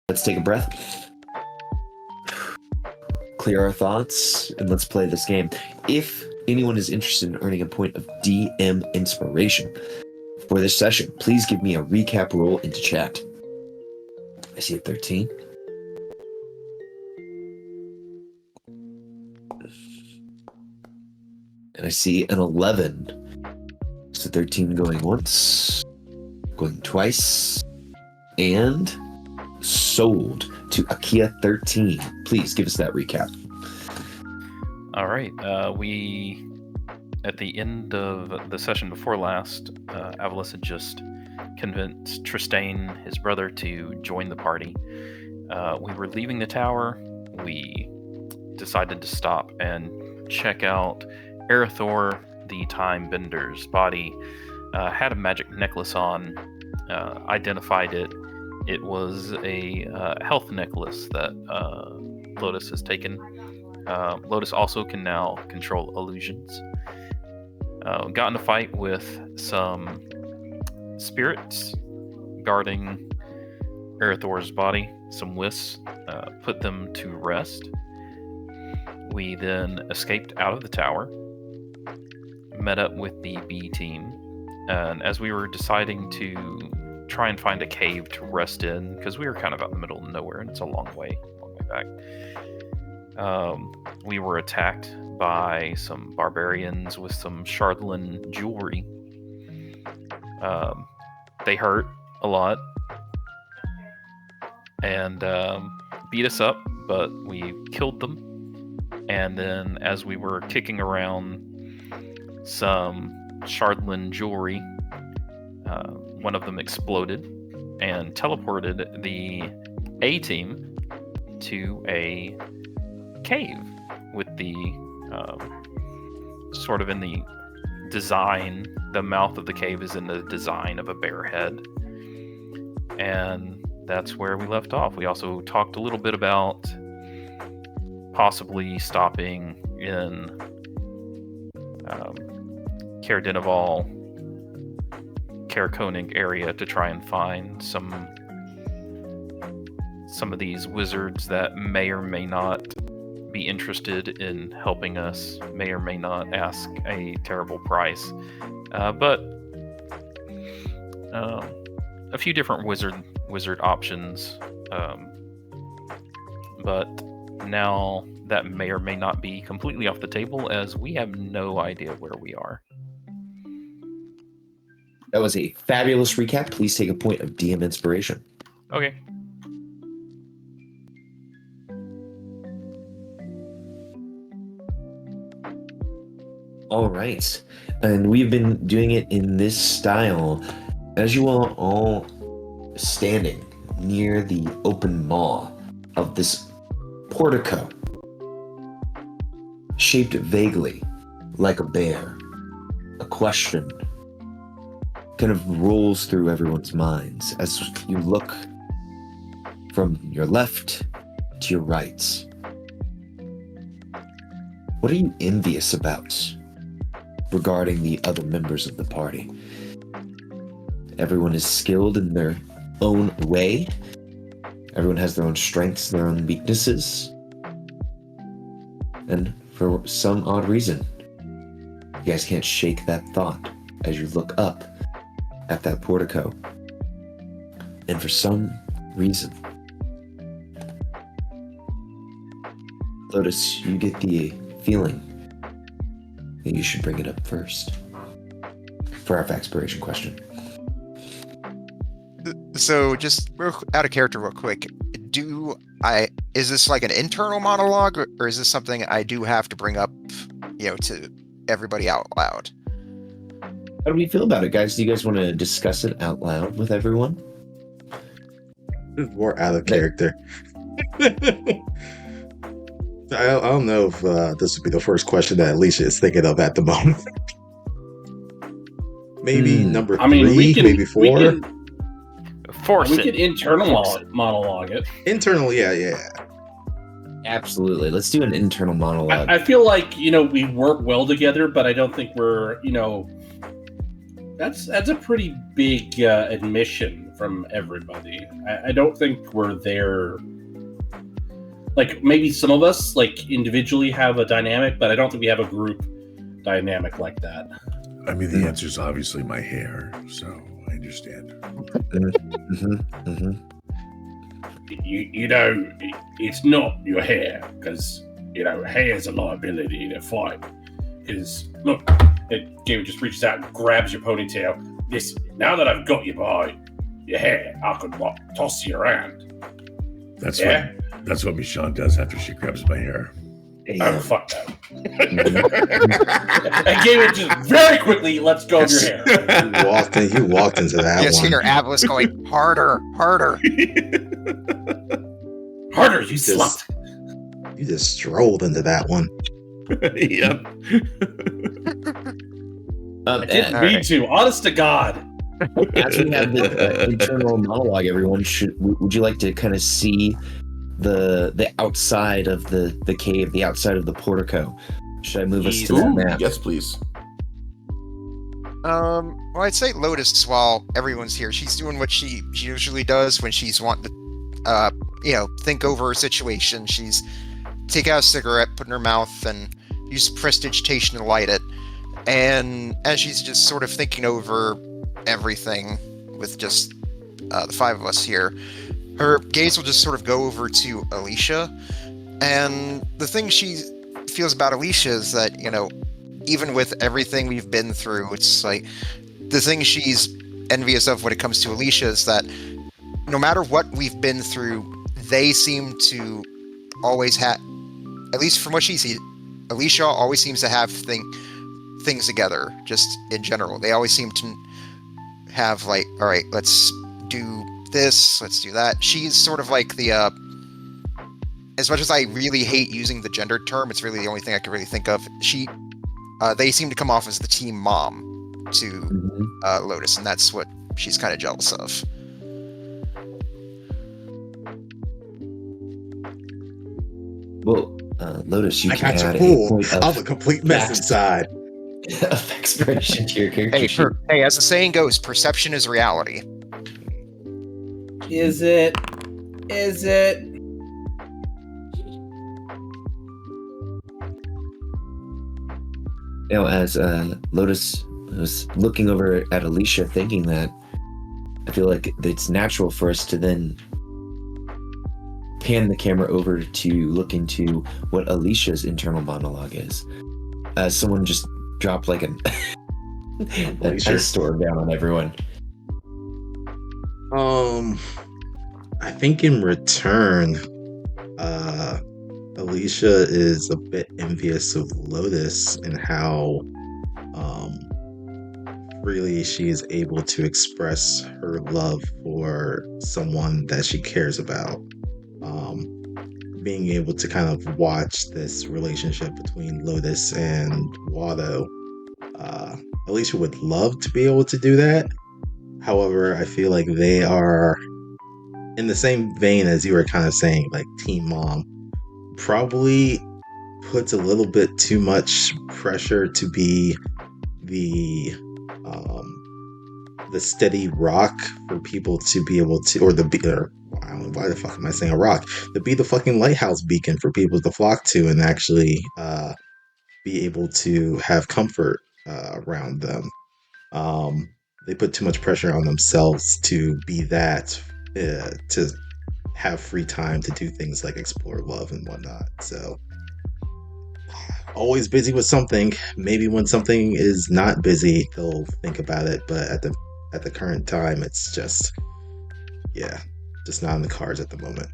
Let's take a breath. Clear our thoughts, and let's play this game. If anyone is interested in earning a point of DM inspiration for this session, please give me a recap roll into chat. I see a 13. And I see an 11. So 13 going once, going twice, and sold to Akia 13. Please give us that recap. All right. We, at the end of the session before last, Avalis had just convinced Tristane, his brother, to join the party. We were leaving the tower. We decided to stop and check out Erythor, the Time Bender's body. Had a magic necklace on, identified it. It was a health necklace that Lotus has taken. Lotus also can now control illusions. Got in a fight with some spirits guarding Erythor's body, some wisps, put them to rest. We then escaped out of the tower, met up with the B team, and as we were deciding to try and find a cave to rest in, because we were kind of out in the middle of nowhere and it's a long way back, we were attacked by some barbarians with some Shardlin jewelry. They hurt a lot and beat us up, but we killed them. And then as we were kicking around some Shardlin jewelry, one of them exploded and teleported the A team to a cave with the sort of in the design, the mouth of the cave is in the design of a bear head. And that's where we left off. We also talked a little bit about possibly stopping in Caer Dineval, Caer Koenig area to try and find some of these wizards that may or may not be interested in helping us, may or may not ask a terrible price, but a few different wizard options, but now that may or may not be completely off the table, as we have no idea where we are. That was a fabulous recap. Please take a point of DM inspiration. Okay. All right. And we've been doing it in this style. As you are all standing near the open maw of this portico, shaped vaguely like a bear, a question kind of rolls through everyone's minds as you look from your left to your right. What are you envious about regarding the other members of the party? Everyone is skilled in their own way. Everyone has their own strengths, their own weaknesses. And for some odd reason, you guys can't shake that thought as you look up at that portico. And for some reason, Lotus, you get the feeling that you should bring it up first for our expiration question. So just out of character real quick, is this like an internal monologue, or is this something I do have to bring up, to everybody out loud? How do we feel about it, guys? Do you guys want to discuss it out loud with everyone? More out of character. I don't know if this would be the first question that Alicia is thinking of at the moment. Maybe number 3, maybe 4. We could internal monologue it. Internal, yeah. Absolutely. Let's do an internal monologue. I feel like, we work well together, but I don't think we're, That's a pretty big admission from everybody. I don't think we're there. Like, maybe some of us, like, individually have a dynamic, but I don't think we have a group dynamic like that. I mean, the answer is obviously my hair, so I understand. You know, it's not your hair, because, you know, hair is a liability in a fight. Because, look, Gabe just reaches out and grabs your ponytail. Now that I've got you by your hair, I could, toss you around. That's what Michonne does after she grabs my hair. Oh, fuck that. And Gabe just very quickly lets go of your hair. You walked into that one. Yes, hear Avalos going, harder. Harder, you slut. You just strolled into that one. Yep. I didn't mean to. Honest to God. As we have the internal monologue, everyone, would you like to kind of see the outside of the cave, the outside of the portico? Should I move us to that map? Yes, please. Well, I'd say Lotus, while everyone's here, she's doing what she usually does when she's wanting to, think over a situation. She's take out a cigarette, put in her mouth, and use prestidigitation to light it. And as she's just sort of thinking over everything with just the five of us here, her gaze will just sort of go over to Alicia. And the thing she feels about Alicia is that, even with everything we've been through, it's like the thing she's envious of when it comes to Alicia is that no matter what we've been through, they seem to always have, at least from what she sees, Alicia always seems to have things together, just in general. They always seem to have, like, all right, let's do this, let's do that. She's sort of like the, as much as I really hate using the gender term, it's really the only thing I can really think of. They seem to come off as the team mom to Lotus, and that's what she's kind of jealous of. Well, Lotus, you I can got add you a point fooled. I'm a complete mess inside. of expression to your character sheet. Hey, as the saying goes, perception is reality. Is it? As Lotus was looking over at Alicia, thinking that, I feel like it's natural for us to then pan the camera over to look into what Alicia's internal monologue is. Someone just dropped like an ice storm down on everyone. I think in return, Alicia is a bit envious of Lotus and how freely she is able to express her love for someone that she cares about. Being able to kind of watch this relationship between Lotus and Watto, Alicia would love to be able to do that. However, I feel like they are in the same vein as you were kind of saying, like Team Mom probably puts a little bit too much pressure to be the steady rock for people to be able to, why the fuck am I saying a rock? To be the fucking lighthouse beacon for people to flock to and actually be able to have comfort around them. They put too much pressure on themselves to be that, to have free time to do things like explore love and whatnot. So always busy with something. Maybe when something is not busy, they'll think about it. But at the current time, it's just not in the cards at the moment.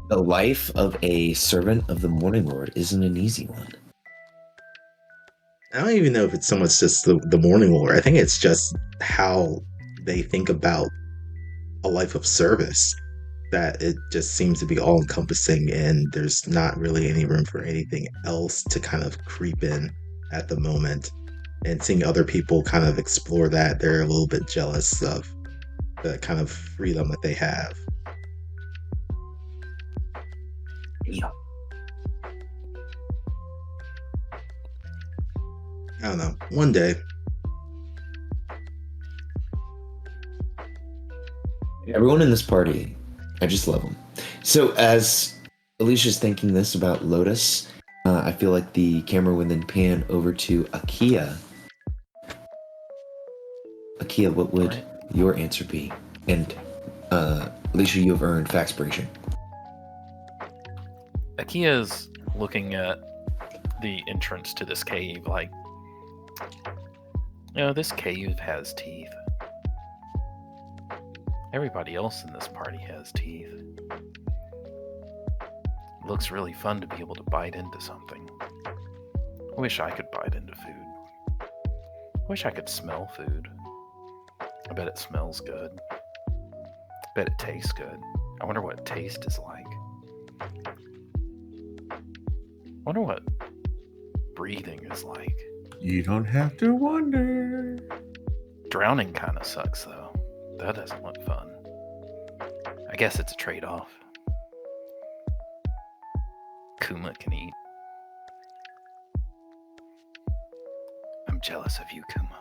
The life of a servant of the Morning Lord isn't an easy one. I don't even know if it's so much just the Morning Lord. I think it's just how they think about a life of service, that it just seems to be all encompassing and there's not really any room for anything else to kind of creep in at the moment. And seeing other people kind of explore that, they're a little bit jealous of the kind of freedom that they have. Yeah. I don't know. One day. Everyone in this party, I just love them. So as Alicia's thinking this about Lotus, I feel like the camera would then pan over to Akia. Akia, what would your answer be? And Alicia, you have earned Faxpiration. Akia's looking at the entrance to this cave like, this cave has teeth. Everybody else in this party has teeth. It looks really fun to be able to bite into something. I wish I could bite into food. I wish I could smell food. I bet it smells good. I bet it tastes good. I wonder what taste is like. I wonder what breathing is like. You don't have to wonder. Drowning kind of sucks, though. That doesn't look fun. I guess it's a trade-off. Kuma can eat. I'm jealous of you, Kuma.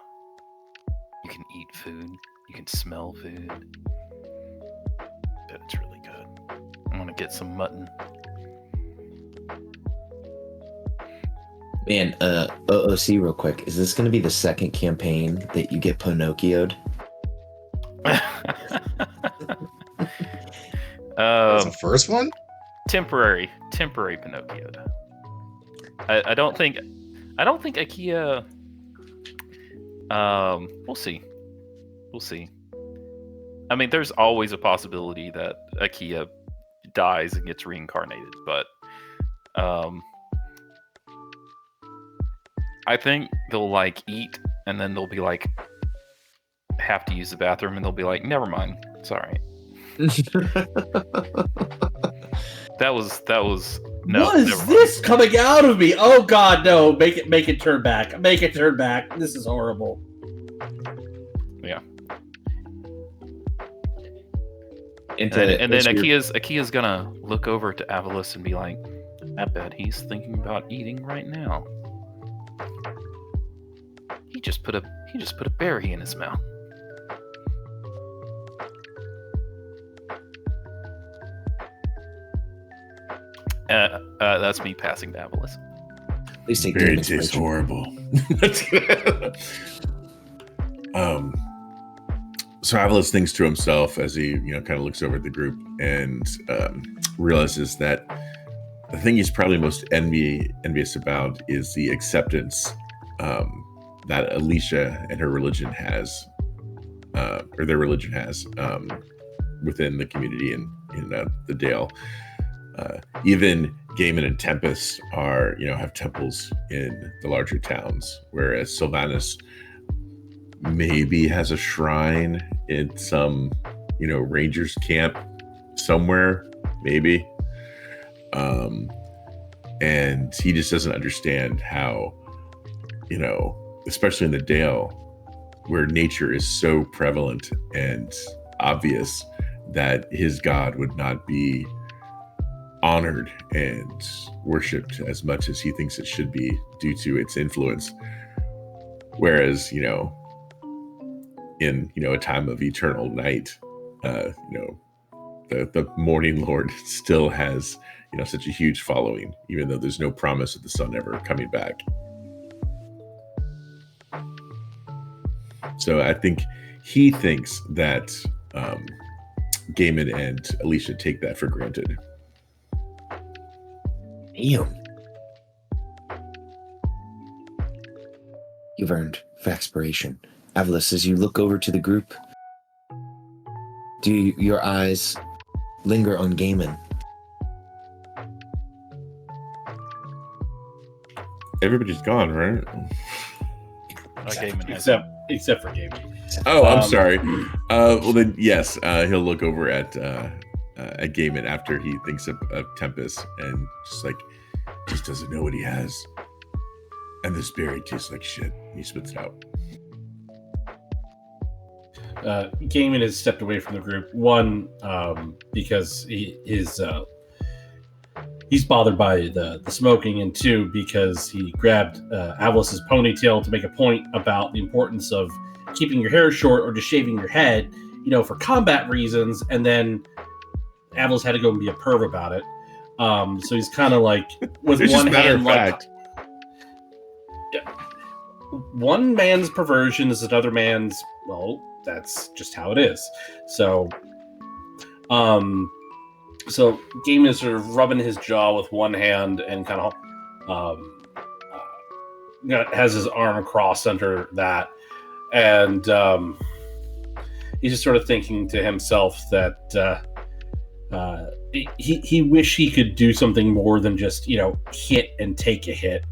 You can eat food. You can smell food. Bet it's really good. I want to get some mutton. Man, OOC real quick. Is this going to be the second campaign that you get Pinocchio'd? That's the first one? Temporary Pinocchio. I don't think Akia. We'll see. I mean, there's always a possibility that Akia dies and gets reincarnated, but I think they'll like eat and then they'll be like have to use the bathroom and they'll be like, never mind, it's all right. That was no. What is this coming out of me? Oh God, no! Make it turn back. Make it turn back. This is horrible. Yeah. And then Akia's gonna look over to Avalis and be like, I bet he's thinking about eating right now. He just put a berry in his mouth. That's me passing to Avalis. At least take Berry tastes horrible. So Avalis thinks to himself as he, kind of looks over at the group and realizes that the thing he's probably most envious about is the acceptance that Alicia and her religion has, or their religion has, within the community in the Dale. Even Gaiman and Tempest are, have temples in the larger towns, whereas Sylvanas maybe has a shrine in some, Rangers camp somewhere, maybe. And he just doesn't understand how, especially in the Dale, where nature is so prevalent and obvious, that his god would not be honored and worshipped as much as he thinks it should be due to its influence. Whereas, in, a time of eternal night, the Morning Lord still has, such a huge following, even though there's no promise of the sun ever coming back. So I think he thinks that Gaiman and Alicia take that for granted. Damn. You've earned Faxpiration. Avalis, as you look over to the group, do your eyes linger on Gaiman? Everybody's gone, right? Gaiman Except for Gaiman. Oh, I'm sorry. Well then, yes, he'll look over at Gaiman after he thinks of Tempest and just doesn't know what he has. And this berry tastes like shit. He spits it out. Gaiman has stepped away from the group. One, because his he's bothered by the smoking, and two, because he grabbed Avalis's ponytail to make a point about the importance of keeping your hair short or just shaving your head, for combat reasons, and then Avalis had to go and be a perv about it. So he's kind of like, with It's one just matter hand, of like, fact. one man's perversion is another man's, well, that's just how it is. So, so Game is sort of rubbing his jaw with one hand and kind of has his arm crossed under that, and he's just sort of thinking to himself that he wish he could do something more than just hit and take a hit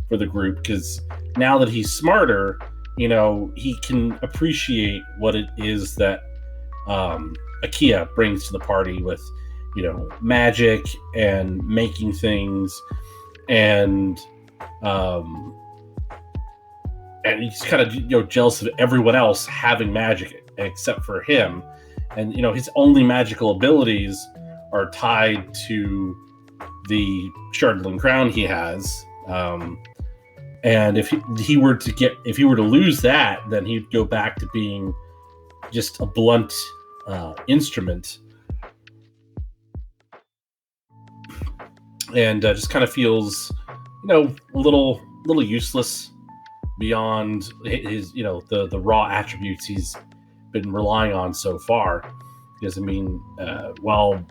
for the group, because now that he's smarter, he can appreciate what it is that Akia brings to the party with magic and making things, and he's kind of jealous of everyone else having magic except for him, and his only magical abilities are tied to the Shardling crown he has, and if he were to lose that, then he'd go back to being just a blunt instrument, and just kind of feels a little useless beyond his the raw attributes he's been relying on so far. Because while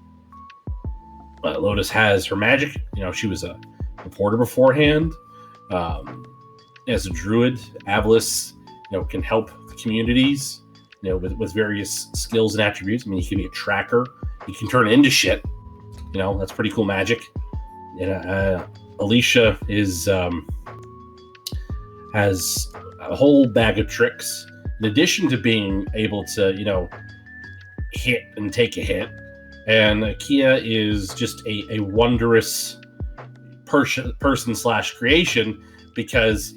Lotus has her magic, she was a reporter beforehand. As a druid, Avalis can help the communities with various skills and attributes. He can be a tracker, he can turn into shit, that's pretty cool magic. And Alicia has a whole bag of tricks in addition to being able to hit and take a hit. And Akia is just a wondrous person / creation, because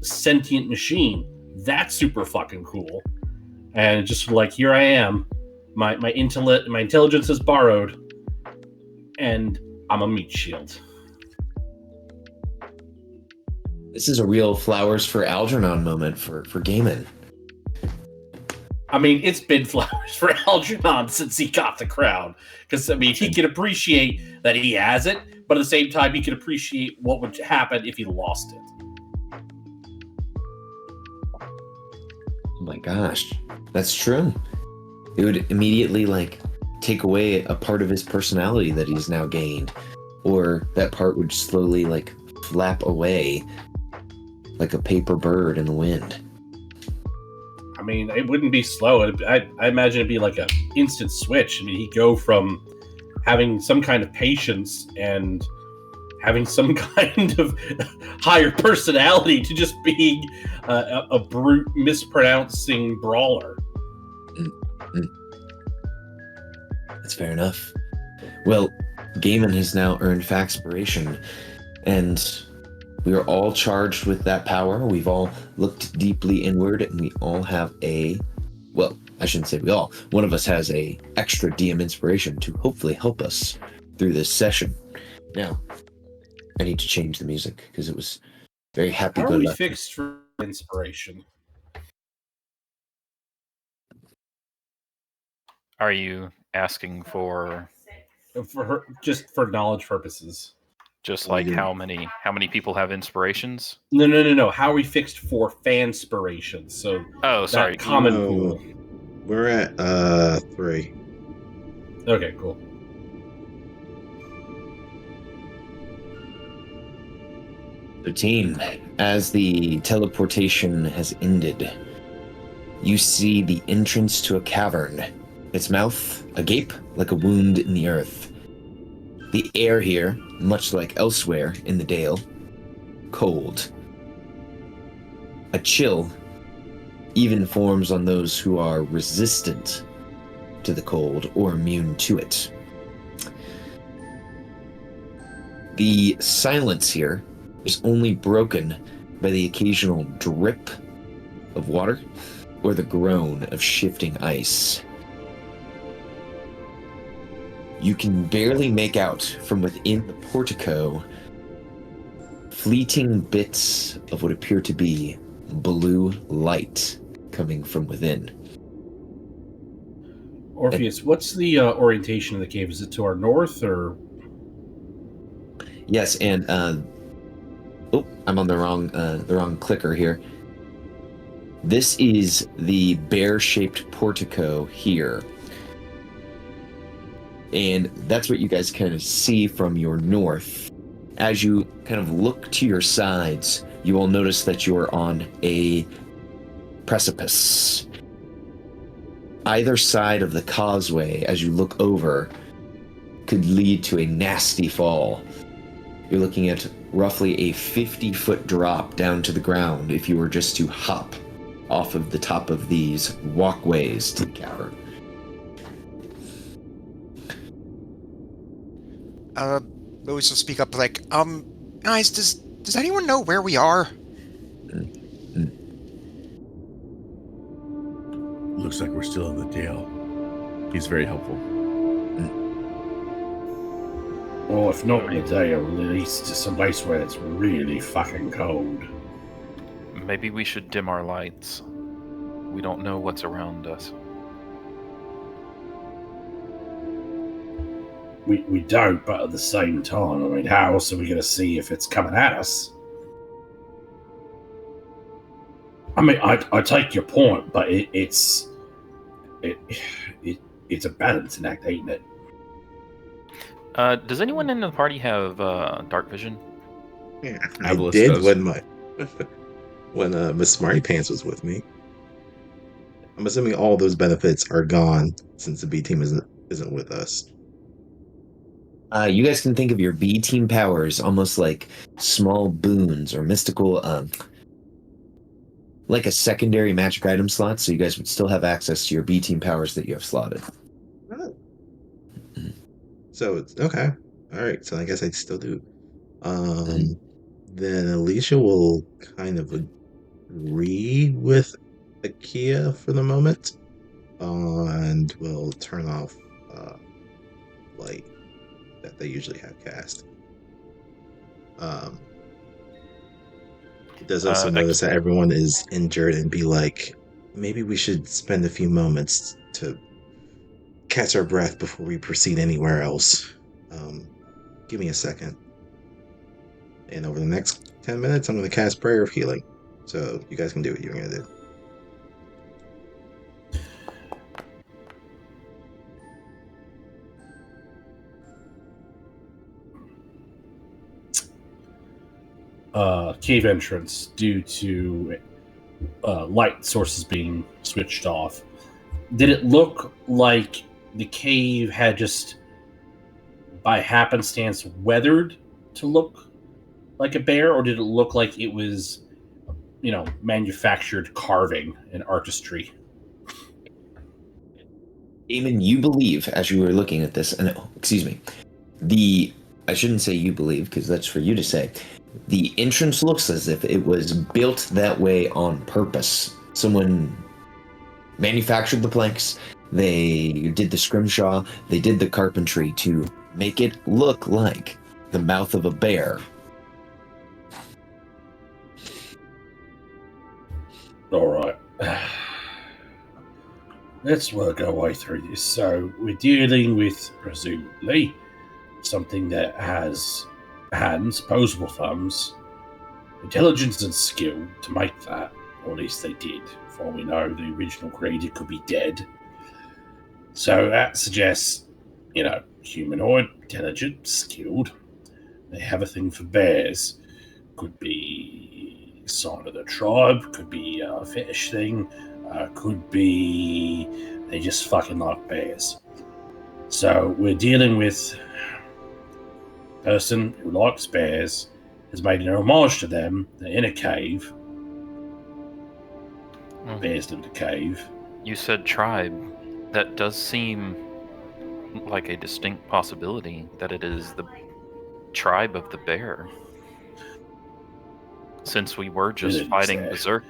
sentient machine, that's super fucking cool. And just like, here I am, my intelligence is borrowed, and I'm a meat shield. This is a real flowers for Algernon moment for Gaiman. It's been flowers for Algernon since he got the crown. Because, he can appreciate that he has it, but at the same time, he can appreciate what would happen if he lost it. Oh my gosh, that's true. It would immediately, take away a part of his personality that he's now gained. Or that part would slowly, flap away like a paper bird in the wind. It wouldn't be slow. I imagine it'd be like an instant switch. He'd go from having some kind of patience and having some kind of higher personality to just being a brute mispronouncing brawler. That's fair enough. Well, Gaiman has now earned Faxpiration, and we are all charged with that power. We've all looked deeply inward, and we all have I shouldn't say we all. One of us has a extra DM inspiration to hopefully help us through this session. Now, I need to change the music because it was very happy. How are we fixed for inspiration? Are you asking for just for knowledge purposes? Just like how many people have inspirations? No. How are we fixed for fanspirations? So sorry, common pool. We're at 3. Okay, cool. The team, as the teleportation has ended, you see the entrance to a cavern. Its mouth agape like a wound in the earth. The air here, much like elsewhere in the Dale, cold. A chill even forms on those who are resistant to the cold or immune to it. The silence here is only broken by the occasional drip of water or the groan of shifting ice. you can barely make out from within the portico fleeting bits of what appear to be blue light coming from within. Orpheus, what's the orientation of the cave? Is it to our north or? Yes, and I'm on the wrong clicker here. This is the bear-shaped portico here. And that's what you guys kind of see from your north. As you kind of look to your sides, you will notice that you are on a precipice. Either side of the causeway, as you look over, could lead to a nasty fall. You're looking at roughly a 50-foot drop down to the ground if you were just to hop off of the top of these walkways to the cavern. Those will speak up like, guys, does anyone know where we are? Looks like we're still in the Dale. He's very helpful. Or if not in the Dale, at least to some place where it's really fucking cold. Maybe we should dim our lights. We don't know what's around us. We don't, but at the same time, I mean, how else are we going to see if it's coming at us? I mean, I take your point, but it's a balancing act, ain't it? Does anyone in the party have dark vision? Yeah, I Avalos did does. when Miss Smarty Pants was with me. I'm assuming all those benefits are gone since the B team isn't with us. You guys can think of your B team powers almost like small boons or mystical, like a secondary magic item slot, so you guys would still have access to your B team powers that you have slotted. Oh. So it's okay. All right. So I guess I still do. Then Alicia will kind of agree with Akia for the moment, and will turn off light that they usually have cast. It does also notice that everyone is injured and be like, maybe we should spend a few moments to catch our breath before we proceed anywhere else. Give me a second. And over the next 10 minutes, I'm going to cast Prayer of Healing. So you guys can do what you're going to do. Cave entrance due to light sources being switched off. Did it look like the cave had just by happenstance weathered to look like a bear, or did it look like it was, manufactured carving and artistry? Eamon, you believe, as you were looking at this, and excuse me, I shouldn't say you believe, because that's for you to say. The entrance looks as if it was built that way on purpose. Someone manufactured the planks, they did the scrimshaw, they did the carpentry to make it look like the mouth of a bear. All right. Let's work our way through this. So we're dealing with, presumably, something that has hands, opposable thumbs, intelligence and skill to make that, or at least they did. For all we know, the original creator could be dead. So that suggests, humanoid, intelligent, skilled. They have a thing for bears. Could be a sign of the tribe, could be a fetish thing, could be they just fucking like bears. So we're dealing with a person who likes bears, has made an homage to them. They're in a cave. Bears live in a cave. You said tribe. That does seem like a distinct possibility that it is the tribe of the bear. Since we were just fighting berserk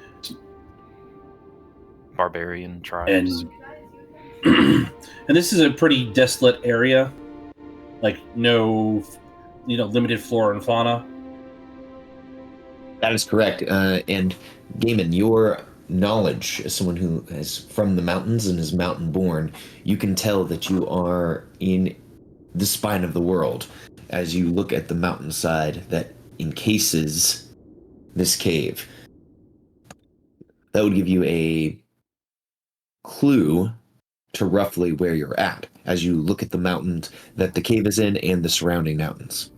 barbarian tribes. And this is a pretty desolate area. Like no, limited flora and fauna. That is correct. And Gaiman, your knowledge as someone who is from the mountains and is mountain born, you can tell that you are in the spine of the world as you look at the mountainside that encases this cave. That would give you a clue to roughly where you're at as you look at the mountains that the cave is in and the surrounding mountains.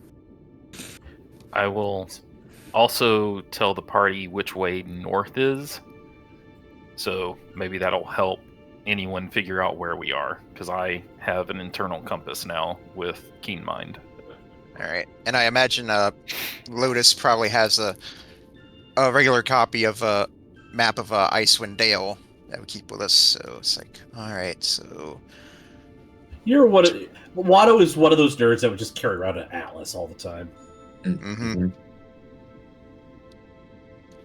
I will also tell the party which way north is, so maybe that'll help anyone figure out where we are, because I have an internal compass now with Keen Mind. All right, and I imagine Lotus probably has a regular copy of a map of Icewind Dale that we keep with us. So it's like, all right, so Watto is one of those nerds that would just carry around an atlas all the time. Mm-hmm.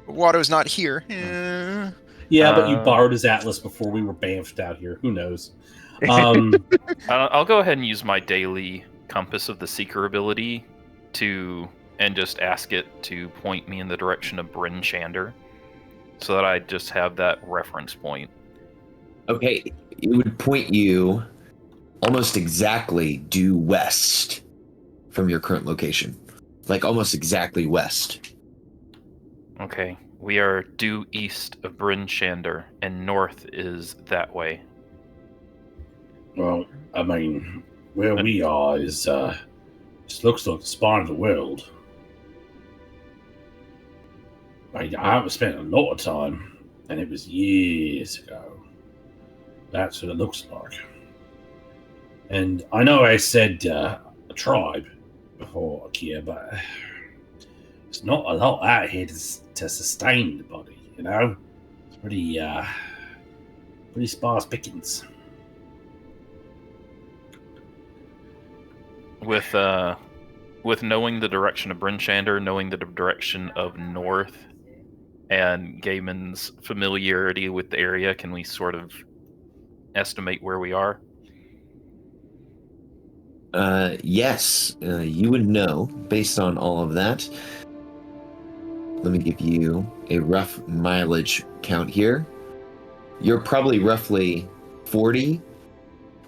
Watto's not here. Yeah, but you borrowed his atlas before we were bamfed out here. Who knows? I'll go ahead and use my daily Compass of the Seeker ability and just ask it to point me in the direction of Bryn Shander, so that I just have that reference point. Okay, it would point you almost exactly due west from your current location. Like almost exactly west. Okay, we are due east of Bryn Shander, and north is that way. Well, I mean, where we are is just looks like the spine of the world. I haven't spent a lot of time, and it was years ago. That's what it looks like. And I know I said a tribe before here, but there's not a lot out here to sustain the body, It's pretty sparse pickings. With knowing the direction of Bryn Shander, knowing the direction of north, and Gaiman's familiarity with the area, can we sort of estimate where we are? Yes, you would know based on all of that. Let me give you a rough mileage count here. You're probably roughly 40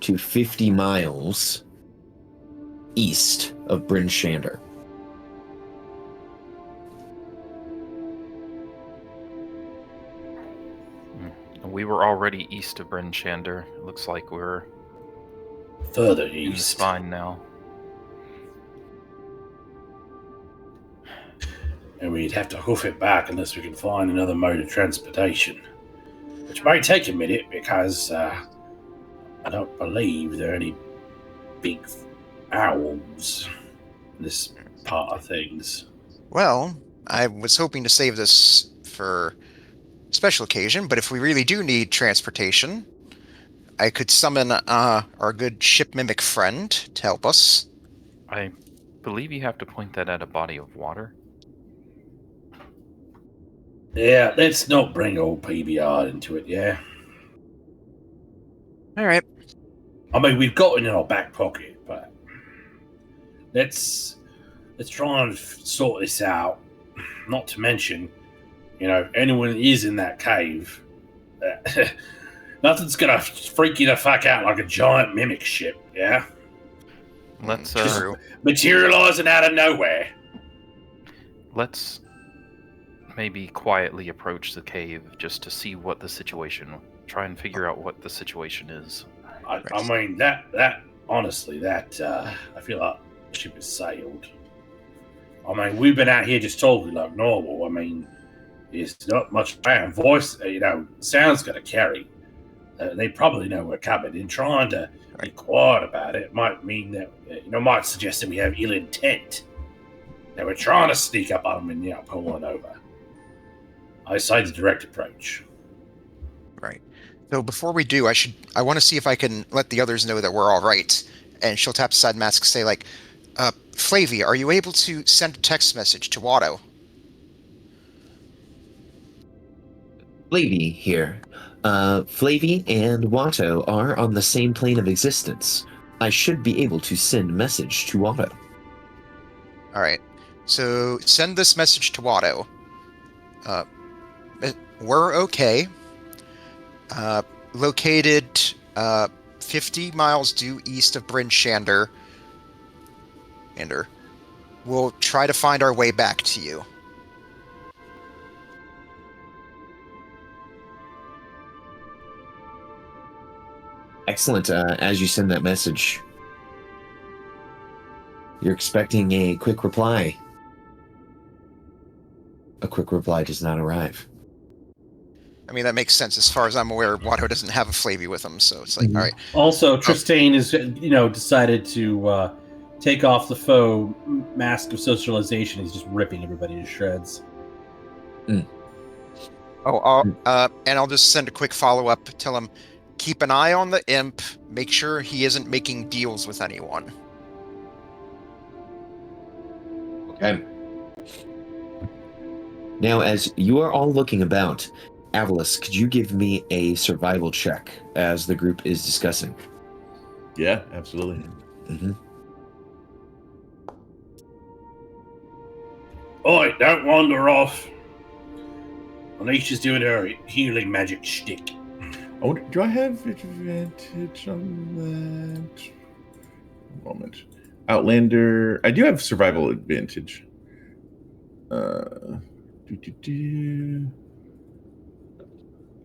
to 50 miles east of Bryn Shander. We were already east of Bryn Shander. It looks like we're Further in the east. spine now. And we'd have to hoof it back unless we can find another mode of transportation. Which may take a minute because I don't believe there are any big owls in this part of things. Well, I was hoping to save this for a special occasion, but if we really do need transportation, I could summon our good ship mimic friend to help us. I believe you have to point that at a body of water. Yeah, let's not bring old PBR into it, yeah? All right. I mean, we've got it in our back pocket, but let's try and sort this out. Not to mention, anyone that is in that cave, nothing's gonna freak you the fuck out like a giant mimic ship, yeah? Let's True. Materializing out of nowhere. Let's maybe quietly approach the cave just to see what the situation. Try and figure out what the situation is. I mean, that honestly, I feel like the ship has sailed. I mean, we've been out here just talking like normal. I mean, there's not much voice, sound's going to carry. They probably know we're coming, and trying to be quiet about it might mean that, might suggest that we have ill intent. That we're trying to sneak up on them and, pull one over. I say the direct approach. Right. So before we do, I want to see if I can let the others know that we're all right. And she'll tap aside Mask and say, like, Flavy, are you able to send a text message to Watto? Flavy here. Flavy and Watto are on the same plane of existence. I should be able to send a message to Otto. All right. So send this message to Watto. We're okay. Located 50 miles due east of Bryn Shander. We'll try to find our way back to you. Excellent. As you send that message, you're expecting a quick reply. A quick reply does not arrive. I mean, that makes sense. As far as I'm aware, Watto doesn't have a Flavy with him, so it's like, all right. Also, Tristane is, decided to take off the faux mask of socialization. He's just ripping everybody to shreds. And I'll just send a quick follow-up. Tell him, keep an eye on the imp. Make sure he isn't making deals with anyone. Okay. Now, as you are all looking about, Avalis, could you give me a survival check as the group is discussing? Yeah, absolutely. Mm-hmm. Oi, don't wander off. Alicia's doing her healing magic shtick. Oh, do I have advantage on that? One moment. Outlander. I do have survival advantage.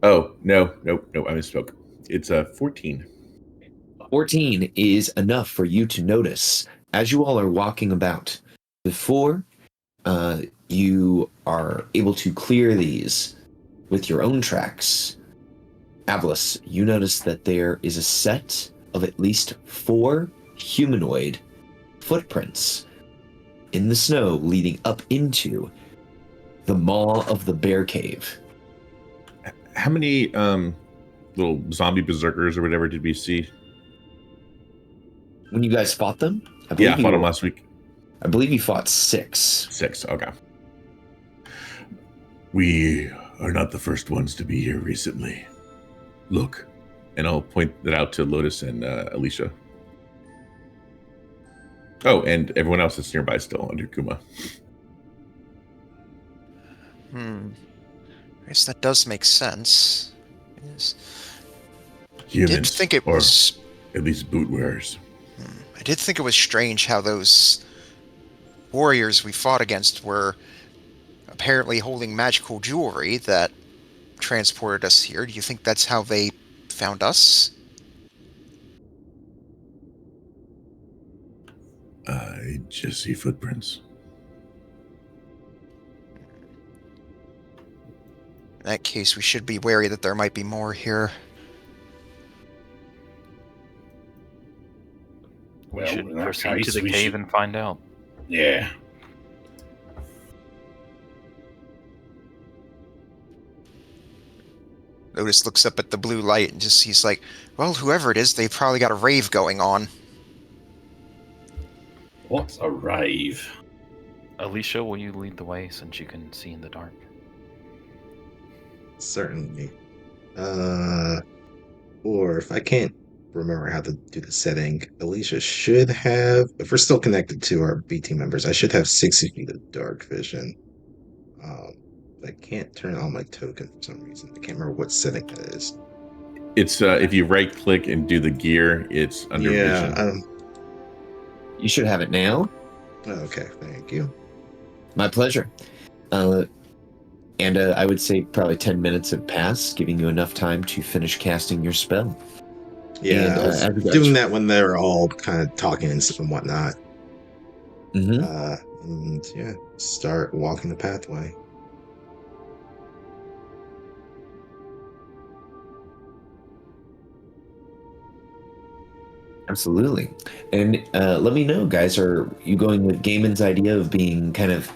Oh, no, I misspoke. It's 14. 14 is enough for you to notice as you all are walking about. Before you are able to clear these with your own tracks, Avalis, you notice that there is a set of at least 4 humanoid footprints in the snow leading up into the maw of the bear cave. How many little zombie berserkers or whatever did we see? When you guys fought them? I fought them last week. I believe you fought 6. 6, okay. We are not the first ones to be here recently. Look. And I'll point that out to Lotus and Alicia. Oh, and everyone else that's nearby still under Kuma. I guess that does make sense. Yes. Humans, I did think it was... at least boot wearers. I did think it was strange how those warriors we fought against were apparently holding magical jewelry that transported us here. Do you think that's how they found us? I just see footprints. In that case, we should be wary that there might be more here. We Well, should in that proceed to case, the we cave should- and find out. Yeah. Lotus looks up at the blue light and just sees like, well, whoever it is, they've probably got a rave going on. What's a rave? Alicia, will you lead the way since you can see in the dark? Certainly. Or if I can't remember how to do the setting, Alicia should have, if we're still connected to our BT members, I should have 60 feet of dark vision. I can't turn on my token for some reason. I can't remember what setting that is. It's if you right click and do the gear, it's under vision. You should have it now. Okay, thank you. My pleasure. And I would say probably 10 minutes have passed, giving you enough time to finish casting your spell. Yeah, And, I was as you guys- doing that when they're all kind of talking and stuff and whatnot. Mm-hmm. And yeah, start walking the pathway. Absolutely. And let me know, guys, are you going with Gaiman's idea of being kind of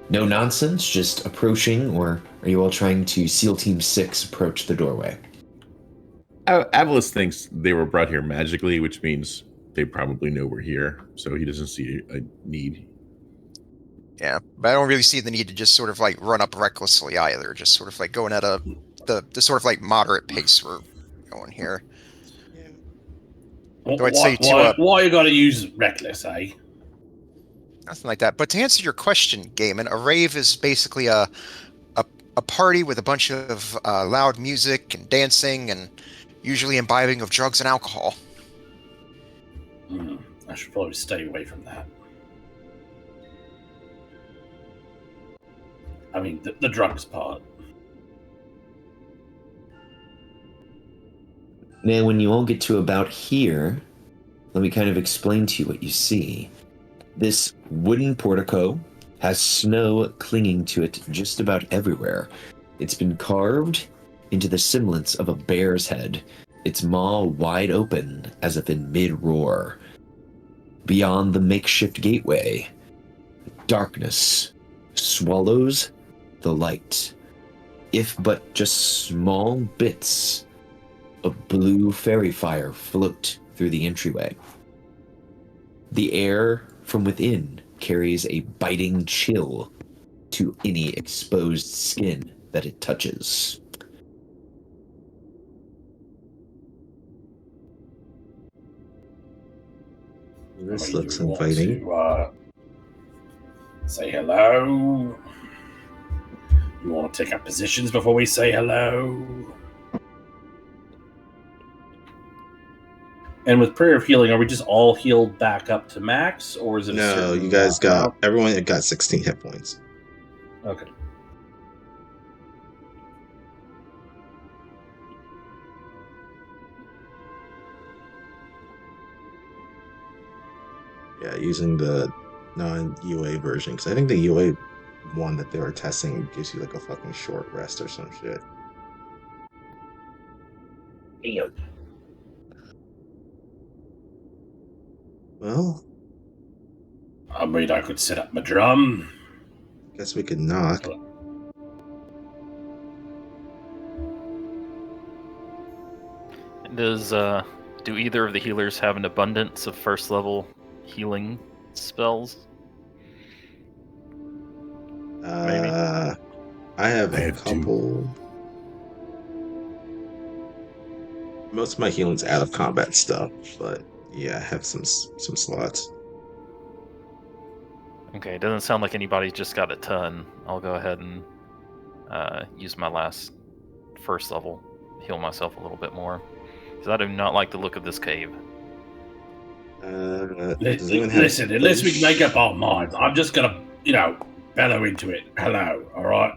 no nonsense, just approaching, or are you all trying to SEAL Team 6 approach the doorway? Avalis thinks they were brought here magically, which means they probably know we're here, so he doesn't see a need. Yeah, but I don't really see the need to just sort of like run up recklessly either. Just sort of like going at the sort of like moderate pace we're going here. So I'd say to why you got to use reckless, eh? nothing like that. But to answer your question, Gaiman, a rave is basically a party with a bunch of loud music and dancing and usually imbibing of drugs and alcohol. I should probably stay away from that. I mean, the drugs part. Now, when you all get to about here, let me kind of explain to you what you see. This wooden portico has snow clinging to it just about everywhere. It's been carved into the semblance of a bear's head, its maw wide open as if in mid-roar. Beyond the makeshift gateway, darkness swallows the light, if but just small bits of blue fairy fire float through the entryway. The air from within carries a biting chill to any exposed skin that it touches. This I mean, looks do we want inviting. to, say hello? You want to take up positions before we say hello? And with Prayer of Healing, are we just all healed back up to max, or is it a No, certain you guys amount? everyone got 16 hit points. Okay. Yeah, using the non-UA version, because I think the UA one that they were testing gives you like a fucking short rest or some shit. Well, I mean, I could set up my drum. guess we could knock. Do either of the healers have an abundance of first level healing spells? I have a couple. Most of my healing's out of combat stuff, but yeah, I have some slots. Okay, it doesn't sound like anybody's just got a ton. I'll go ahead and use my last first level, heal myself a little bit more. Because I do not like the look of this cave. Listen, unless we can make up our minds, I'm just gonna, bellow into it. Hello, all right?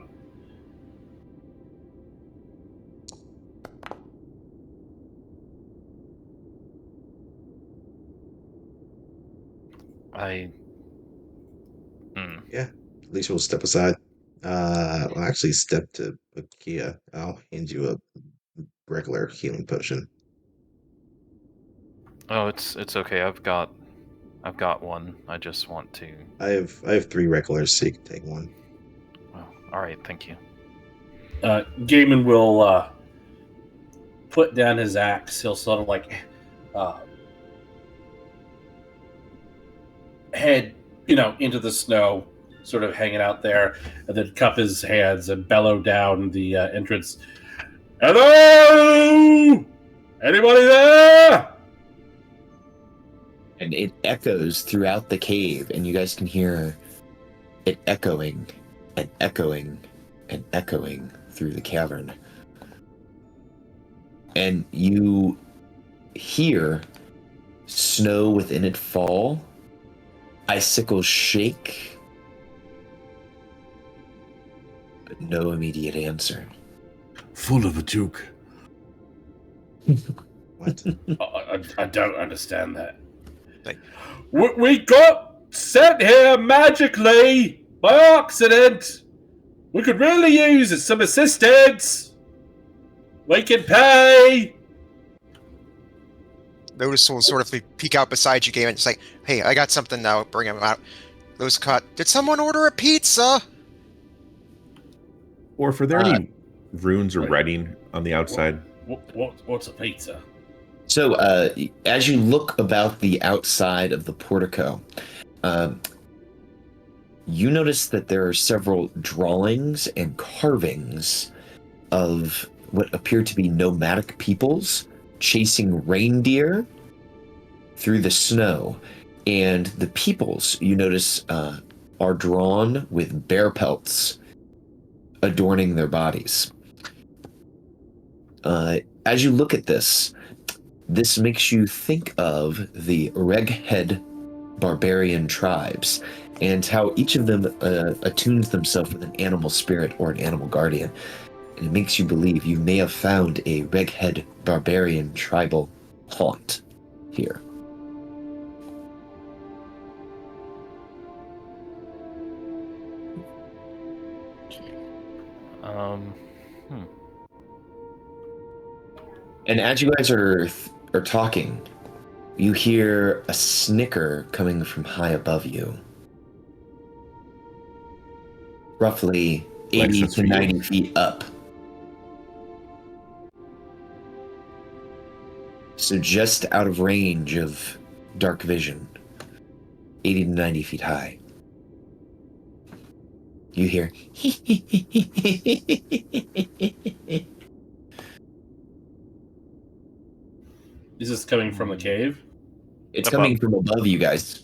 Yeah, at least we'll step aside. Well, actually, step to Kia. I'll hand you a regular healing potion. Oh, it's okay. I've got one. I just want to. I have 3 regulars, so you can take one. Oh, all right, thank you. Gaiman will put down his axe. He'll sort of like head, into the snow, sort of hanging out there, and then cup his hands and bellow down the entrance. Hello! Anybody there? And it echoes throughout the cave, and you guys can hear it echoing and echoing and echoing through the cavern. And you hear snow within it fall, icicles shake, but no immediate answer. Full of a juke. What? I don't understand that. Like- We got sent here magically by accident. We could really use some assistance. We can pay. Lotus will sort of peek out beside you, Gaiman. It's like, hey, I got something now. Bring him out. Lotus caught. Did someone order a pizza? Or for there any runes or writing on the outside? What's a pizza? So, as you look about the outside of the portico, you notice that there are several drawings and carvings of what appear to be nomadic peoples chasing reindeer through the snow, and the peoples, you notice, are drawn with bear pelts adorning their bodies. As you look at this makes you think of the Reghed barbarian tribes and how each of them attunes themselves with an animal spirit or an animal guardian. And it makes you believe you may have found a Reghed barbarian tribal haunt here. And as you guys are talking, you hear a snicker coming from high above you. Roughly 80 to 90 feet up. So just out of range of dark vision. 80 to 90 feet high. You hear... Is this coming from the cave? It's coming from above you guys.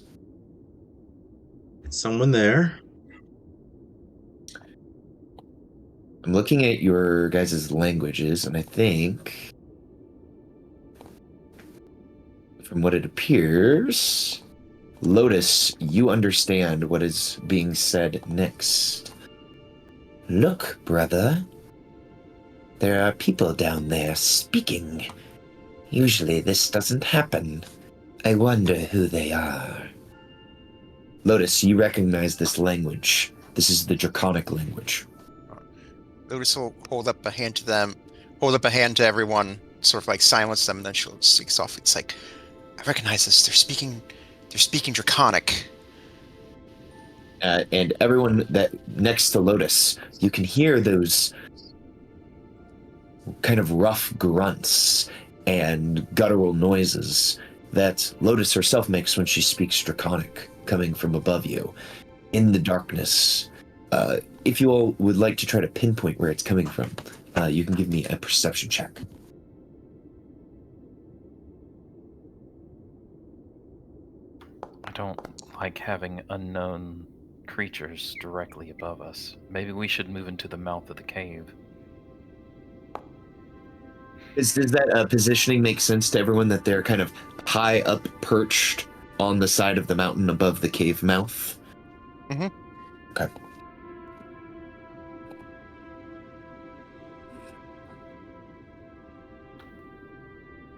Someone there. I'm looking at your guys' languages, and I think, from what it appears, Lotus, you understand what is being said next. Look, brother. There are people down there speaking. Usually this doesn't happen. I wonder who they are. Lotus, you recognize this language. This is the Draconic language. Lotus will hold up a hand to them, hold up a hand to everyone, sort of like silence them, and then she'll speak softly. It's like, I recognize this. They're speaking Draconic. And everyone that next to Lotus, you can hear those kind of rough grunts and guttural noises that Lotus herself makes when she speaks Draconic, coming from above you in the darkness. If you all would like to try to pinpoint where it's coming from, you can give me a perception check. I don't like having unknown creatures directly above us. Maybe we should move into the mouth of the cave. Does that positioning make sense to everyone, that they're kind of high up, perched on the side of the mountain above the cave mouth? Mm-hmm. Okay.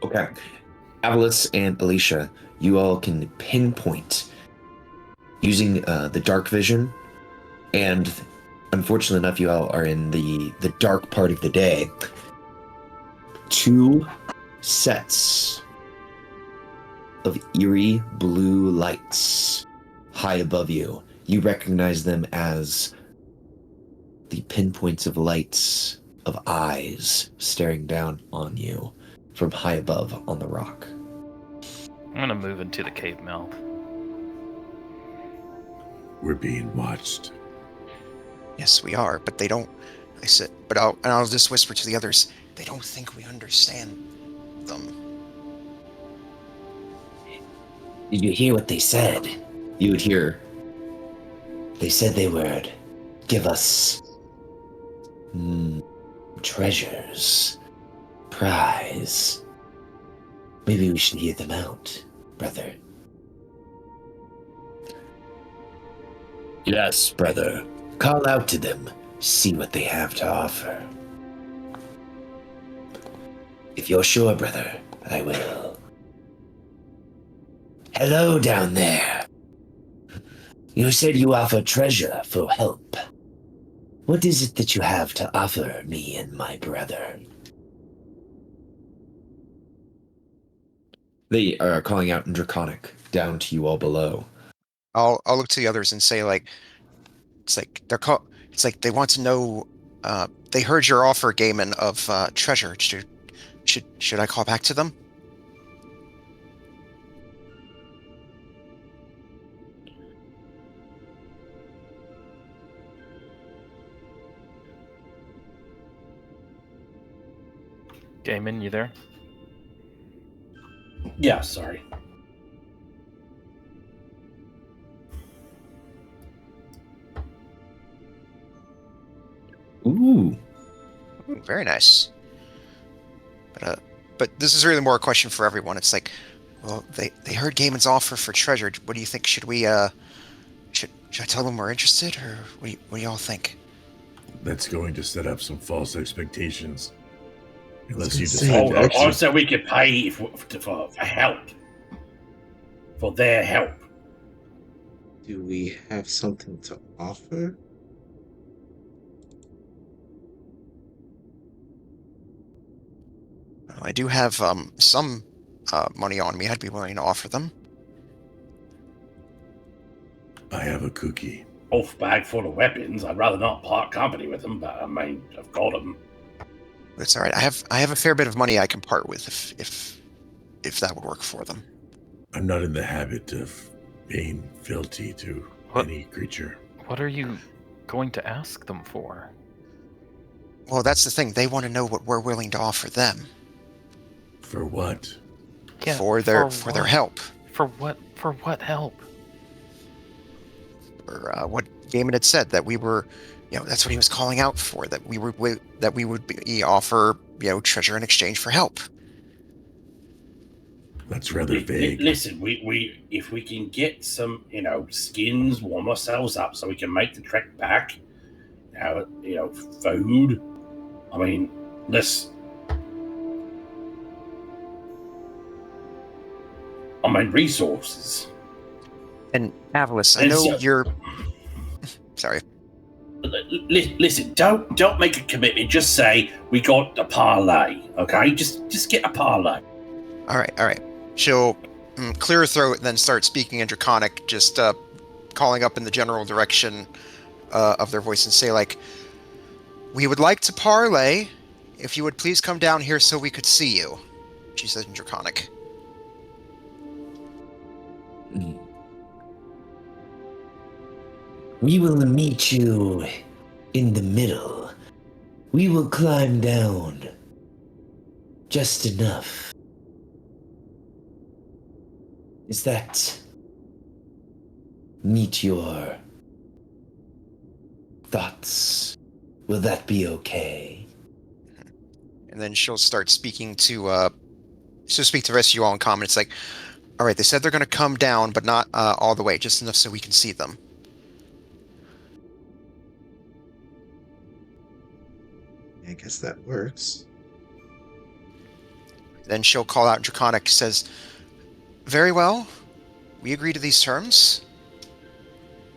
Okay. Avalis and Alicia, you all can pinpoint using the dark vision, and unfortunately enough, you all are in the dark part of the day. 2 sets of eerie blue lights high above you. You recognize them as the pinpoints of lights of eyes staring down on you from high above on the rock. I'm gonna move into the cave mouth. We're being watched. Yes, we are, but they don't. I said, but I'll just whisper to the others. They don't think we understand them. Did you hear what they said? You would hear. They said they would give us treasures, prize. Maybe we should hear them out, brother. Yes, brother. Call out to them. See what they have to offer. If you're sure, brother, I will. Hello down there. You said you offer treasure for help. What is it that you have to offer me and my brother? They are calling out in Draconic down to you all below. I'll look to the others and say, like, it's like they want to know. They heard your offer, Gaiman, of treasure. Should I call back to them? Gaiman, you there? Yeah, sorry. Very nice. But this is really more a question for everyone. It's like, well, they heard Gaiman's offer for treasure. What do you think? Should we should I tell them we're interested, or what do y'all think? That's going to set up some false expectations. Unless you Say, decide to actually- Also, we could pay for help. For their help. Do we have something to offer? I do have some money on me. I'd be willing to offer them. I have a cookie. Off bag full of weapons. I'd rather not part company with them, but I mean, I've got them. It's all right. I have a fair bit of money I can part with if that would work for them. I'm not in the habit of being fealty to What? any creature. What are you going to ask them for? Well, that's the thing. They want to know what we're willing to offer them For what? Yeah, for their what? help. For what? For what help? Or what Gaiman had said, that we were, that's what he was calling out for. That we would offer, treasure in exchange for help. That's rather vague. Listen, we if we can get some, skins, warm ourselves up so we can make the trek back, food. I mean, resources. And Avalis, I And know so- you're. Sorry. Listen, don't make a commitment. Just say we got a parlay, okay? Just get a parlay. All right. She'll clear her throat and then start speaking in Draconic, just calling up in the general direction of their voice and say, like, we would like to parlay. If you would please come down here so we could see you, she says in Draconic. We will meet you in the middle. We will climb down just enough. Is that meet your thoughts? Will that be okay? And then she'll start speaking to she'll speak to the rest of you all in common. It's like, all right, they said they're going to come down, but not all the way, just enough so we can see them. I guess that works. Then she'll call out in Draconic, says, very well, we agree to these terms.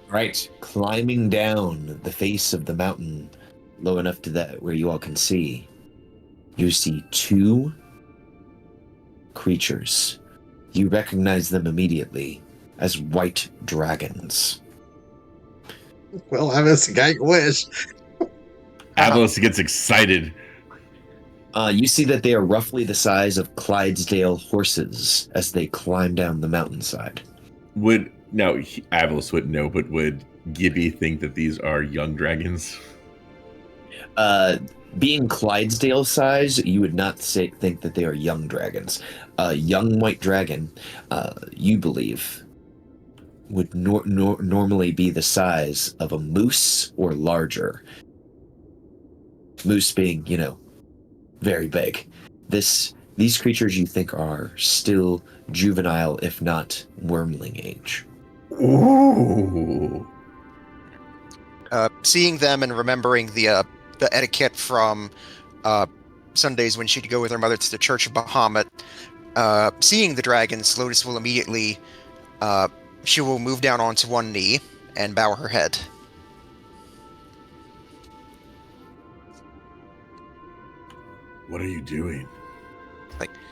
Right, climbing down the face of the mountain, low enough to that where you all can see, you see two creatures. You recognize them immediately as white dragons. Well, I miss a guy wish. Avalis gets excited. You see that they are roughly the size of Clydesdale horses as they climb down the mountainside. Avalis wouldn't know, but would Gibby think that these are young dragons? Being Clydesdale size, you would not think that they are young dragons. A young white dragon, you believe, would normally be the size of a moose or larger. Moose being, very big. These creatures you think are still juvenile, if not wormling age. Ooh. Seeing them and remembering the etiquette from Sundays when she'd go with her mother to the Church of Bahamut, seeing the dragons, Lotus will immediately she will move down onto one knee and bow her head. What are you doing?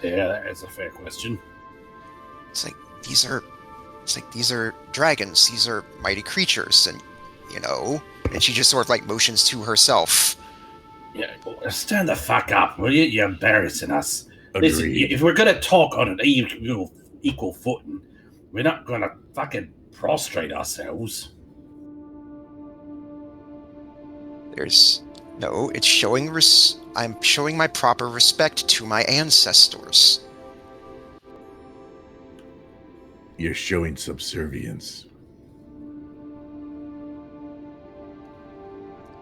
Yeah, that's a fair question. It's like these are dragons. These are mighty creatures, and and she just sort of like motions to herself. Yeah, stand the fuck up, will you? You're embarrassing us. Listen, Agreed. if we're gonna talk on an equal footing, we're not gonna fucking prostrate ourselves. It's showing I'm showing my proper respect to my ancestors. You're showing subservience.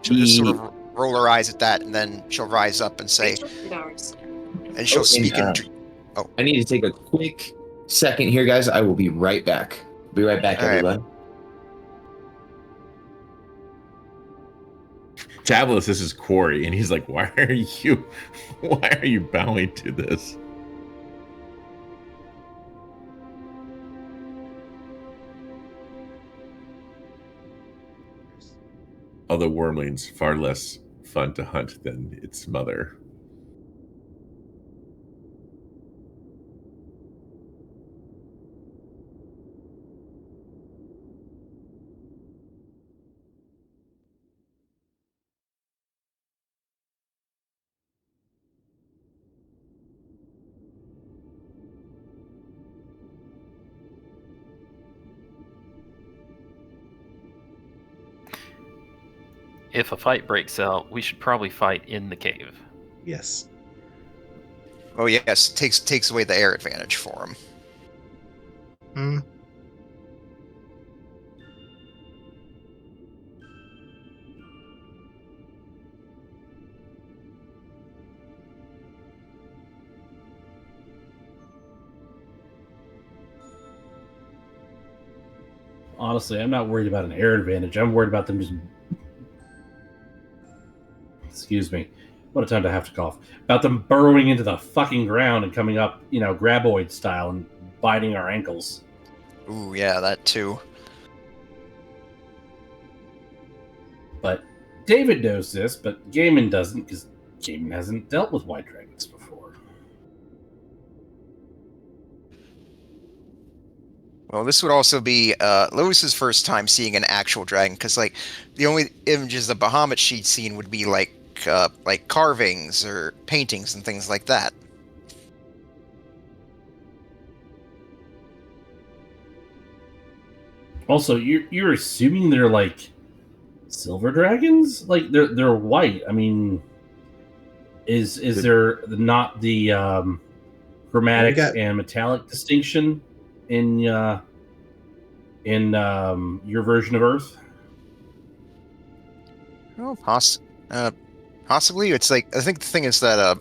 She'll just sort of roll her eyes at that, and then she'll rise up and say, and she'll speak in. I need to take a quick second here, guys. I will be right back. Be right back, All right. everyone. Tablet, this is Quarry, and he's like, why are you bowing to this? Although Wormling's far less fun to hunt than its mother. If a fight breaks out, we should probably fight in the cave. Yes. Oh yes, takes away the air advantage for him. Hmm. Honestly, I'm not worried about an air advantage. I'm worried about them just. Excuse me. What a time to have to cough. About them burrowing into the fucking ground and coming up, graboid style and biting our ankles. Ooh, yeah, that too. But David knows this, but Gaiman doesn't, because Gaiman hasn't dealt with white dragons before. Well, this would also be Lois's first time seeing an actual dragon, because like the only images of Bahamut she'd seen would be like carvings or paintings and things like that. Also, you're assuming they're like silver dragons? Like they're white. I mean, is there not the chromatic and metallic distinction in your version of Earth? Oh, possibly. It's like, I think the thing is that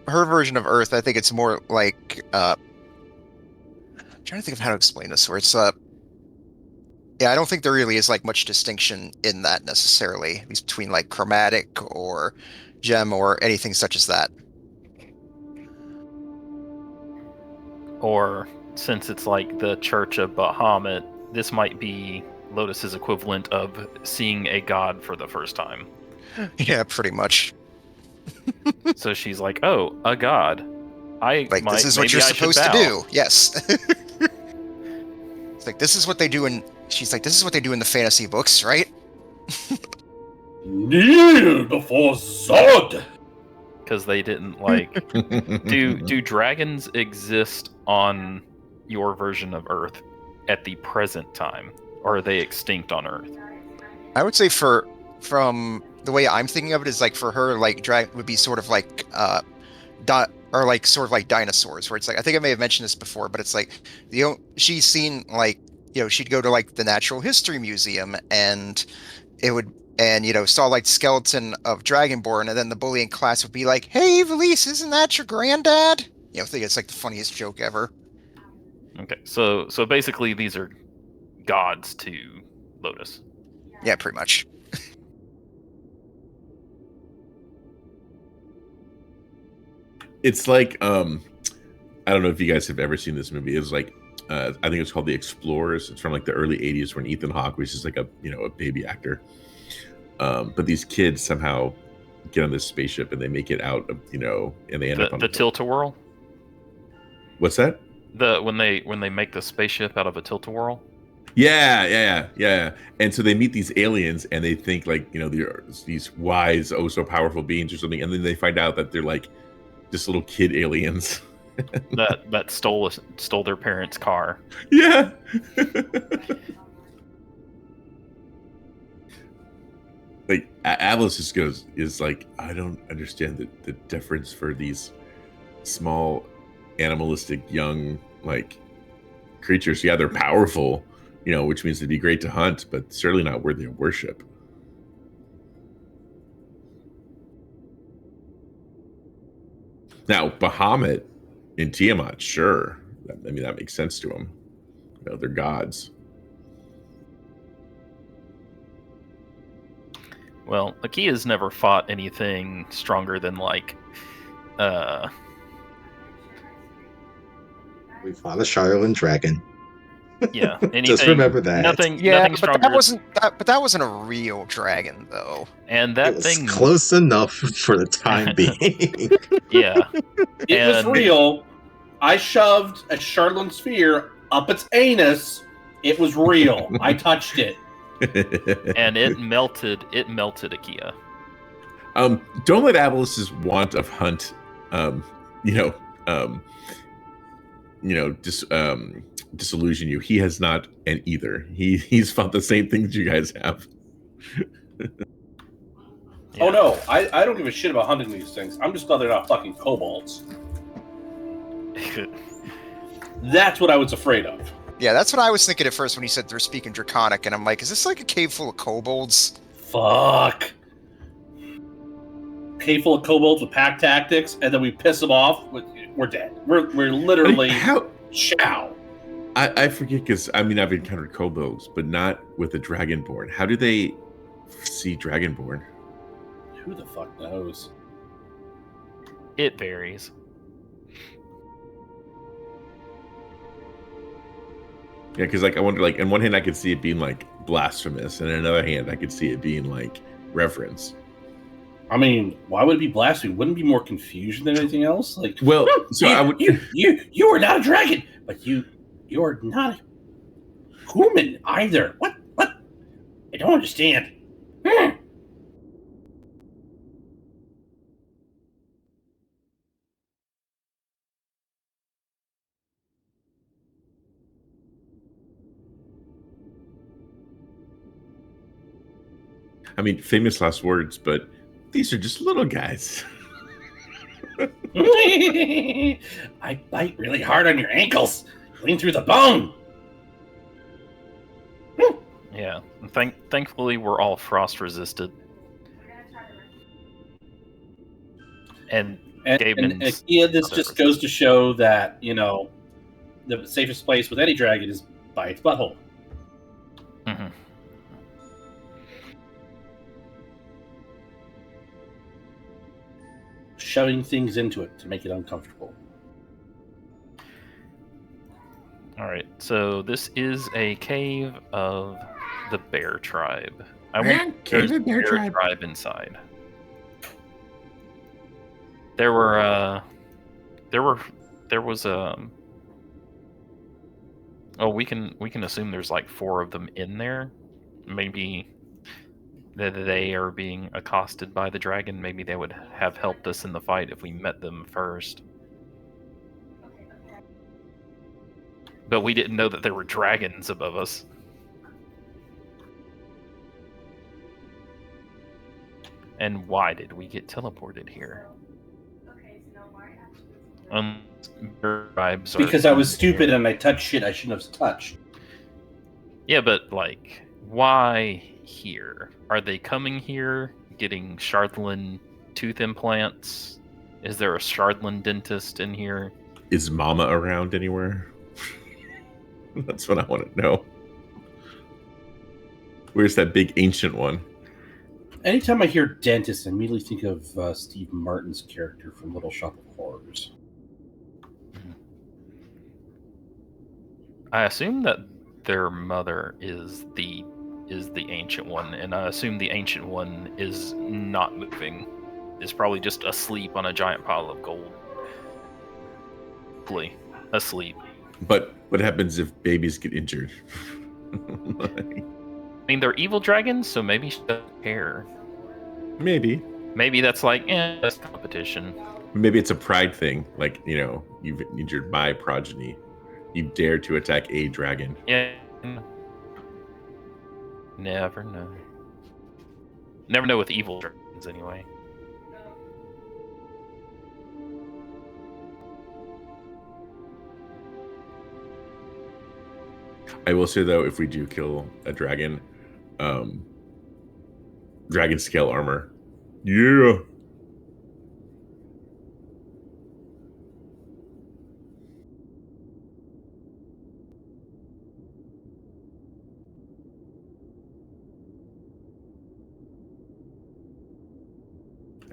her version of Earth, I think it's more like I'm trying to think of how to explain this. Where it's yeah, I don't think there really is like much distinction in that necessarily between like chromatic or gem or anything such as that. Or since it's like the Church of Bahamut, this might be Lotus's equivalent of seeing a god for the first time. Yeah, pretty much. So she's like, "Oh, a god! This is what you're supposed to do." Yes. It's like, this is what they do in. She's like, this is what they do in the fantasy books, right? Kneel before Zod. Because they didn't like. Do dragons exist on your version of Earth at the present time, or are they extinct on Earth? I would say from the way I'm thinking of it is like for her, like dragon would be sort of like sort of like dinosaurs, where it's like, I think I may have mentioned this before, but it's like she's seen like, she'd go to like the Natural History Museum and saw like skeleton of Dragonborn, and then the bully in class would be like, "Hey, Valise, isn't that your granddad?" I think it's like the funniest joke ever. Okay, so basically these are gods to Lotus. Yeah, pretty much. It's like I don't know if you guys have ever seen this movie. It's like I think it's called The Explorers. It's from like the early '80s when Ethan Hawke was just like a baby actor. But these kids somehow get on this spaceship and they make it out of and they end up on the tilt-a-whirl. What's that? When they make the spaceship out of a tilt-a-whirl. Yeah. And so they meet these aliens and they think like they're these wise, oh so powerful beings or something, and then they find out that they're like just little kid aliens that stole their parents' car. Yeah. Like Atlas just is like, I don't understand the difference for these small animalistic young like creatures. Yeah, they're powerful, which means it'd be great to hunt, but certainly not worthy of worship. Now, Bahamut and Tiamat, sure. I mean, that makes sense to them. You know, they're gods. Well, Akia's never fought anything stronger than like We fought a Charlatan dragon. yeah, anything. Just remember that. Nothing Yeah, stronger. but that wasn't a real dragon though. And It that was thing close enough for the time being. Yeah. It was And- real. I shoved a Charlatan sphere up its anus. It was real. I touched it. and it melted Akia. Don't let Avalus's want of hunt, disillusion you. He has not, and either he's fought the same things you guys have. Oh no, I don't give a shit about hunting these things. I'm just glad they're not fucking kobolds. That's what I was afraid of. Yeah, that's what I was thinking at first when he said they're speaking Draconic, and I'm like, is this like a cave full of kobolds? Fuck. Cave full of kobolds with pack tactics, and then we piss them off. We're dead. We're literally chow. I forget because I've encountered kobolds, but not with a dragonborn. How do they see dragonborn? Who the fuck knows? It varies. Yeah, because I wonder, in one hand I could see it being blasphemous, and in another hand I could see it being reverence. I mean, why would it be blasphemy? Wouldn't it be more confusion than anything else? Well, so you, I would. You are not a dragon, but you are not a human either. What? I don't understand. I mean, famous last words, but these are just little guys. I bite really hard on your ankles, clean through the bone. Yeah. Thankfully, we're all frost resisted. And Gaben's this just goes to show that, the safest place with any dragon is by its butthole. Mm-hmm. Shoving things into it to make it uncomfortable. Alright, so this is a cave of the Bear Tribe. I went to the Bear Tribe inside. There was we can assume there's 4 of them in there. Maybe that they are being accosted by the dragon. Maybe they would have helped us in the fight if we met them first. But we didn't know that there were dragons above us. And why did we get teleported here? Because I was stupid and I touched shit I shouldn't have touched. Yeah, but why here? Are they coming here getting Shardlin tooth implants? Is there a Shardlin dentist in here? Is Mama around anywhere? That's what I want to know. Where's that big ancient one? Anytime I hear dentist, I immediately think of Steve Martin's character from Little Shop of Horrors. I assume that their mother is the ancient one, and I assume the ancient one is not moving. Is probably just asleep on a giant pile of gold. Asleep. But what happens if babies get injured? I mean, they're evil dragons, so maybe she doesn't care. Maybe that's that's competition. Maybe it's a pride thing. You've injured my progeny. You dare to attack a dragon. Yeah. Never know. Never know with evil dragons, anyway. I will say, though, if we do kill a dragon, dragon scale armor. Yeah.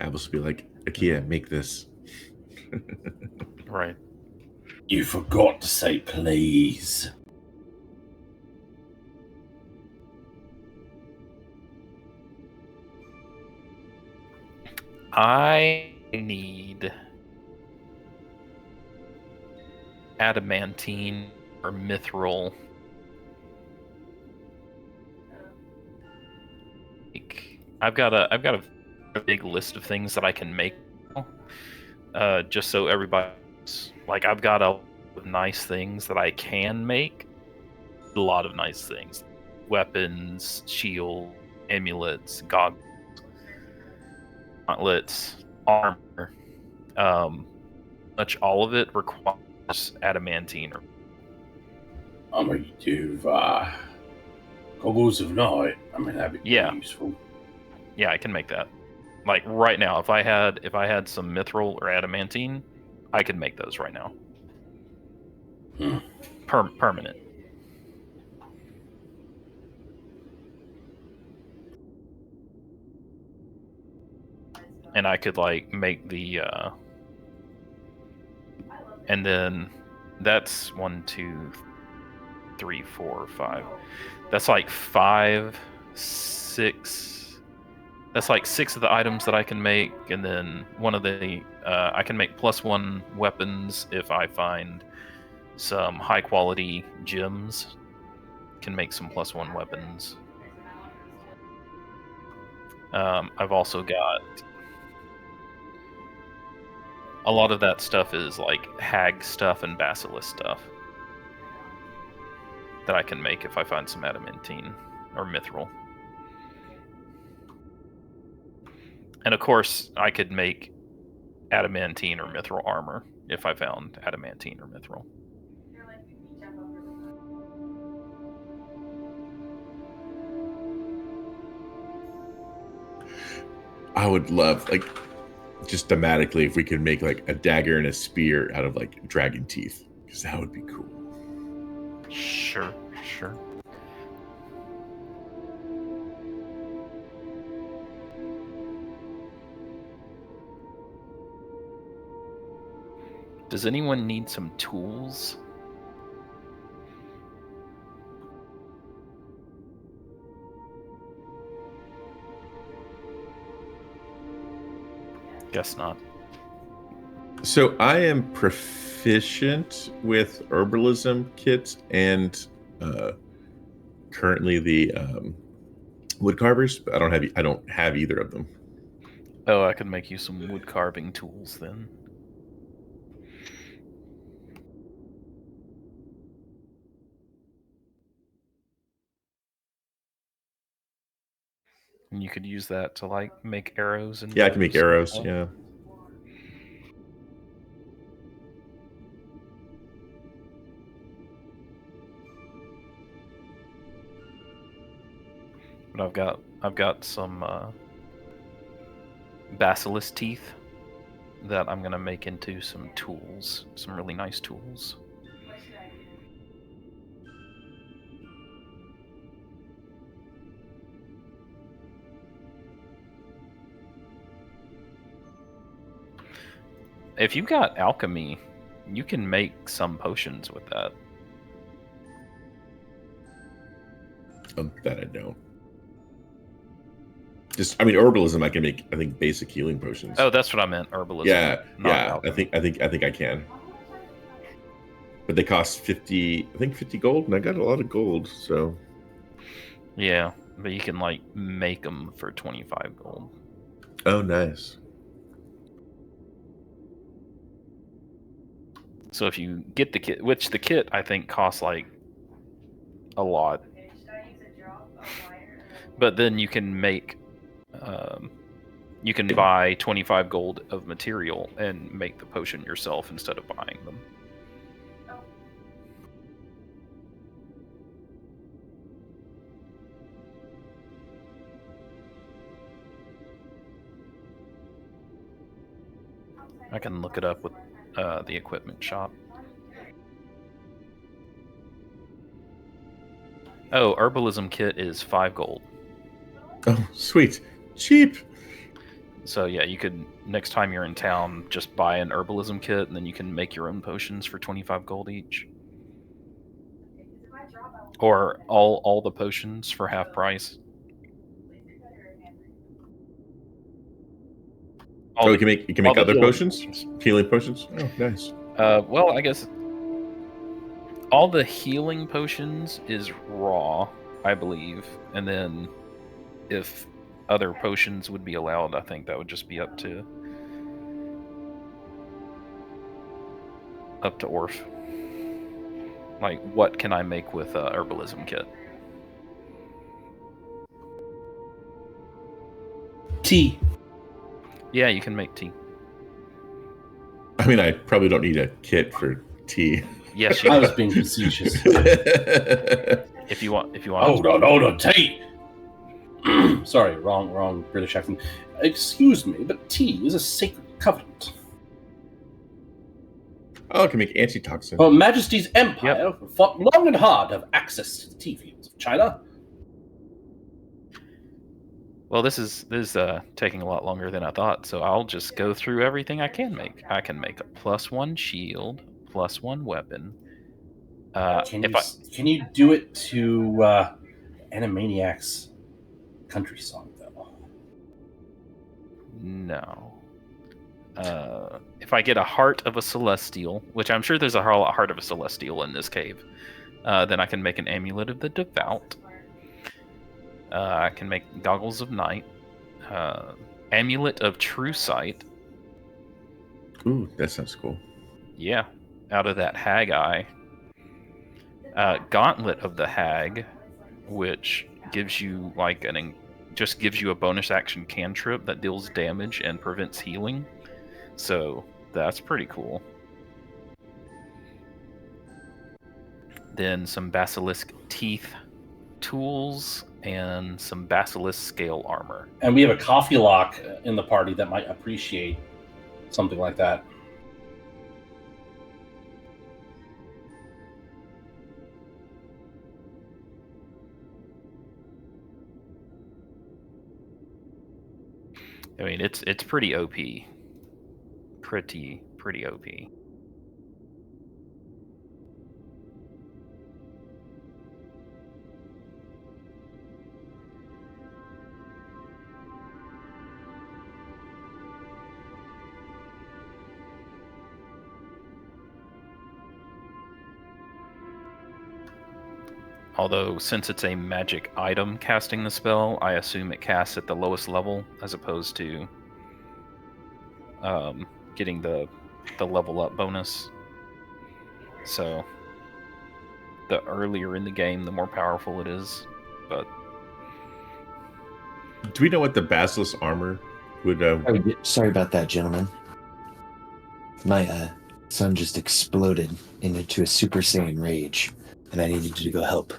Apples will be like, Akia, make this. Right. You forgot to say please. I need adamantine or mithril. I've got a big list of things that I can make. Just so everybody's like, I've got a lot of nice things that I can make. A lot of nice things: weapons, shield, amulets, goggles, gauntlets, armor. Much all of it requires adamantine. I mean, you've goggles of night. I mean, that'd be Yeah. useful. Yeah, I can make that. Like right now, if I had some mithril or adamantine, I could make those right now. Permanent. And I could like make the and then that's 1, 2, 3, 4, 5. That's like 5, 6. That's like 6 of the items that I can make, and then one of the I can make +1 weapons if I find some high quality gems. Can make some +1 weapons. I've also got a lot of that stuff is like hag stuff and basilisk stuff that I can make if I find some adamantine or mithril. And of course, I could make adamantine or mithril armor if I found adamantine or mithril. I would love, like, just thematically, if we could make like a dagger and a spear out of like dragon teeth, because that would be cool. Sure. Does anyone need some tools? Guess not. So I am proficient with herbalism kits and currently the wood carvers, but I don't have either of them. Oh, I could make you some wood carving tools then. And you could use that to like make arrows and Yeah, I can make bows and arrows. stuff. Yeah. But I've got some basilisk teeth that I'm gonna make into some tools, some really nice tools. If you've got alchemy, you can make some potions with that. That I don't. Just, I mean, herbalism. I can make, I think, basic healing potions. Oh, that's what I meant. Herbalism. Yeah, not yeah. alchemy. I think I can. But they cost 50. I think 50 gold, and I got a lot of gold. So. Yeah, but you can like make them for 25 gold. Oh, nice. So if you get the kit, which the kit I think costs like a lot, but then you can make, you can buy 25 gold of material and make the potion yourself instead of buying them. I can look it up with the equipment shop. Oh, herbalism kit is 5 gold. Oh, sweet, cheap. So yeah, you could next time you're in town just buy an herbalism kit, and then you can make your own potions for 25 gold each, or all the potions for half price. Oh, you can make all the other healing potions, healing potions. Oh, nice. Well, I guess all the healing potions is raw, I believe, and then if other potions would be allowed, I think that would just be up to Orf. Like, what can I make with a herbalism kit? Tea. Yeah, you can make tea. I mean, I probably don't need a kit for tea. Yes, you I do. was being facetious. If you want. Hold on, tea. Sorry, wrong British accent. Excuse me, but tea is a sacred covenant. Oh, I can make antitoxin. Her Majesty's Empire fought long and hard to have access to the tea fields of China. Well, this is taking a lot longer than I thought, so I'll just go through everything I can make. I can make a +1 shield, +1 weapon. Can you do it to Animaniacs country song though? No. If I get a Heart of a Celestial, which I'm sure there's a Heart of a Celestial in this cave, then I can make an Amulet of the Devout. I can make Goggles of Night, Amulet of True Sight. Ooh, that sounds cool. Yeah, out of that Hag Eye. Gauntlet of the Hag, which gives you like just gives you a bonus action cantrip that deals damage and prevents healing. So that's pretty cool. Then some Basilisk Teeth tools and some Basilisk Scale armor. And we have a coffee lock in the party that might appreciate something like that. I mean, it's pretty OP. Pretty OP. Although, since it's a magic item casting the spell, I assume it casts at the lowest level, as opposed to getting the level up bonus. So, the earlier in the game, the more powerful it is. But do we know what the Basilisk armor would? Sorry about that, gentlemen. My son just exploded into a Super Saiyan rage, and I needed to go help.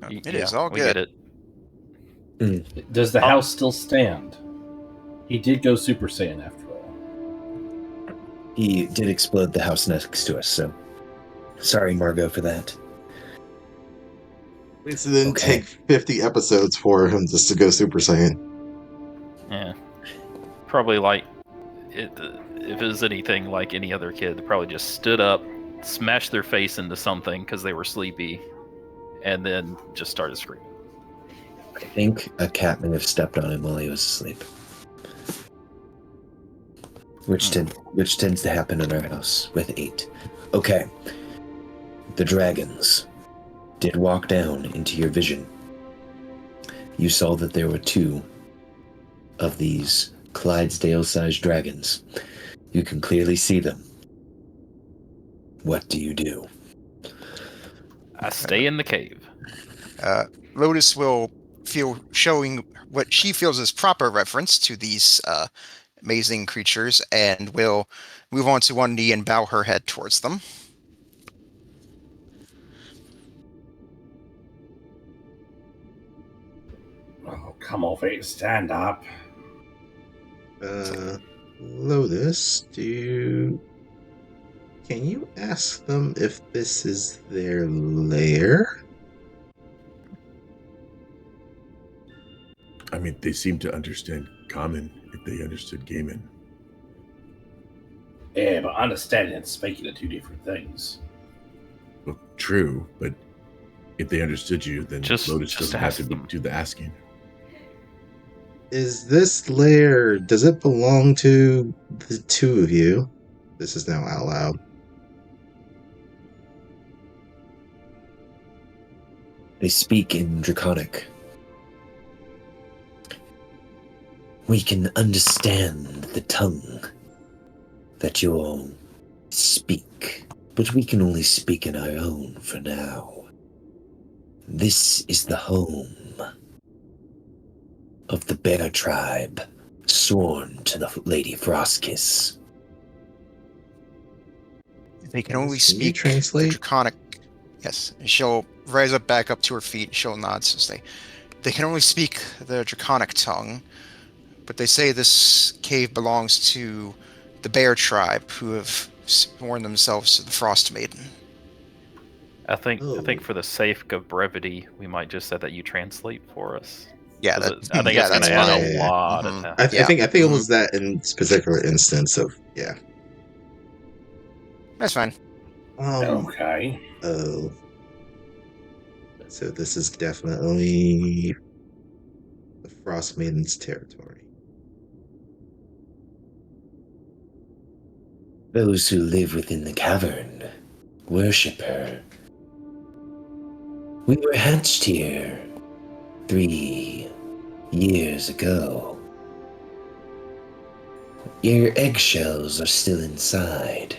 It is all we good. get it. Does the house still stand? He did go Super Saiyan after all. He did explode the house next to us, so sorry, Margot, for that. It didn't take 50 episodes for him just to go Super Saiyan. Yeah, probably like it. If it was anything like any other kid, they probably just stood up, smashed their face into something because they were sleepy, and then just started screaming. I think a cat may have stepped on him while he was asleep. Which tends to happen in our house with 8. Okay. The dragons did walk down into your vision. You saw that there were 2 of these Clydesdale-sized dragons. You can clearly see them. What do you do? I stay in the cave. Lotus will feel showing what she feels is proper reference to these amazing creatures, and will move on to one knee and bow her head towards them. Oh, come off it. Stand up. Lotus, can you ask them if this is their lair? I mean, they seem to understand common if they understood gaming. Yeah, but understanding and speaking are two different things. Well, true, but if they understood you, then Just Lotus doesn't have ask to them. do the asking. Is this lair, does it belong to the two of you? This is now out loud. They speak in Draconic. We can understand the tongue that you all speak, but we can only speak in our own for now. This is the home of the Bear Tribe, sworn to the Lady Frostkiss. They can only Can you speak the translate? Draconic. Yes, she'll rise up back up to her feet. She'll nod. So they can only speak the Draconic tongue, but they say this cave belongs to the Bear Tribe, who have sworn themselves to the Frostmaiden. I think Oh. for the sake of brevity, we might just say that you translate for us. Yeah, 'Cause that, I think yeah, it's going that's to add fine. a Yeah. lot Mhm. of time. I Yeah. think it was that in this particular instance of yeah. That's fine. Okay. Oh. So this is definitely the Frost Maiden's territory. Those who live within the cavern worship her. We were hatched here 3 years ago. Your eggshells are still inside.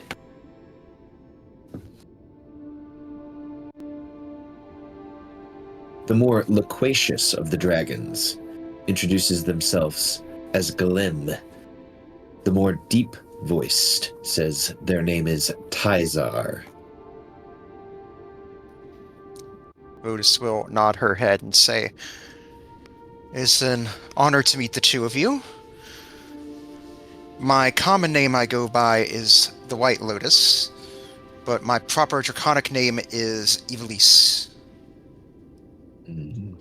The more loquacious of the dragons introduces themselves as Golem. The more deep-voiced says their name is Tizar. Lotus will nod her head and say, "It's an honor to meet the two of you. My common name I go by is the White Lotus, but my proper Draconic name is Evilise." Mm.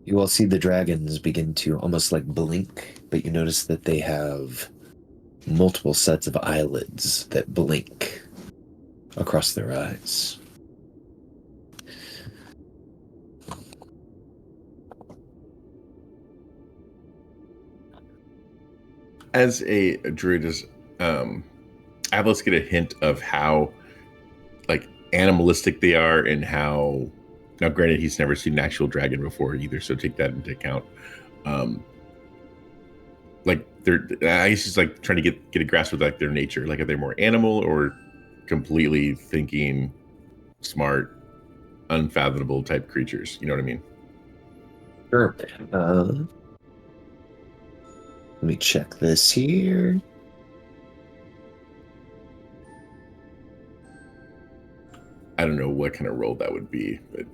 You all see the dragons begin to almost like blink, but you notice that they have multiple sets of eyelids that blink across their eyes. As a druid, does Atlas get a hint of how like animalistic they are and how? Now, granted, he's never seen an actual dragon before either, so take that into account. Like they're, I guess he's like trying to get a grasp of like their nature. Like, are they more animal or completely thinking, smart, unfathomable type creatures? You know what I mean? Sure. Let me check this here. I don't know what kind of role that would be, but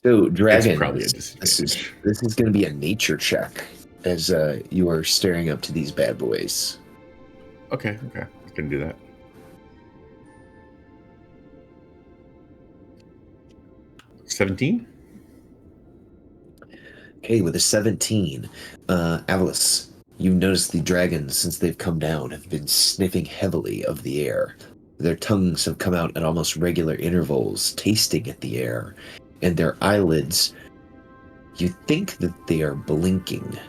So, dragons. it's probably a This disadvantage. is going to be a nature check as you are staring up to these bad boys. Okay, I can do that. $17? Okay, with a 17, Avalis, you notice the dragons, since they've come down, have been sniffing heavily of the air. Their tongues have come out at almost regular intervals, tasting at the air, and their eyelids, you think that they are blinking,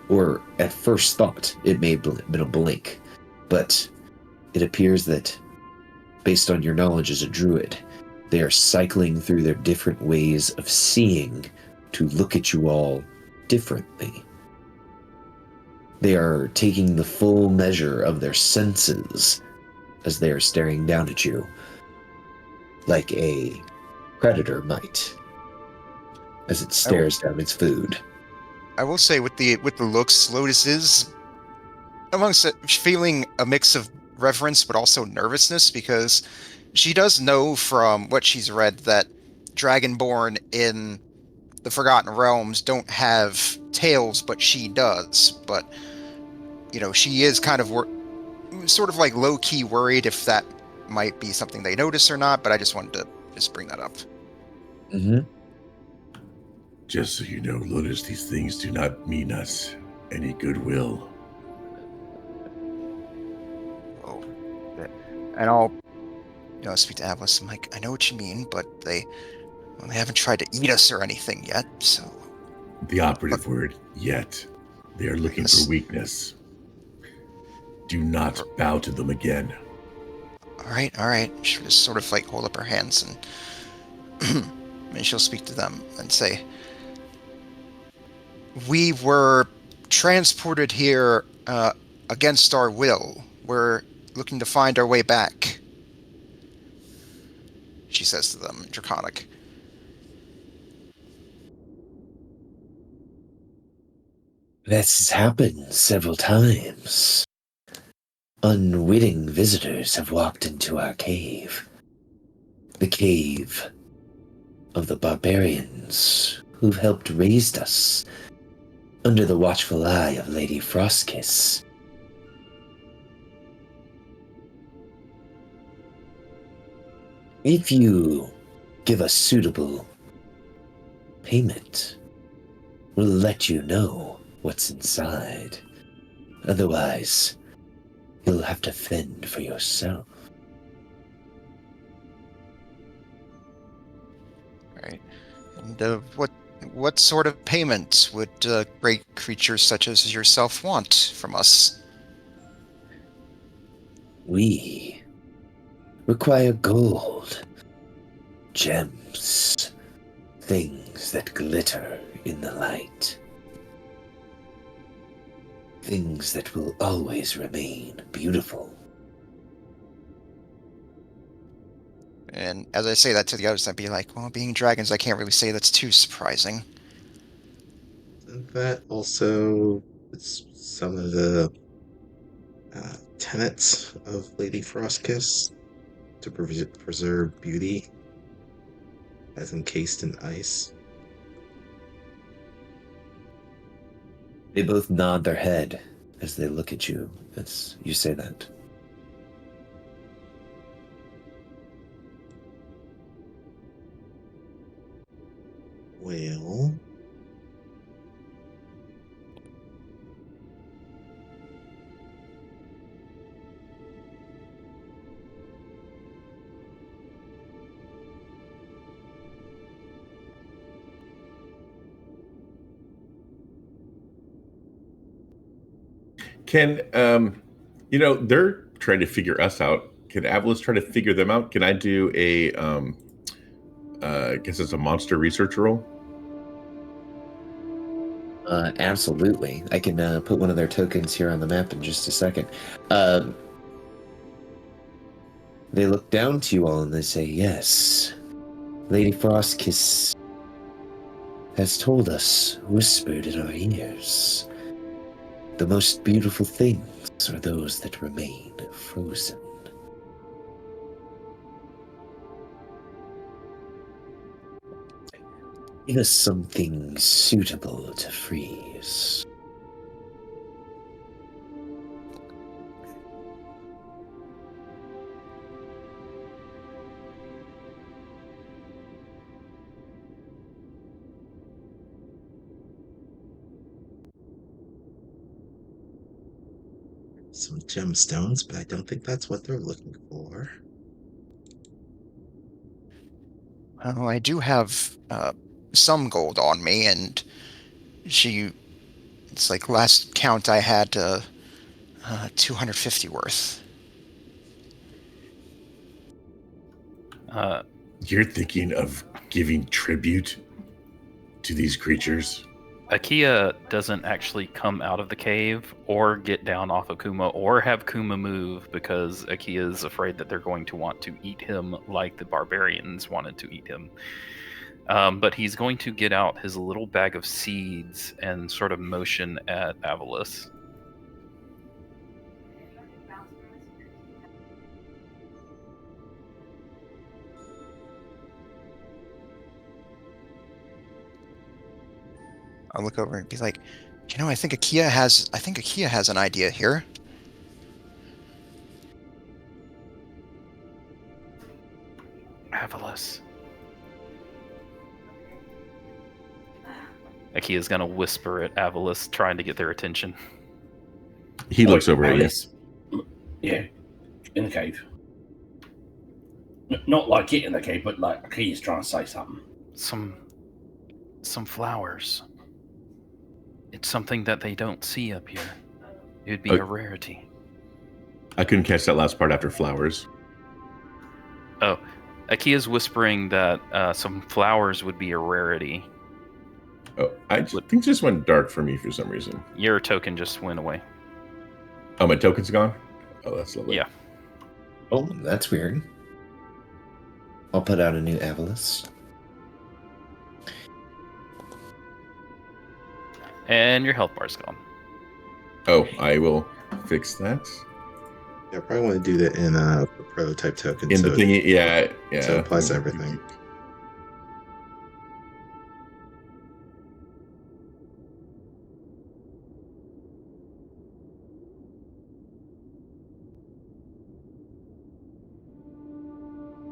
or at first thought it may have been a blink, but it appears that, based on your knowledge as a druid, they are cycling through their different ways of seeing to look at you all differently. They are taking the full measure of their senses as they are staring down at you, like a predator might, as it stares down its food. I will say with the looks, Lotus is amongst it, feeling a mix of reverence but also nervousness, because she does know from what she's read that Dragonborn in the Forgotten Realms don't have tails, but she does. But she is kind of sort of like low-key worried if that might be something they notice or not. But I just wanted to just bring that up. Mm-hmm. Just so you know, Lotus, these things do not mean us any goodwill. Oh, and I'll, speak to Atlas. I'm like, I know what you mean, but they haven't tried to eat us or anything yet, so. The operative word, yet. They are looking for weakness. Do not bow to them again. All right. She'll just sort of like hold up her hands and she'll speak to them and say, we were transported here against our will. We're looking to find our way back. She says to them in Draconic. This has happened several times. Unwitting visitors have walked into our cave. The cave of the barbarians who've helped raise us under the watchful eye of Lady Frostkiss. If you give us suitable payment, we'll let you know what's inside. Otherwise, you'll have to fend for yourself. Right. And what sort of payment would great creatures such as yourself want from us? We require gold, gems, things that glitter in the light. Things that will always remain beautiful. And as I say that to the others, I'd be like, well, being dragons, I can't really say that's too surprising. And that also is some of the tenets of Lady Frostkiss to preserve beauty as encased in ice. They both nod their head as they look at you as you say that. Well, Can they're trying to figure us out. Can Avalis try to figure them out? Can I do a I guess it's a monster research roll? Absolutely. I can put one of their tokens here on the map in just a second. They look down to you all and they say, yes, Lady Frostkiss has told us, whispered in our ears, the most beautiful things are those that remain frozen. Give us something suitable to freeze. some gemstones, but I don't think that's what they're looking for. Oh, I do have some gold on me, and it's like last count I had 250 worth. You're thinking of giving tribute to these creatures? Akia doesn't actually come out of the cave or get down off of Kuma or have Kuma move because Akia is afraid that they're going to want to eat him like the barbarians wanted to eat him. But he's going to get out his little bag of seeds and sort of motion at Avalis. I'll look over and be like, I think Akia has an idea here. Avalis, Akia's gonna whisper at Avalis, trying to get their attention. He looks over at you. Alice. Yeah, in the cave. Not like it in the cave, but like he's trying to say something. Some flowers. It's something that they don't see up here. It would be Oh. a rarity. I couldn't catch that last part after flowers. Oh, Akia's whispering that some flowers would be a rarity. Oh, I things just went dark for me for some reason. Your token just went away. Oh, my token's gone? Oh, that's lovely. Yeah. Oh, that's weird. I'll put out a new Avalis. And your health bar's gone. Oh, I will fix that. Yeah, I probably want to do that in a prototype token. In the thingy, yeah. So it applies to everything.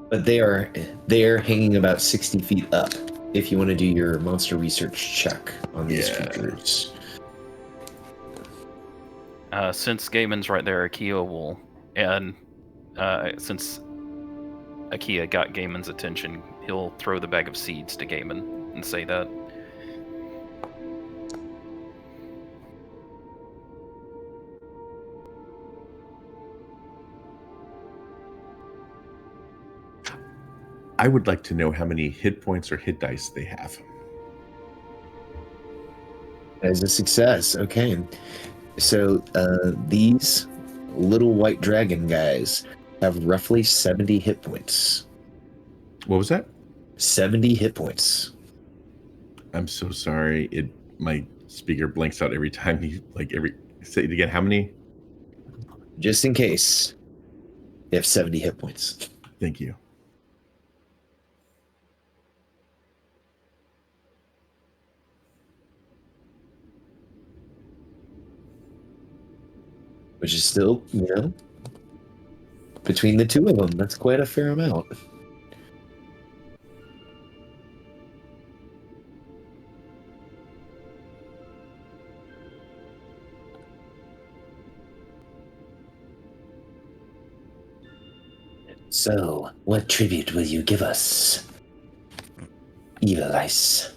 But they are hanging about 60 feet up. If you want to do your monster research check on these creatures. Since Gaiman's right there, Akia will, and since Akia got Gaiman's attention, he'll throw the bag of seeds to Gaiman and say that. I would like to know how many hit points or hit dice they have. As a success, okay. So these little white dragon guys have roughly 70 hit points. What was that? 70 hit points. I'm so sorry. My speaker blanks out every time you say it again. How many? Just in case. They have 70 hit points. Thank you. Which is still, between the two of them, that's quite a fair amount. So, what tribute will you give us, Evil Ice?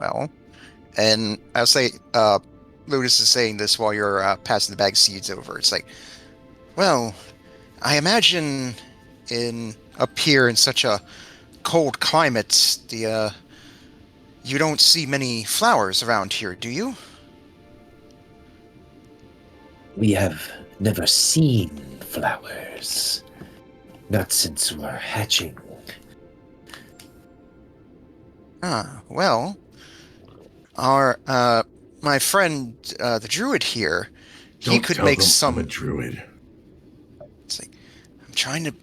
Well, and I'll say, Lotus is saying this while you're passing the bag of seeds over. It's like, well, I imagine up here in such a cold climate, you don't see many flowers around here, do you? We have never seen flowers. Not since we're hatching. Well, my friend, the druid here, he could make some. I'm a druid. It's like, I'm trying to.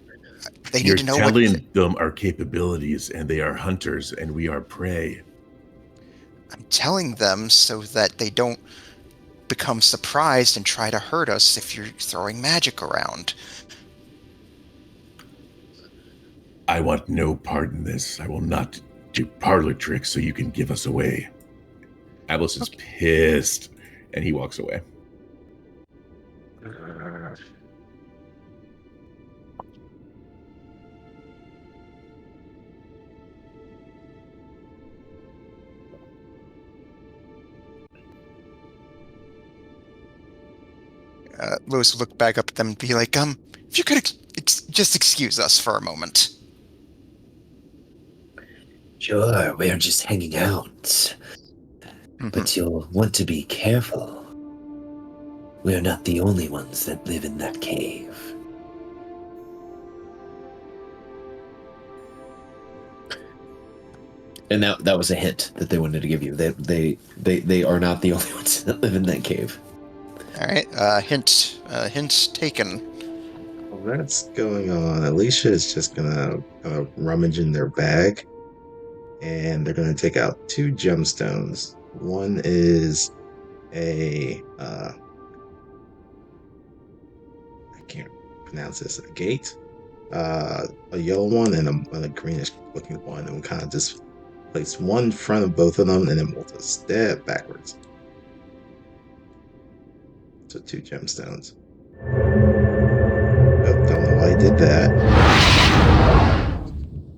They You're need to know telling them our capabilities, and they are hunters, and we are prey. I'm telling them so that they don't become surprised and try to hurt us if you're throwing magic around. I want no part in this. I will not do parlor tricks so you can give us away. Atlas is pissed, and he walks away. Lewis would look back up at them and be like, if you could just excuse us for a moment. Sure, we're just hanging out. But you'll want to be careful. We're not the only ones that live in that cave. And that was a hint that they wanted to give you. They are not the only ones that live in that cave. All right, hint taken. While that's going on, Alicia is just gonna rummage in their bag, and they're gonna take out 2 gemstones. One is I can't pronounce this, a gate, a yellow one, and a greenish looking one, and we kind of just place one in front of both of them, and then we'll just step backwards. So 2 gemstones. Oh, don't know why I did that.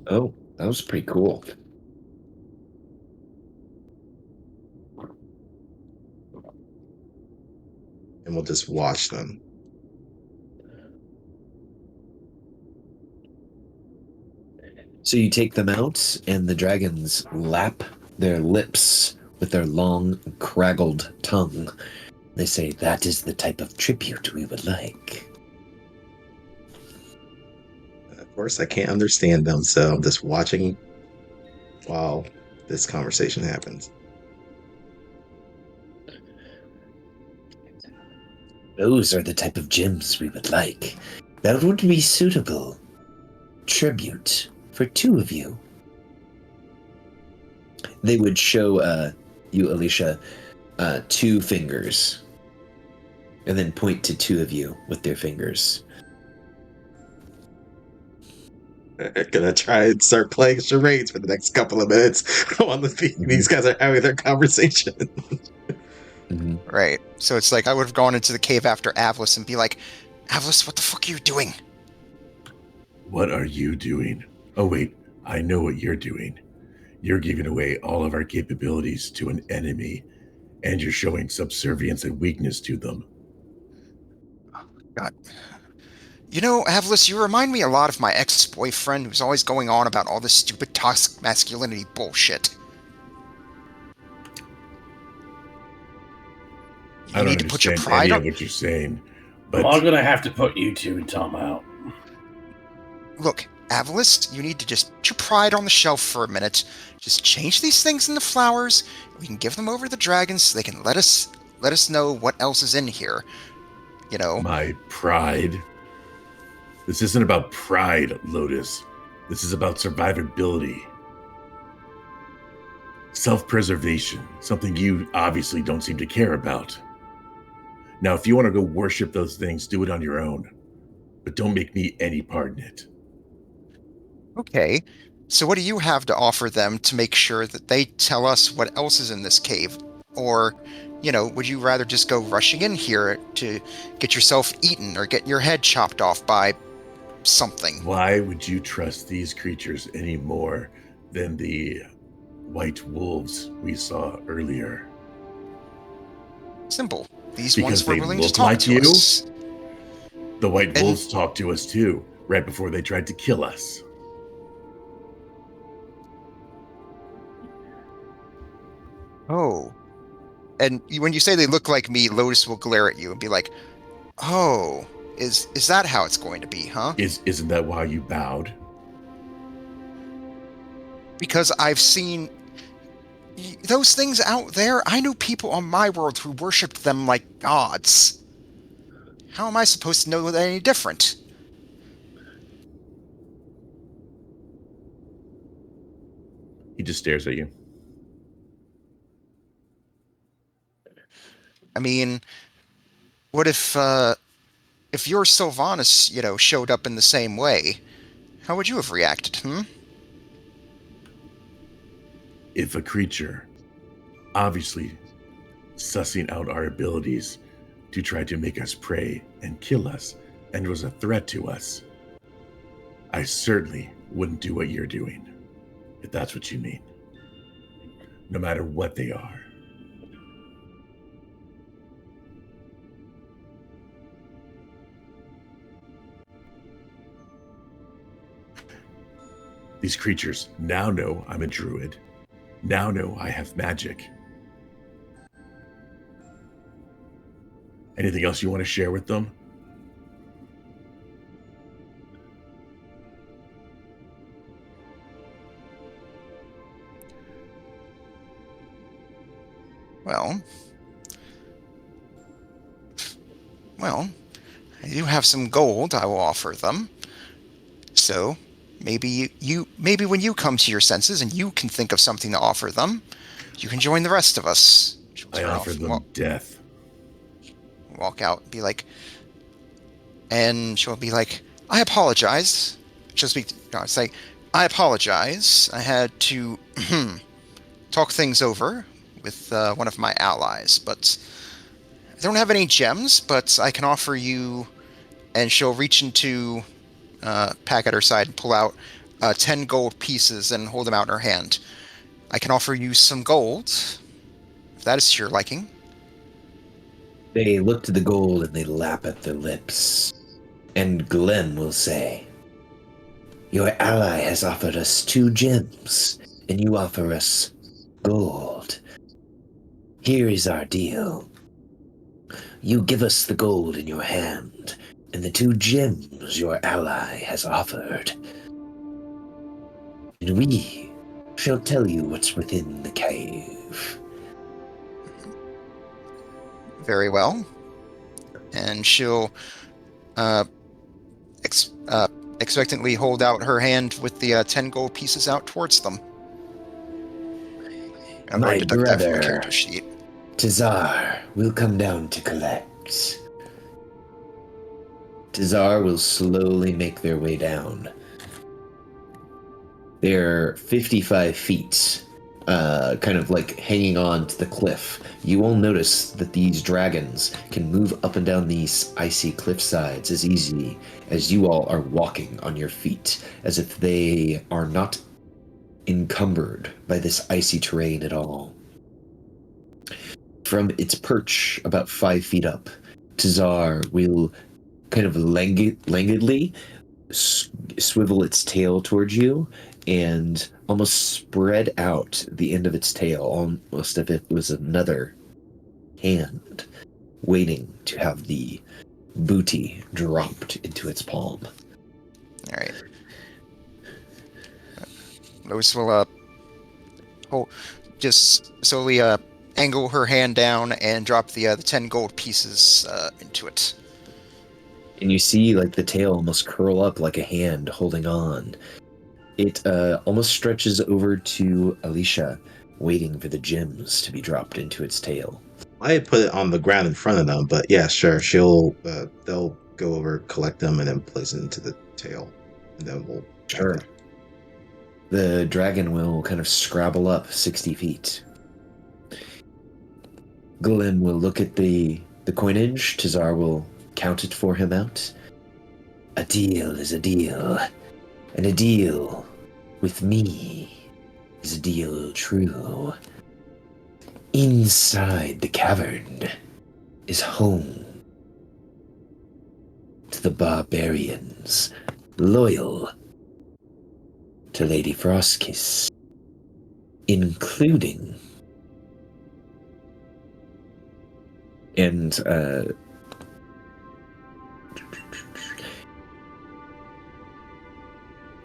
Oh, that was pretty cool. And we'll just watch them. So you take them out, and the dragons lap their lips with their long, craggled tongue. They say, "That is the type of tribute we would like." Of course, I can't understand them, so I'm just watching while this conversation happens. Those are the type of gems we would like. That would be suitable tribute for 2 of you. They would show you, Alicia, 2 fingers, and then point to 2 of you with their fingers. I'm gonna try and start playing charades for the next couple of minutes while these guys are having their conversation. Mm-hmm. Right. So it's like I would have gone into the cave after Avlis and be like, Avlis, what the fuck are you doing? What are you doing? Oh, wait, I know what you're doing. You're giving away all of our capabilities to an enemy, and you're showing subservience and weakness to them. God. You know, Avlis, you remind me a lot of my ex-boyfriend who's always going on about all this stupid toxic masculinity bullshit. I don't understand any of what you're saying, but I'm gonna have to put you 2 in timeout. Look, Avlis, you need to just put your pride on the shelf for a minute. Just change these things into flowers. We can give them over to the dragons so they can let us know what else is in here. You know. My pride. This isn't about pride, Lotus. This is about survivability. Self-preservation, something you obviously don't seem to care about. Now, if you want to go worship those things, do it on your own. But don't make me any part in it. Okay, so what do you have to offer them to make sure that they tell us what else is in this cave? Or, you know, would you rather just go rushing in here to get yourself eaten or get your head chopped off by something? Why would you trust these creatures any more than the white wolves we saw earlier? Simple. These Because ones were they willing to look talk like to you? us. The white wolves talked to us too, right before they tried to kill us. Oh. And when you say they look like me, Lotus will glare at you and be like, "Oh, is that how it's going to be, huh?" Isn't that why you bowed? Because I've seen those things out there. I knew people on my world who worshipped them like gods. How am I supposed to know they're any different? He just stares at you. I mean, what if your Sylvanas, you know, showed up in the same way? How would you have reacted, If a creature, obviously sussing out our abilities to try to make us prey and kill us, and was a threat to us, I certainly wouldn't do what you're doing, if that's what you mean. No matter what they are. These creatures now know I'm a druid. Now know I have magic. Anything else you want to share with them? Well, I do have some gold I will offer them. So, maybe when you come to your senses and you can think of something to offer them, you can join the rest of us. I offer them death. Walk out and be like, and she'll be like, "I apologize." She'll speak, say, I apologize. I had to talk things over with one of my allies, but I don't have any gems, but I can offer you, and she'll reach into pack at her side and pull out 10 gold pieces and hold them out in her hand. I can offer you some gold, if that is to your liking. They look to the gold and they lap at their lips. And Glenn will say, "Your ally has offered us 2 gems, and you offer us gold. Here is our deal. You give us the gold in your hand, and the 2 gems your ally has offered. And we shall tell you what's within the cave." Very well. And she'll expectantly hold out her hand with the 10 gold pieces out towards them. I'm My going to deduct that from the brother, character sheet. Tazar will come down to collect. Tazar will slowly make their way down. They're 55 feet, kind of like hanging on to the cliff. You will notice that these dragons can move up and down these icy cliff sides as easy as you all are walking on your feet, as if they are not encumbered by this icy terrain at all. From its perch about 5 feet up, Tazar will kind of languidly swivel its tail towards you and almost spread out the end of its tail, almost if it was another hand waiting to have the booty dropped into its palm. All right. Lois will just slowly angle her hand down and drop the 10 gold pieces into it. And you see like the tail almost curl up like a hand holding on. It almost stretches over to Alicia, waiting for the gems to be dropped into its tail. I had put it on the ground in front of them, but yeah, sure. They'll go over, collect them, and then place it into the tail, and then we'll. Sure. The dragon will kind of scrabble up 60 feet. Glenn will look at the coinage. Tazar will count it for him out. A deal is a deal, and a deal with me is a deal true. Inside the cavern is home to the barbarians, loyal to Lady Frostkiss, including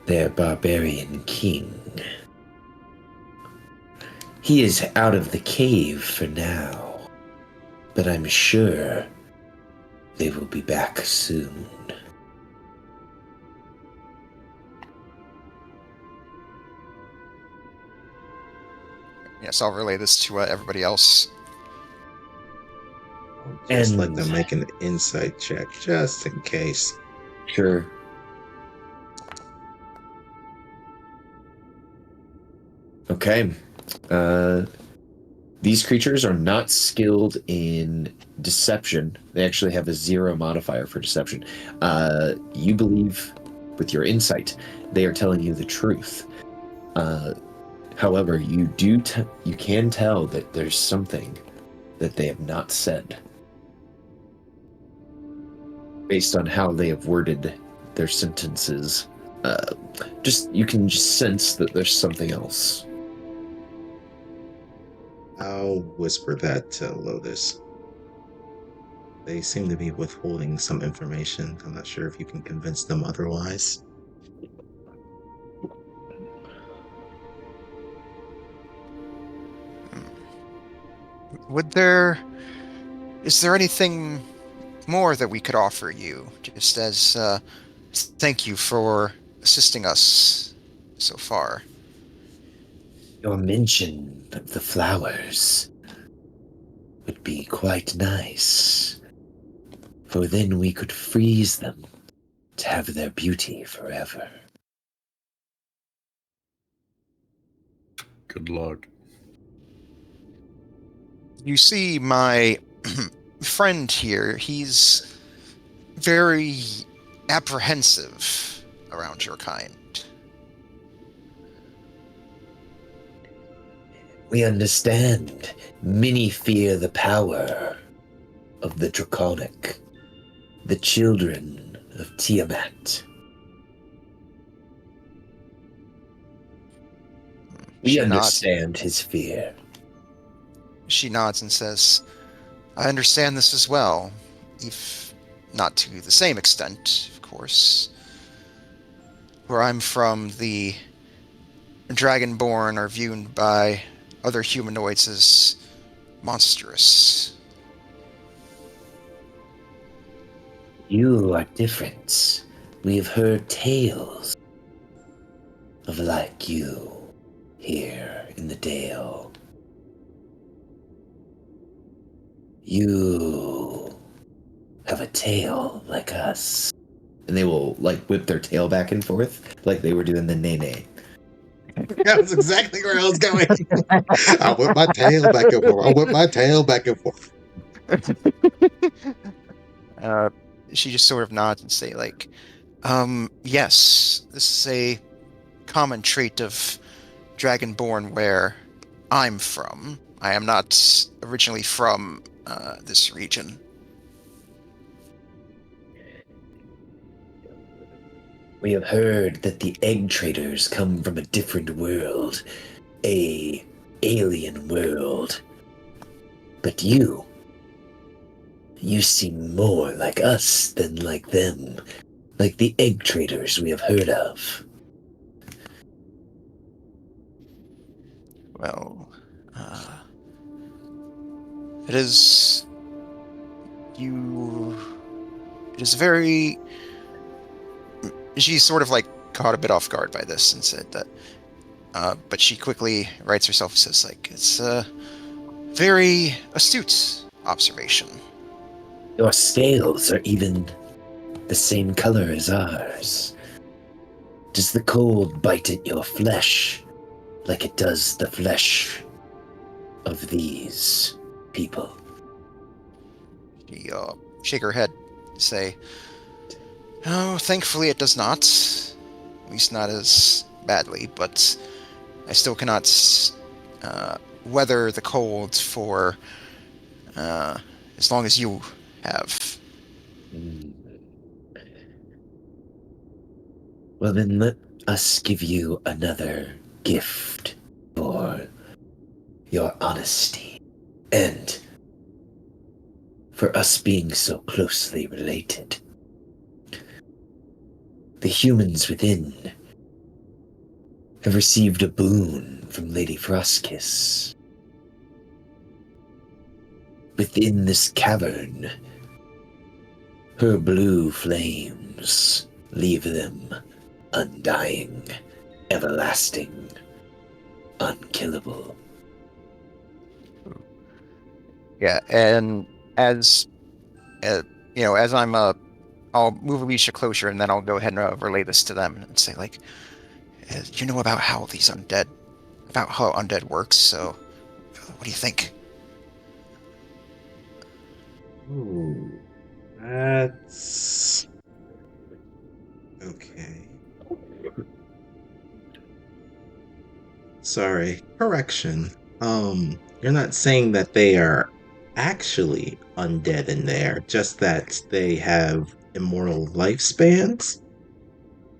their barbarian king. He is out of the cave for now, but I'm sure they will be back soon. Yes, I'll relay this to everybody else. Just let And- them make an insight check, just in case. Sure. Okay. These creatures are not skilled in deception. They actually have a 0 modifier for deception. You believe, with your insight, they are telling you the truth. However, you can tell that there's something that they have not said, based on how they have worded their sentences. You can just sense that there's something else. I'll whisper that to Lotus. They seem to be withholding some information. I'm not sure if you can convince them otherwise. Is there anything more that we could offer you, just as thank you for assisting us so far? Your mention of the flowers would be quite nice, for then we could freeze them to have their beauty forever. Good luck. You see my friend here, he's very apprehensive around your kind. We understand. Many fear the power of the Draconic, the children of Tiamat. We She nods. understand his fear. She nods and says, I understand this as well, if not to the same extent, of course. Where I'm from, the Dragonborn are viewed by other humanoids as monstrous. You are different. We have heard tales of like you here in the Dale. You have a tail like us. And they will, like, whip their tail back and forth like they were doing the nay-nay. That's exactly where I was going. I whip my tail back and forth. I whip my tail back and forth. She just sort of nods and say, like, yes, this is a common trait of Dragonborn where I'm from. I am not originally from this region. We have heard that the egg traders come from a different world, a alien world. But you seem more like us than like them, like the egg traders we have heard of. Well, it is very... She's sort of like caught a bit off guard by this and said that, but she quickly rights herself and says, like, it's a very astute observation. Your scales are even the same color as ours. Does the cold bite at your flesh like it does the flesh of these people? She shake her head, say, "Oh, thankfully it does not. At least not as badly, but I still cannot weather the cold for as long as you have." Well, then let us give you another gift for your honesty and for us being so closely related. The humans within have received a boon from Lady Frostkiss. Within this cavern, her blue flames leave them undying, everlasting, unkillable. Yeah, and as as I'm I'll move Alicia closer, and then I'll go ahead and relay this to them and say, like, you know about how undead works, so what do you think? Ooh, that's okay. Sorry, correction. You're not saying that they are actually undead in there, just that they have immortal lifespans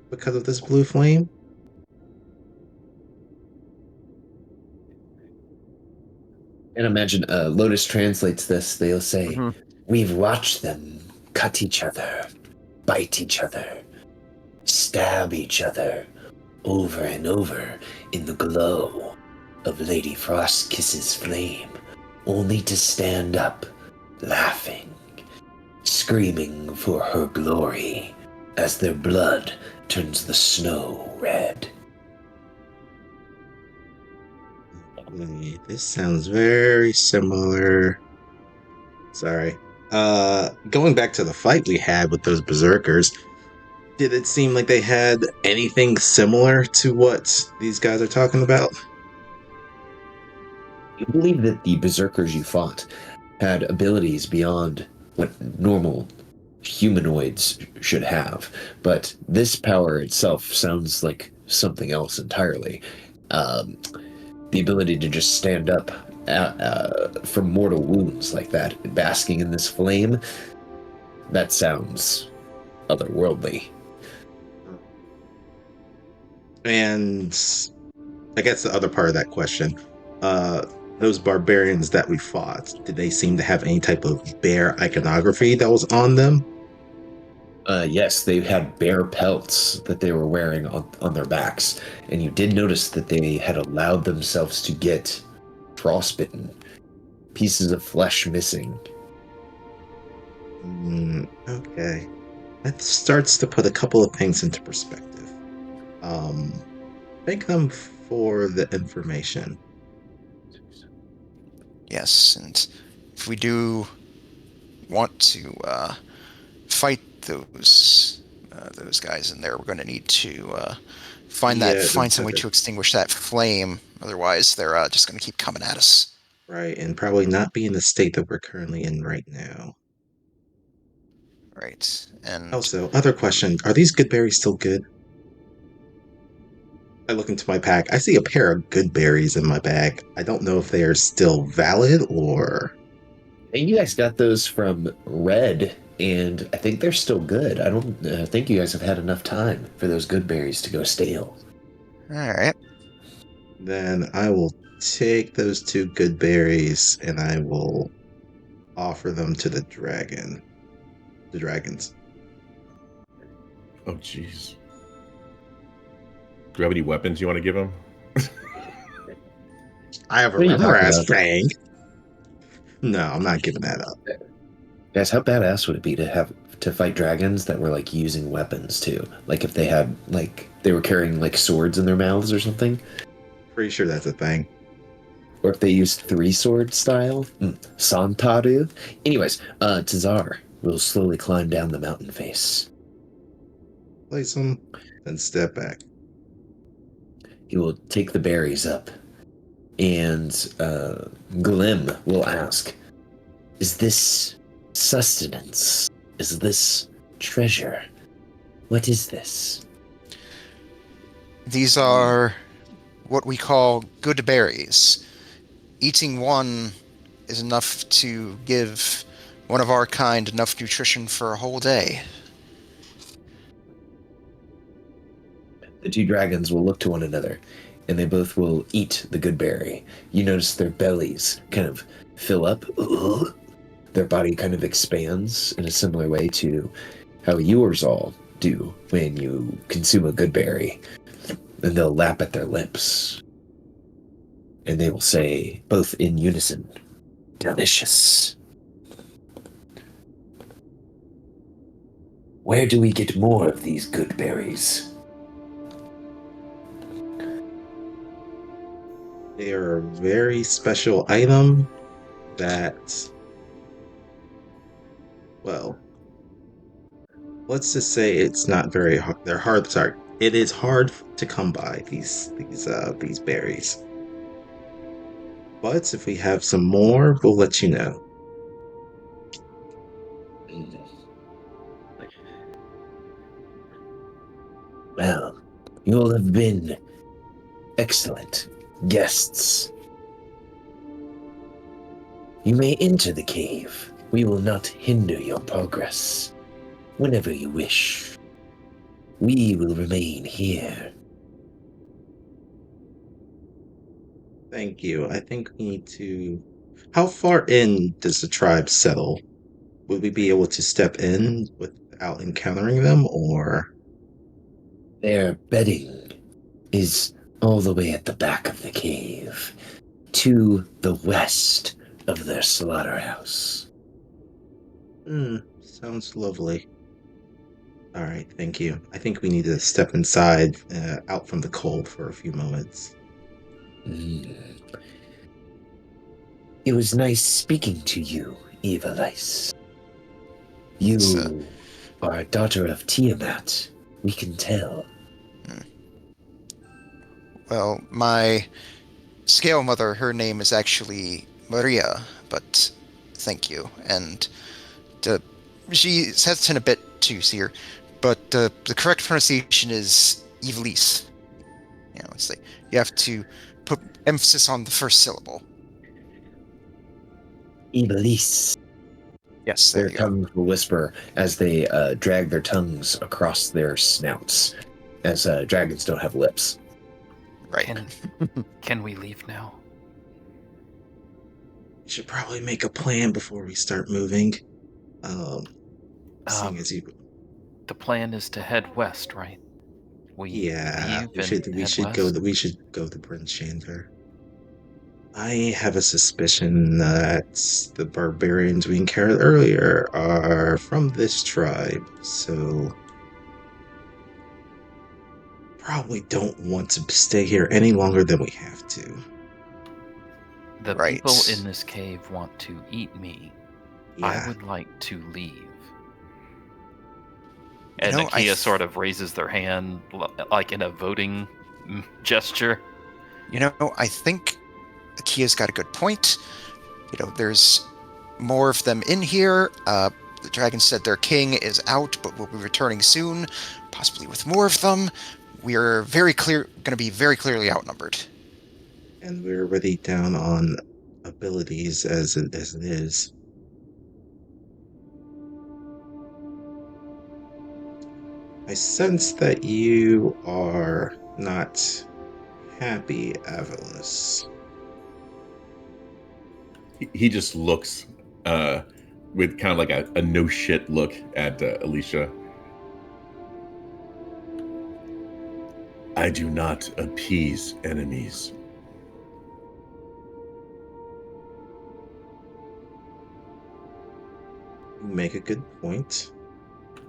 because of this blue flame? And imagine Lotus translates this. They'll say, "We've watched them cut each other, bite each other, stab each other over and over in the glow of Lady Frostkiss's flame, only to stand up, laughing, screaming for her glory as their blood turns the snow red." This sounds very similar. Sorry. Going back to the fight we had with those berserkers, did it seem like they had anything similar to what these guys are talking about? You believe that the berserkers you fought had abilities beyond what normal humanoids should have, but this power itself sounds like something else entirely. Um, the ability to just stand up from mortal wounds like that, basking in this flame, that sounds otherworldly. And I guess the other part of that question, those barbarians that we fought, did they seem to have any type of bear iconography that was on them? Yes, they had bear pelts that they were wearing on their backs, and you did notice that they had allowed themselves to get frostbitten, pieces of flesh missing. Okay. That starts to put a couple of things into perspective. Thank them for the information. Yes, and if we do want to fight those guys in there, we're going to need to find some way to extinguish that flame. Otherwise, they're just going to keep coming at us. Right, and probably not be in the state that we're currently in right now. Right, and Also, other question: are these good berries still good? I look into my pack. I see a pair of good berries in my bag. I don't know if they are still valid or. And you guys got those from Red, and I think they're still good. I don't think you guys have had enough time for those good berries to go stale. all right. Then I will take those 2 good berries and I will offer them to the dragon. The dragons. Oh, jeez. Do you have any weapons you want to give him? I have a What are you rubber talking ass about? fang. No, I'm not giving that up. Guys, how badass would it be to have to fight dragons that were like using weapons too? Like if they had like they were carrying like swords in their mouths or something, Pretty sure that's a thing. or if they used 3-sword style, Santaru. Anyways, Tazar will slowly climb down the mountain face. Place them, then step back. He will take the berries up, and Glim will ask, "Is this sustenance? Is this treasure? What is this?" These are what we call good berries. Eating one is enough to give one of our kind enough nutrition for a whole day. The 2 dragons will look to one another, and they both will eat the good berry. You notice their bellies kind of fill up. Their body kind of expands in a similar way to how yours all do when you consume a good berry. And they'll lap at their lips. And they will say, both in unison, "Delicious." Where do we get more of these good berries? They are a very special item that, well, let's just say it's not very hard. They're hard. Sorry, it is hard to come by these berries. But if we have some more, we'll let you know. Well, you all have been excellent guests. You may enter the cave. We will not hinder your progress. Whenever you wish, we will remain here. Thank you. I think we need to. How far in does the tribe settle? Would we be able to step in without encountering them, or? Their bedding is all the way at the back of the cave, to the west of their slaughterhouse. Sounds lovely. All right, thank you. I think we need to step inside, out from the cold for a few moments. It was nice speaking to you, Evalice. You are a daughter of Tiamat, we can tell. Well, my Scale Mother, her name is actually Maria, but thank you. And she's hesitant a bit to see her, but the correct pronunciation is Evelise. You know, it's like you have to put emphasis on the first syllable. Iblis. Yes, there Their you go. tongues will whisper as they drag their tongues across their snouts, as dragons don't have lips. Right. Can we leave now? We should probably make a plan before we start moving. Seeing Um, as you, The plan is to head west, right? We yeah, leave we should and we head should west? go to Prince Chandler. I have a suspicion that the barbarians we encountered earlier are from this tribe, so probably don't want to stay here any longer than we have to. The Right. people in this cave want to eat me. I Yeah, would like to leave. You And know, Nakia sort of raises their hand like in a voting gesture. You know, I think Akia's got a good point. You know, there's more of them in here. The dragon said their king is out, but will be returning soon, possibly with more of them. We're going to be very clearly outnumbered. and we're already down on abilities as it is. I sense that you are not happy, Avalis. He just looks with kind of like a no shit look at Alicia. I do not appease enemies. You make a good point.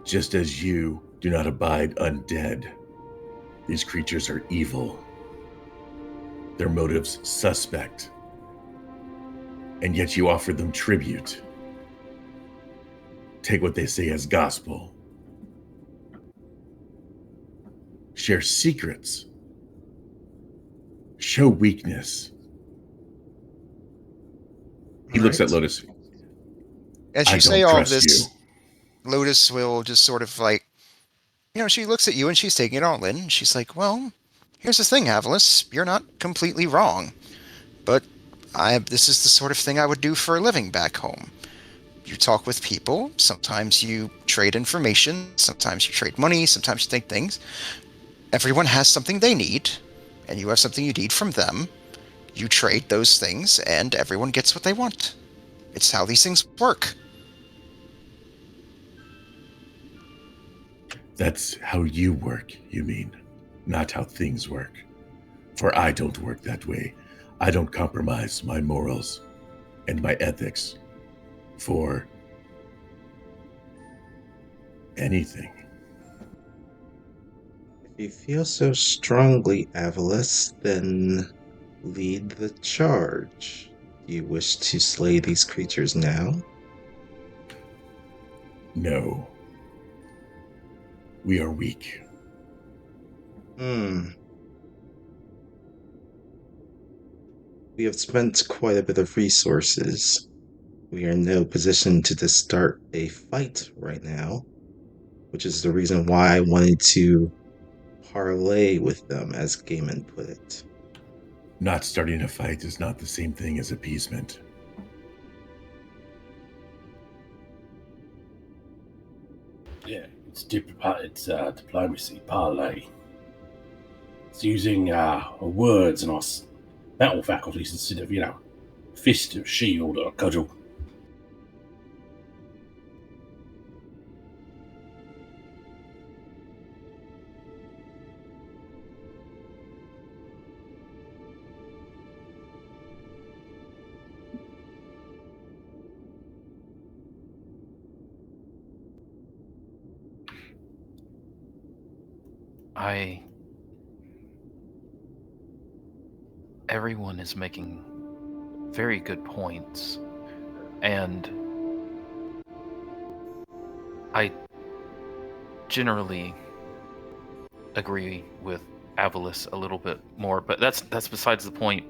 Just as you do not abide undead. These creatures are evil. Their motives suspect. And yet you offer them tribute. Take what they say as gospel. Share secrets. Show weakness. He looks at Lotus. As I you say don't all of trust this, you. Lotus will just sort of like, you know, she looks at you and she's taking it all in. She's like, well, here's the thing, Avalis. You're not completely wrong. But this is the sort of thing I would do for a living back home. You talk with people. Sometimes you trade information. Sometimes you trade money. Sometimes you take things. Everyone has something they need, and you have something you need from them. You trade those things, and everyone gets what they want. It's how these things work. That's how you work, you mean, not how things work. For I don't work that way. I don't compromise my morals and my ethics for anything. If you feel so strongly, Avalis, then lead the charge. Do you wish to slay these creatures now? No. We are weak. We have spent quite a bit of resources. We are in no position to just start a fight right now, which is the reason why I wanted to parlay with them, as Gaiman put it. Not starting a fight is not the same thing as appeasement. Yeah, it's diplomacy, parlay. It's using words and our battle faculties instead of, fist or shield or cudgel. Everyone is making very good points, and I generally agree with Avalis a little bit more, but that's besides the point.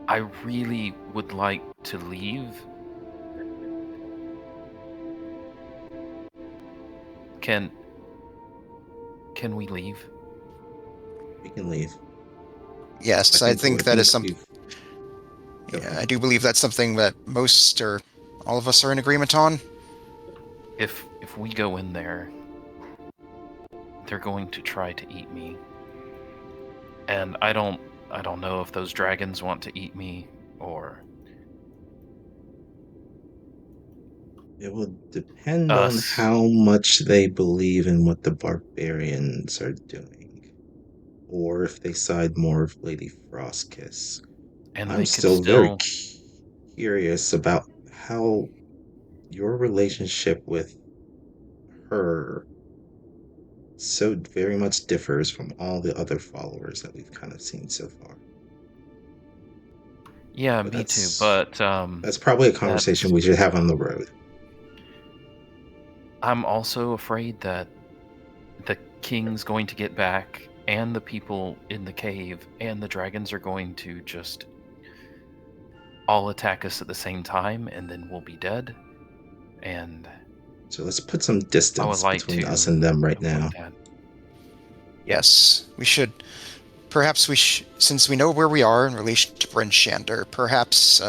I really would like to leave. Can we leave? We can leave. Yes, I think that is something. Go Yeah, ahead. I do believe that's something that most or all of us are in agreement on. If we go in there, they're going to try to eat me. And I don't know if those dragons want to eat me or It will depend on us. how much they believe in what the barbarians are doing, or if they side more of Lady Frostkiss. And I'm they could still very still curious about how your relationship with her so very much differs from all the other followers that we've kind of seen so far. Yeah, But me too. But that's probably a conversation we should have on the road. I'm also afraid that the king's going to get back, and the people in the cave, and the dragons are going to just all attack us at the same time, and then we'll be dead. And So let's put some I would distance like between to us and them right avoid now. that. Yes, we should. Perhaps since we know where we are in relation to Bryn Shander, perhaps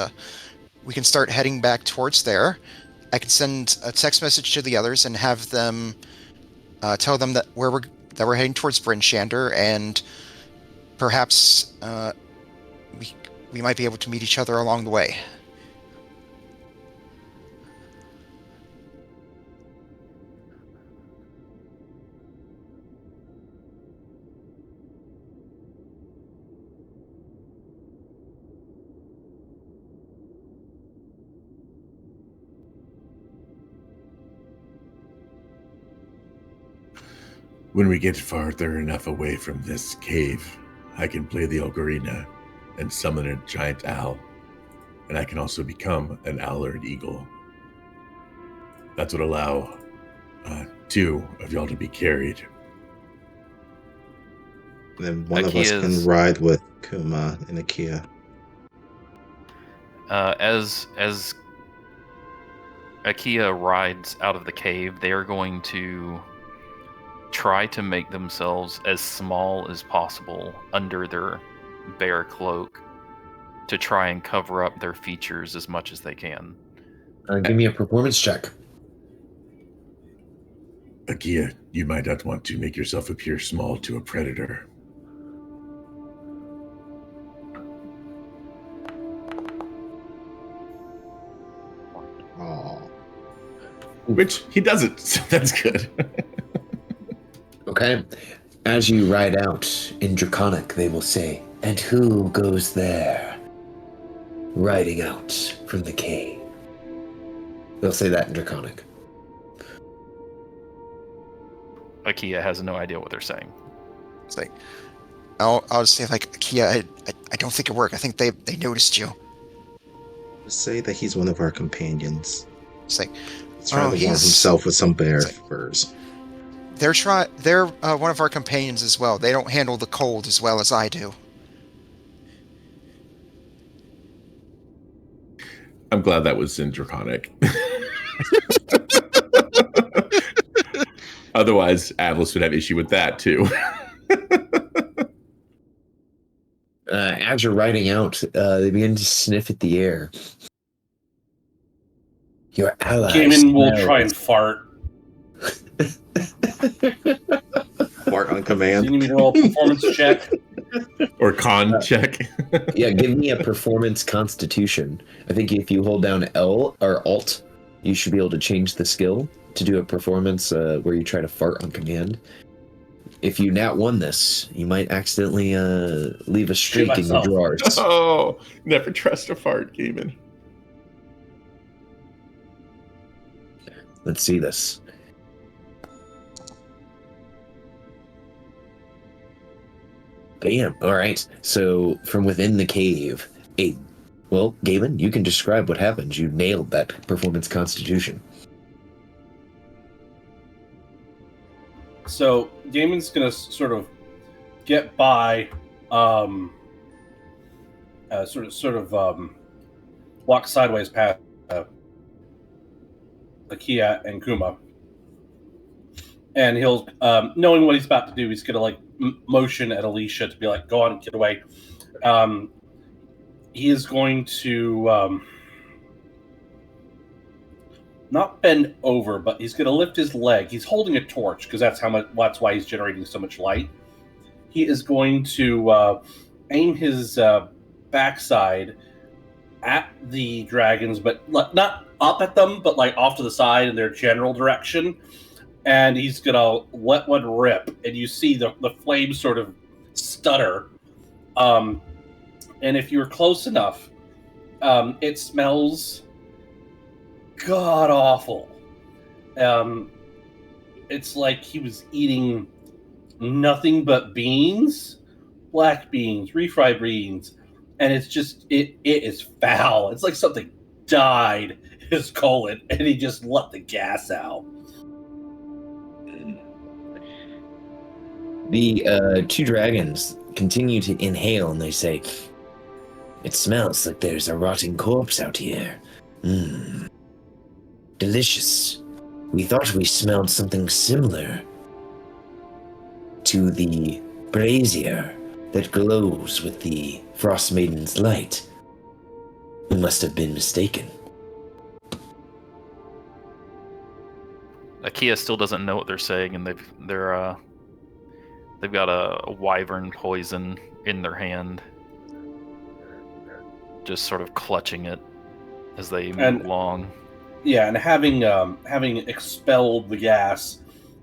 we can start heading back towards there. I can send a text message to the others and have them tell them that we're heading towards Bryn Shander, and perhaps we might be able to meet each other along the way. When we get farther enough away from this cave, I can play the ocarina and summon a giant owl. And I can also become an owl or an eagle. That's what allow two of y'all to be carried. And then one of us can Akia's- ride with Kuma and Akia. As Akia rides out of the cave, they are going to try to make themselves as small as possible under their bear cloak to try and cover up their features as much as they can. Give me a performance check. Akia, you might not want to make yourself appear small to a predator. Oh, Which he doesn't, so that's good. Okay. As you ride out in Draconic, they will say, "And who goes there?" Riding out from the cave. They'll say that in Draconic. Akia has no idea what they're saying. It's like, I'll just say like, Akia, I don't think it worked. I think they noticed you. just say that he's one of our companions. It's like, He's trying to warm himself with some bear furs. They're one of our companions as well. They don't handle the cold as well as I do. I'm glad that was in Draconic. Otherwise, Avlis would have issue with that too. As you're riding out, they begin to sniff at the air. Your allies. Gaiman will try and fart. Fart on command. So you need me to roll a performance check? Or con check. Yeah, give me a performance constitution. I think if you hold down L or Alt, you should be able to change the skill to do a performance where you try to fart on command. If you nat won this, you might accidentally leave a streak in your myself. drawers. Oh, never trust a fart, Gaiman. Let's see this. Bam. All right. So from within the cave, well, Gaiman, you can describe what happened. You nailed that performance constitution. So Damon's gonna sort of get by sort of walk sideways past Akia and Kuma, and he'll, knowing what he's about to do, he's gonna like motion at Alicia to be like, "Go on, get away." He is going to not bend over, but he's going to lift his leg. He's holding a torch because that's why he's generating so much light. He is going to aim his backside at the dragons, but not up at them, but like off to the side in their general direction. And he's going to let one rip, and you see the flames sort of stutter. And if you're close enough, it smells god awful. It's like he was eating nothing but beans, black beans, refried beans, and it's just it is foul. It's like something died his colon, and he just let the gas out. The two dragons continue to inhale, and they say, "It smells like there's a rotting corpse out here. Delicious. We thought we smelled something similar to the brazier that glows with the Frostmaiden's light. We must have been mistaken." Akia still doesn't know what they're saying, and they've got a wyvern poison in their hand, just sort of clutching it as they move along. Yeah, and having expelled the gas,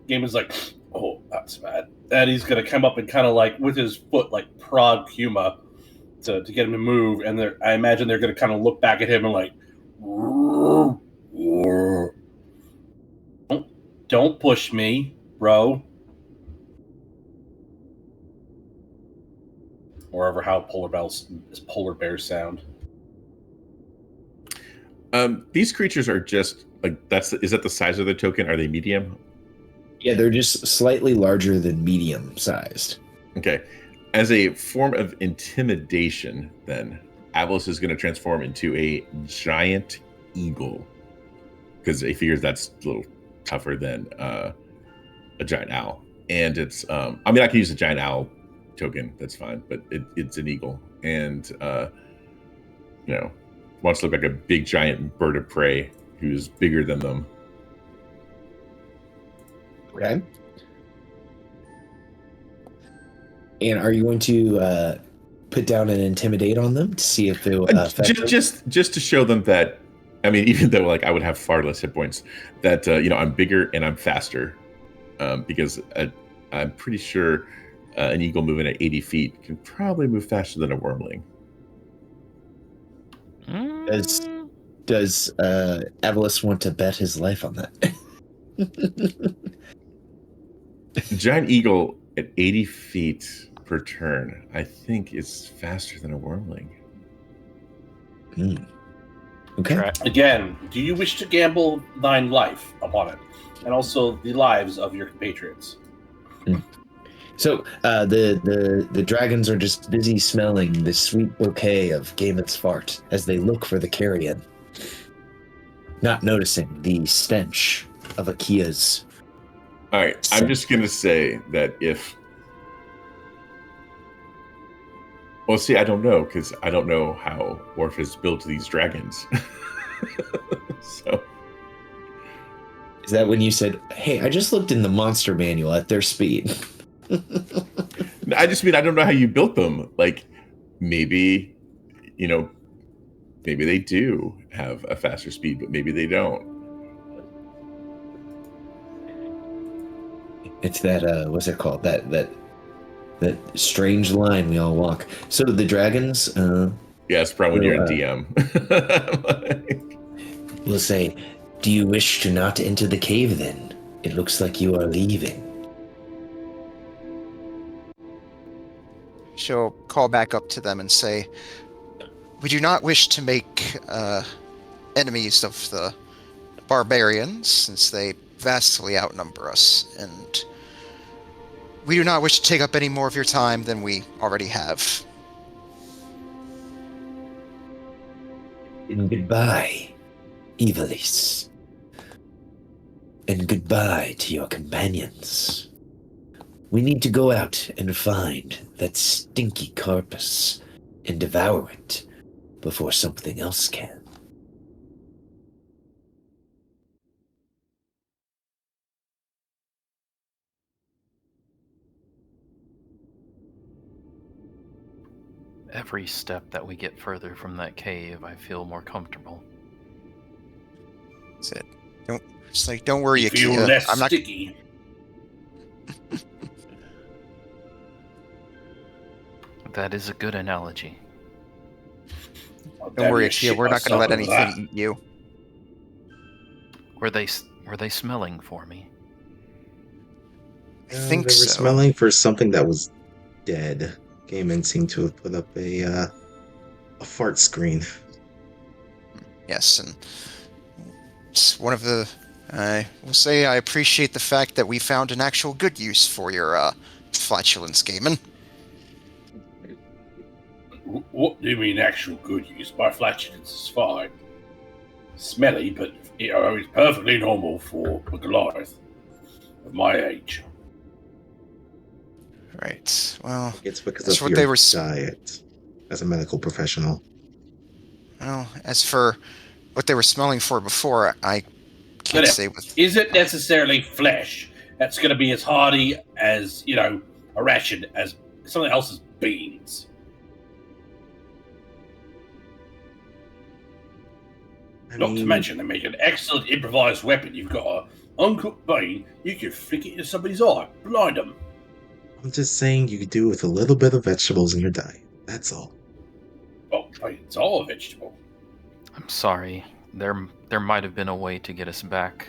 Gamon's like, "Oh, that's bad." And he's gonna come up and kind of like with his foot like prod Kuma to get him to move. And I imagine they're gonna kind of look back at him and like, "Don't push me, bro." Or ever how polar bears sound. These creatures are just like is that the size of the token? Are they medium? Yeah, they're just slightly larger than medium-sized. Okay. As a form of intimidation, then Avalos is going to transform into a giant eagle, because he figures that's a little tougher than a giant owl. And it's I mean, I can use a giant owl token, that's fine, but it's an eagle, and wants to look like a big giant bird of prey who's bigger than them. Okay. And are you going to put down an intimidate on them to see if they'll affect them? Just to show them that, I mean, even though like I would have far less hit points, that I'm bigger and I'm faster, because I'm pretty sure an eagle moving at 80 feet can probably move faster than a wormling. Does Avalos want to bet his life on that? Giant eagle at 80 feet per turn, I think, is faster than a wormling. Okay. Correct. Again, do you wish to gamble thine life upon it, and also the lives of your compatriots? So the dragons are just busy smelling the sweet bouquet of Gamon's fart as they look for the carrion, not noticing the stench of Akia's. All right, I'm just gonna say that well, see, I don't know, because I don't know how Orpheus built these dragons. So Is that when you said, "Hey, I just looked in the monster manual at their speed"? I just mean I don't know how you built them. Like maybe they do have a faster speed, but maybe they don't. It's that what's it called? That strange line we all walk. So the dragons Yes, probably when you're in DM. will say, "Do you wish to not enter the cave then? It looks like you are leaving." She'll call back up to them and say, "We do not wish to make enemies of the barbarians, since they vastly outnumber us, and we do not wish to take up any more of your time than we already have." And goodbye, Evilis. And goodbye to your companions. We need to go out and find that stinky carpus and devour it before something else can. Every step that we get further from that cave, I feel more comfortable. That's it. Don't worry, You feel Akia. less I'm not. sticky. That is a good analogy. Don't worry, Akia. We're not going to let anything eat you. Were they smelling for me? I think They were so. smelling for something that was dead. Gaiman seemed to have put up a fart screen. Yes, and it's one of the. I will say I appreciate the fact that we found an actual good use for your flatulence, Gaiman. What do you mean actual good use? My flatulence is fine. Smelly, but it's perfectly normal for a Goliath of my age. Right. Well, It's because That's of what your they were diet as a medical professional. well. As for what they were smelling for before, I can't But say with. isn't necessarily flesh that's going to be as hardy as, a ration as something else's beans. Not to mention, they make an excellent improvised weapon. You've got an uncooked bean, you can flick it into somebody's eye, blind them. I'm just saying you could do with a little bit of vegetables in your diet. That's all. Well, it's all a vegetable. I'm sorry. There might have been a way to get us back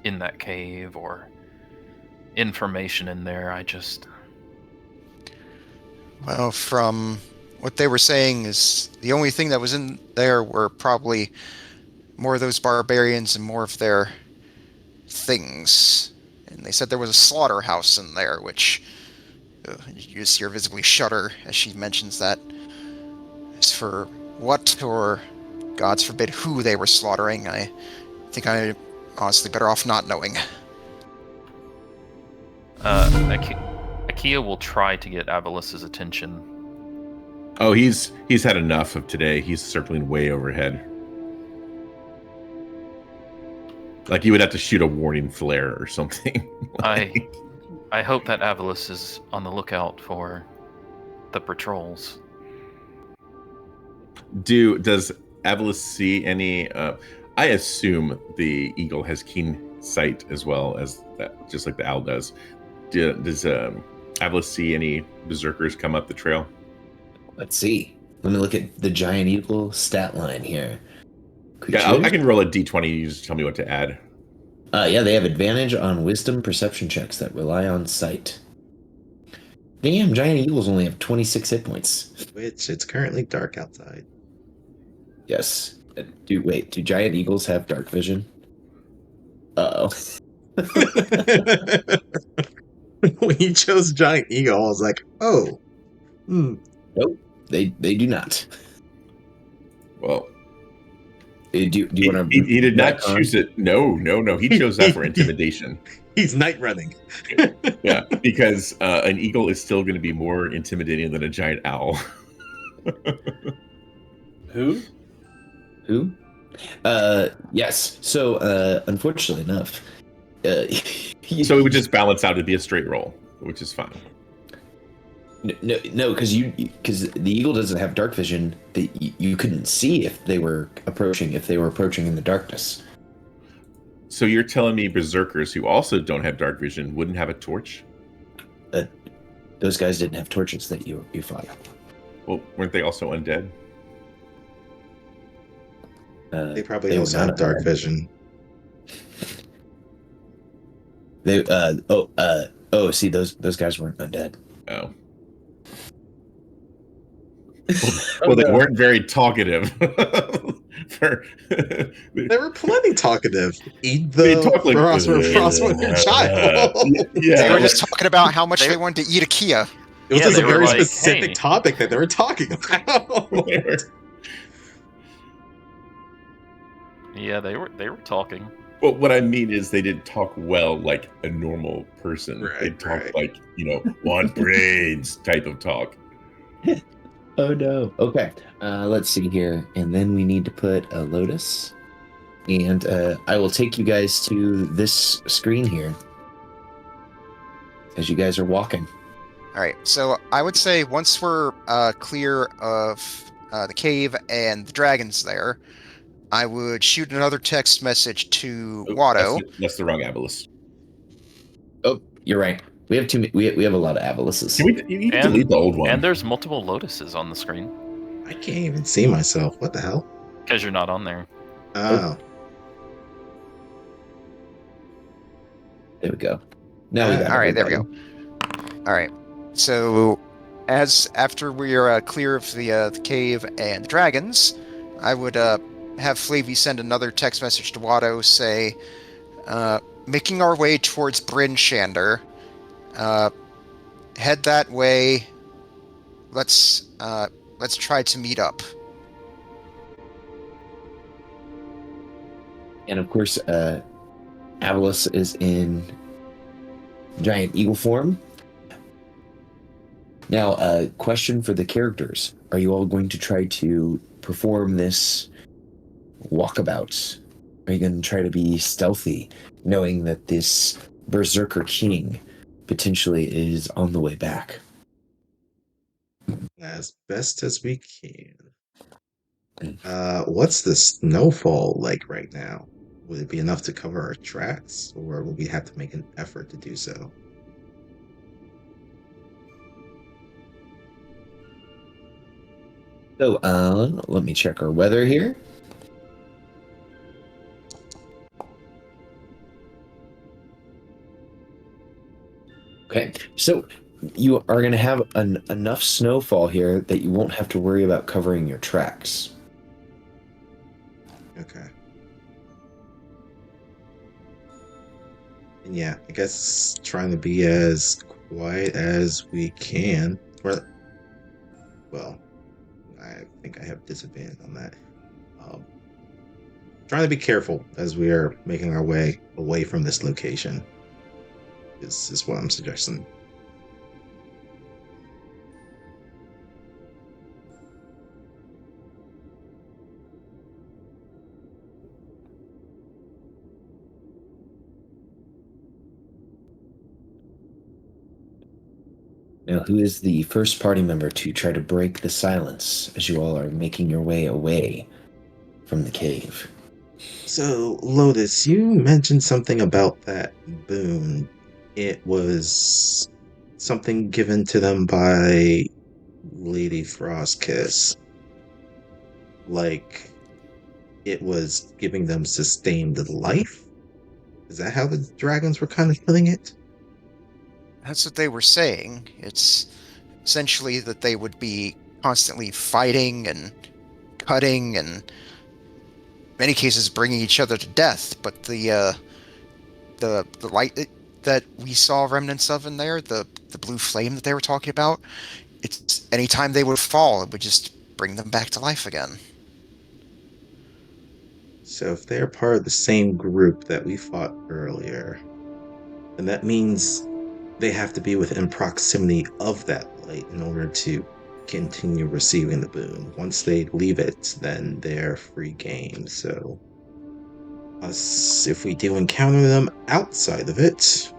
in that cave or information in there. Well, from what they were saying is the only thing that was in there were probably more of those barbarians and more of their things. And they said there was a slaughterhouse in there, which you just hear visibly shudder as she mentions that. As for what, or gods forbid who they were slaughtering, I think I'm honestly better off not knowing. Akia will try to get Avalis's attention. Oh, he's had enough of today. He's circling way overhead. Like you would have to shoot a warning flare or something. I hope that Avalis is on the lookout for the patrols. Does Avalis see any? I assume the eagle has keen sight as well as that, just like the owl does. Does Avalis see any berserkers come up the trail? Let's see. Let me look at the giant eagle stat line here. Yeah, I can roll a d20. You just tell me what to add. Yeah, they have advantage on wisdom perception checks that rely on sight. Damn, giant eagles only have 26 hit points. Which it's currently dark outside. Yes. Do giant eagles have dark vision? Uh-oh. When you chose giant eagle, I was like, oh. Nope, they do not. Well, Do you want to? he did not choose it. No. He chose that for intimidation. He's night running. Yeah, because an eagle is still going to be more intimidating than a giant owl. Who? Yes. So, unfortunately enough, So it would just balance out to be a straight roll, which is fine. No, because the eagle doesn't have dark vision. You couldn't see if they were approaching in the darkness. So you're telling me berserkers who also don't have dark vision wouldn't have a torch? Those guys didn't have torches that you fought. Well, weren't they also undead? They probably also have dark vision. See, those guys weren't undead. Oh. Well, they weren't very talkative. They were plenty talkative. Eat the frost with your child. Yeah. They were just talking about how much they wanted to eat Akia. It was just they a were very like, specific hey. topic that they were talking about. Yeah, they were talking. Well, what I mean is they didn't talk well like a normal person. They Right, talked right. like, want brains type of talk. Oh no. Okay. Let's see here. And then we need to put a lotus. And I will take you guys to this screen here as you guys are walking. All right, so I would say once we're clear of the cave and the dragons there, I would shoot another text message to Oh, Watto. that's the wrong Avalus. Oh, you're right. We have we have a lot of Avaluses. You can delete the old one. And there's multiple lotuses on the screen. I can't even see myself. What the hell? Because you're not on there. Oh. There we go. Now we got All right, there we everybody. go. All right, so after we are clear of the cave and the dragons, I would have Flavy send another text message to Watto, say, making our way towards Bryn Shander. Head that way. Let's try to meet up. And of course, Avalus is in giant eagle form. Now, a question for the characters. Are you all going to try to perform this walkabout? Are you going to try to be stealthy, knowing that this Berserker King potentially is on the way back? As best as we can. What's the snowfall like right now? Would it be enough to cover our tracks, or will we have to make an effort to do so? So, let me check our weather here. Okay, so you are going to have enough snowfall here that you won't have to worry about covering your tracks. Okay. And yeah, I guess trying to be as quiet as we can. Well, I think I have disadvantage on that. Trying to be careful as we are making our way away from this location is what I'm suggesting. Now, who is the first party member to try to break the silence as you all are making your way away from the cave? So, Lotus, you mentioned something about that boon. It was something given to them by Lady Frostkiss. Like, it was giving them sustained life? Is that how the dragons were kind of putting it? That's what they were saying. It's essentially that they would be constantly fighting and cutting and in many cases bringing each other to death, but the light that we saw remnants of in there, the blue flame that they were talking about, it's anytime they would fall, it would just bring them back to life again. So if they're part of the same group that we fought earlier, then that means they have to be within proximity of that light in order to continue receiving the boon. Once they leave it, then they're free game. So if we do encounter them outside of it,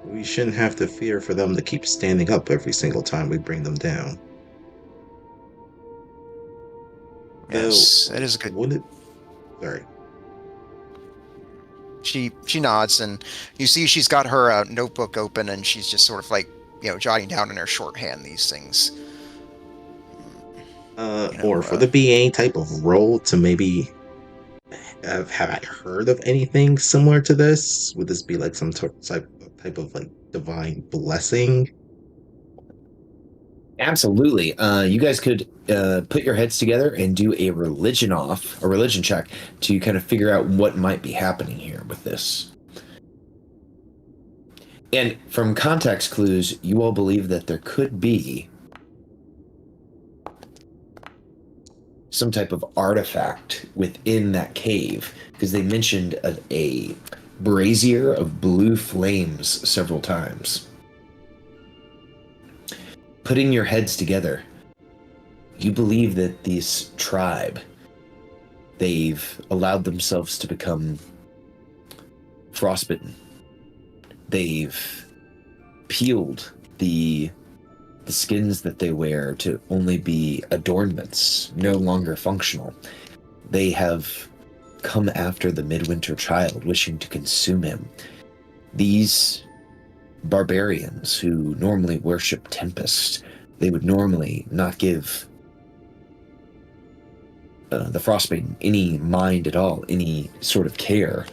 we shouldn't have to fear for them to keep standing up every single time we bring them down. Yes, it is a good. Sorry. She nods, and you see she's got her notebook open, and she's just sort of like, jotting down in her shorthand these things. Or for the BA type of role to maybe have I heard of anything similar to this? Would this be like some type of like divine blessing? Absolutely. You guys could put your heads together and do a religion check to kind of figure out what might be happening here with this. And from context clues, you all believe that there could be some type of artifact within that cave, because they mentioned a brazier of blue flames several times. Putting your heads together, you believe that this tribe, they've allowed themselves to become frostbitten. They've peeled the skins that they wear to only be adornments, no longer functional. They have come after the midwinter child, wishing to consume him. These barbarians who normally worship Tempest, they would normally not give the Frostmaiden any mind at all, any sort of care.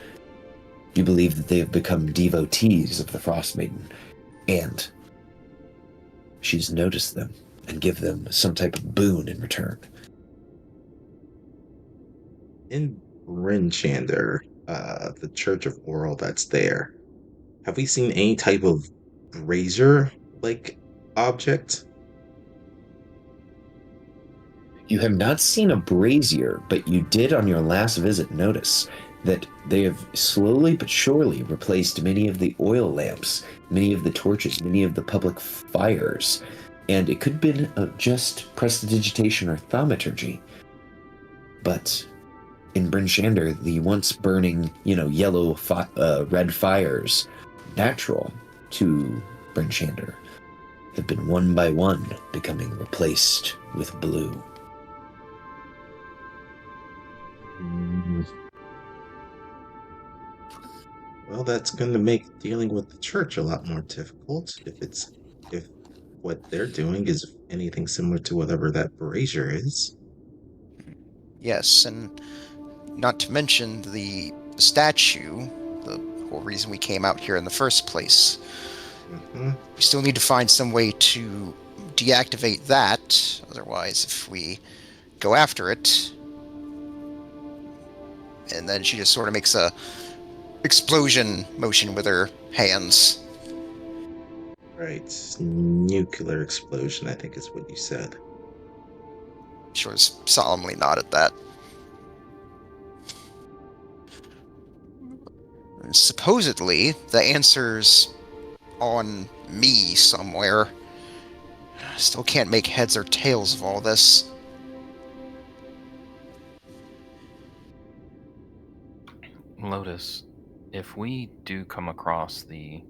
You believe that they have become devotees of the Frostmaiden, and she's noticed them and give them some type of boon in return. In Brinchander, the Church of Auril that's there, have we seen any type of brazier-like object? You have not seen a brazier, but you did on your last visit notice that they have slowly but surely replaced many of the oil lamps, many of the torches, many of the public fires, and it could have been just prestidigitation or thaumaturgy. But in Brinchander, the once burning, yellow, red fires, natural to Brinchander, have been one by one becoming replaced with blue. Well, that's going to make dealing with the church a lot more difficult if what they're doing is anything similar to whatever that brazier is. Yes, and not to mention the statue, the whole reason we came out here in the first place. Mm-hmm. We still need to find some way to deactivate that, otherwise if we go after it, and then she just sort of makes a explosion motion with her hands. Right. Nuclear explosion, I think is what you said. She was solemnly nod at that. And supposedly, the answer's on me somewhere. Still can't make heads or tails of all this. Lotus, if we do come across the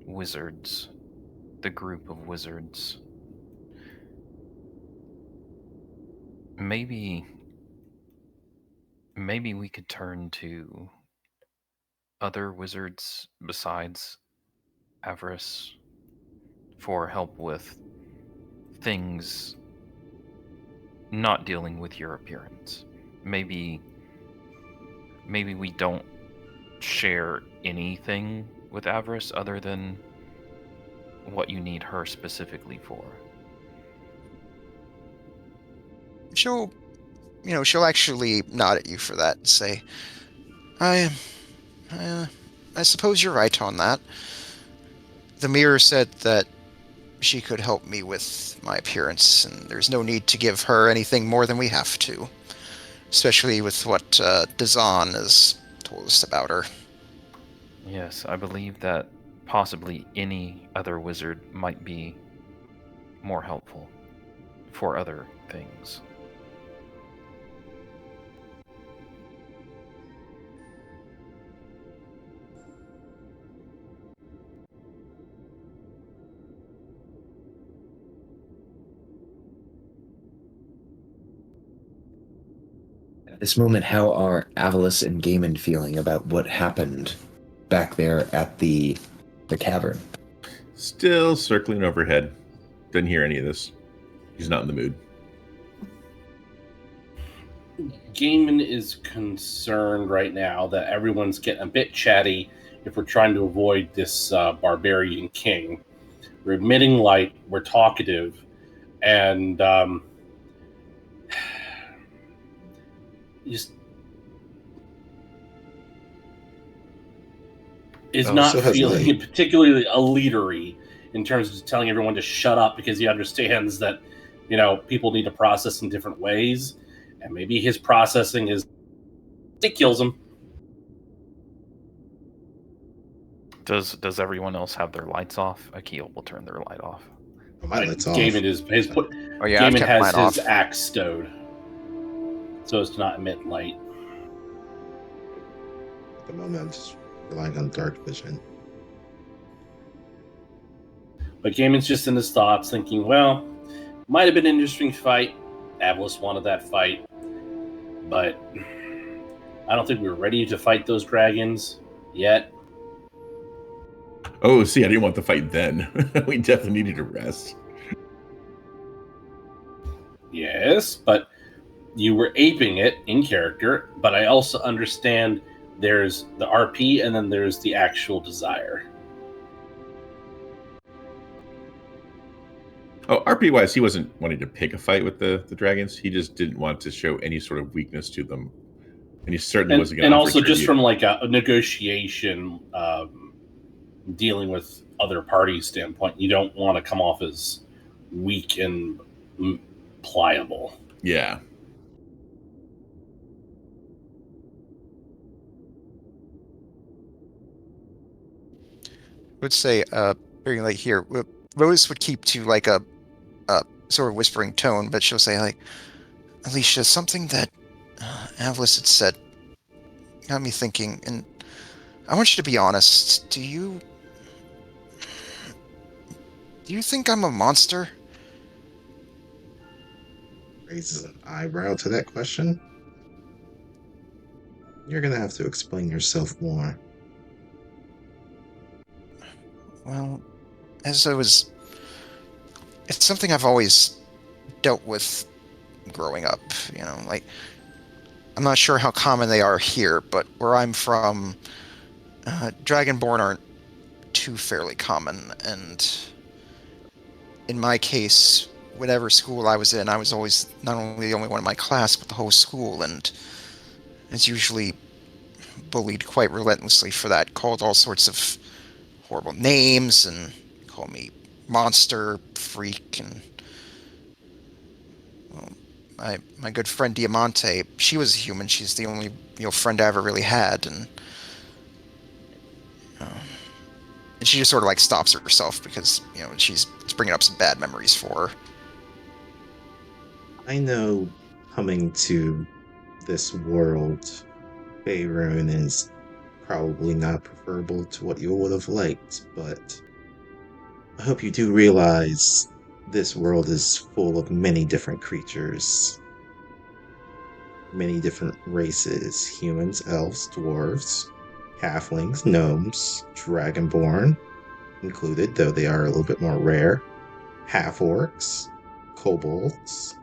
wizards, the group of wizards, maybe we could turn to other wizards besides Avarice for help with things not dealing with your appearance. Maybe we don't share anything with Avarice other than what you need her specifically for. She'll actually nod at you for that and say, I suppose you're right on that. The mirror said that she could help me with my appearance, and there's no need to give her anything more than we have to. Especially with what Dazan has told us about her. Yes, I believe that possibly any other wizard might be more helpful for other things. At this moment, how are Avalis and Gaiman feeling about what happened back there at the cavern? Still circling overhead. Didn't hear any of this. He's not in the mood. Gaiman is concerned right now that everyone's getting a bit chatty if we're trying to avoid this barbarian king. We're emitting light, we're talkative, and just is not feeling particularly a leadery in terms of telling everyone to shut up because he understands that people need to process in different ways, and maybe his processing is it kills him. Does everyone else have their lights off? Akil will turn their light off. My light's off. Oh yeah, I've Gaiman kept has mine his off. axe stowed so as to not emit light. At the moment, I'm just relying on dark vision. But Gaiman's just in his thoughts, thinking, well, might have been an interesting fight. Avlis wanted that fight, but I don't think we were ready to fight those dragons yet. Oh, see, I didn't want the fight then. We definitely needed to rest. Yes, but you were aping it in character, but I also understand there's the RP and then there's the actual desire. Oh, RP wise, he wasn't wanting to pick a fight with the dragons. He just didn't want to show any sort of weakness to them, and he certainly wasn't going And to. also, just from like a negotiation, dealing with other parties standpoint, you don't want to come off as weak and pliable. Yeah. I would say, very like here, Rose would keep to like a sort of whispering tone, but she'll say like, Alicia, something that Avlis had said got me thinking, and I want you to be honest. Do you think I'm a monster? Raises an eyebrow to that question. You're gonna have to explain yourself more. Well, as I was, it's something I've always dealt with growing up. Like, I'm not sure how common they are here, but where I'm from, Dragonborn aren't too fairly common, and in my case, whatever school I was in, I was always not only the only one in my class, but the whole school, and it's usually bullied quite relentlessly for that, called all sorts of horrible names, and call me monster, freak, and my good friend Diamante, she was a human. She's the only friend I ever really had, and she just sort of like stops herself because it's bringing up some bad memories for her. I know coming to this world, Faerun is probably not preferable to what you would have liked, but I hope you do realize this world is full of many different creatures, many different races: humans, elves, dwarves, halflings, gnomes, dragonborn included, though they are a little bit more rare, half-orcs, kobolds,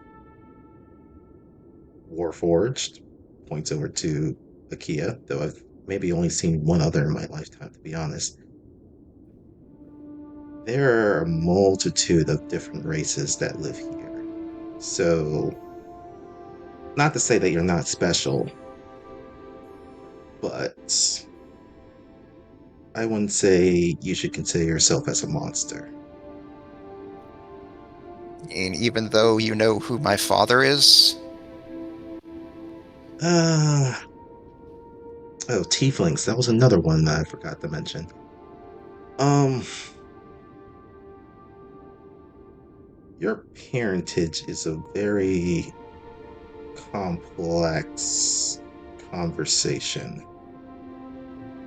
warforged, points over to Akia, though I've maybe only seen one other in my lifetime, to be honest. There are a multitude of different races that live here. So, not to say that you're not special, but I wouldn't say you should consider yourself as a monster. And even though you know who my father is? Oh, tieflings. That was another one that I forgot to mention. Your parentage is a very complex conversation.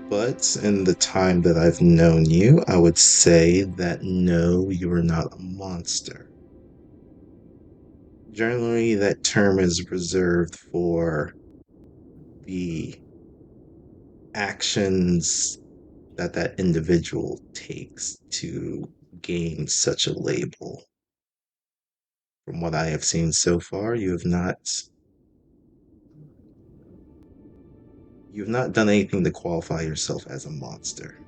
But in the time that I've known you, I would say that no, you are not a monster. Generally, that term is reserved for the actions that individual takes to gain such a label. From what I have seen so far, you've not done anything to qualify yourself as a monster.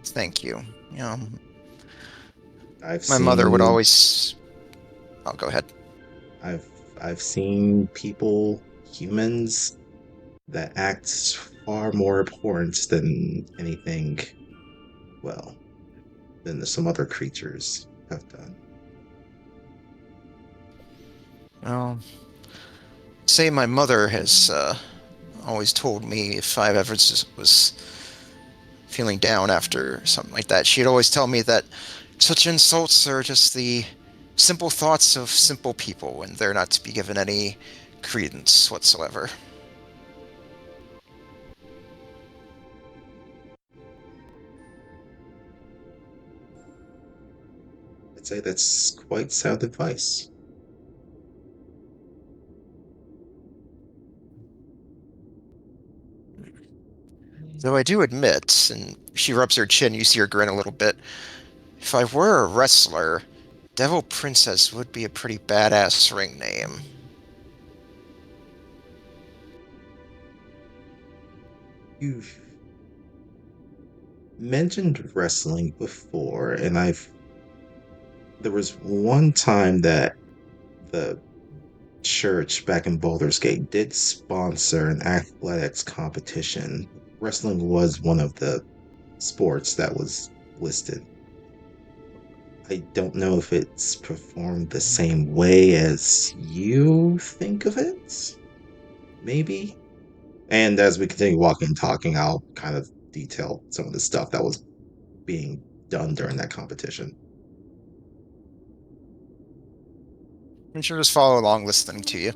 Thank you. I've My mother would seen always. Oh, go ahead. I've seen people, humans, that act far more abhorrent than anything, well, than some other creatures have done. Well, say my mother has always told me if I ever was feeling down after something like that, she'd always tell me that such insults are just the simple thoughts of simple people, and they're not to be given any credence whatsoever. I'd say that's quite sound advice. Though I do admit, and she rubs her chin, you see her grin a little bit, if I were a wrestler, Devil Princess would be a pretty badass ring name. You've mentioned wrestling before, and there was one time that the church back in Baldur's Gate did sponsor an athletics competition. Wrestling was one of the sports that was listed. I don't know if it's performed the same way as you think of it. Maybe. And as we continue walking and talking, I'll kind of detail some of the stuff that was being done during that competition. I'm sure just follow along listening to you.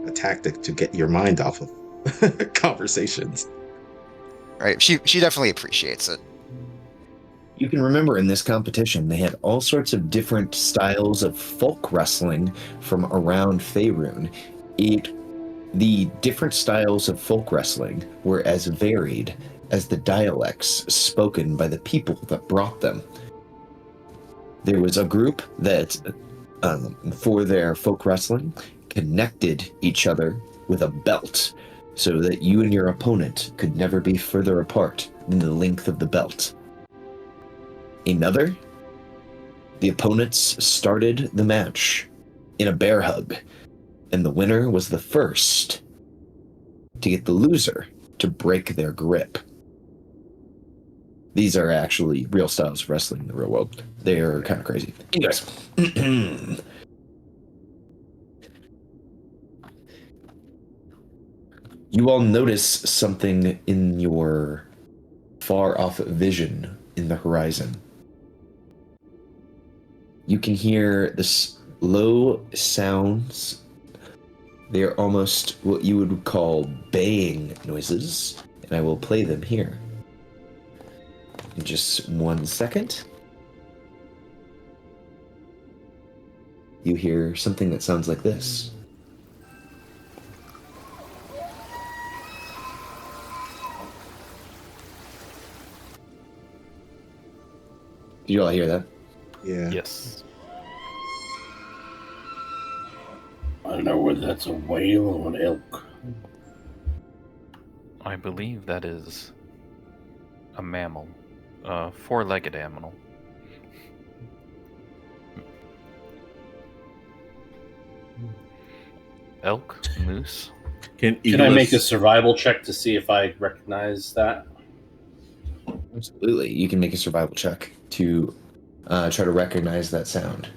A tactic to get your mind off of conversations. Right? She definitely appreciates it. You can remember in this competition, they had all sorts of different styles of folk wrestling from around Faerun. The different styles of folk wrestling were as varied as the dialects spoken by the people that brought them. There was a group that, for their folk wrestling, connected each other with a belt so that you and your opponent could never be further apart than the length of the belt. Another, the opponents started the match in a bear hug, and the winner was the first to get the loser to break their grip. These are actually real styles of wrestling in the real world. They're kind of crazy. Anyways. You all notice something in your far-off vision in the horizon. You can hear this low sounds. They are almost what you would call baying noises, and I will play them here. In just 1 second. You hear something that sounds like this. Did you all hear that? Yeah. Yes. I don't know whether that's a whale or an elk. I believe that is a mammal. A four-legged animal. Elk? Moose? Can I make a survival check to see if I recognize that? Absolutely. You can make a survival check to try to recognize that sound.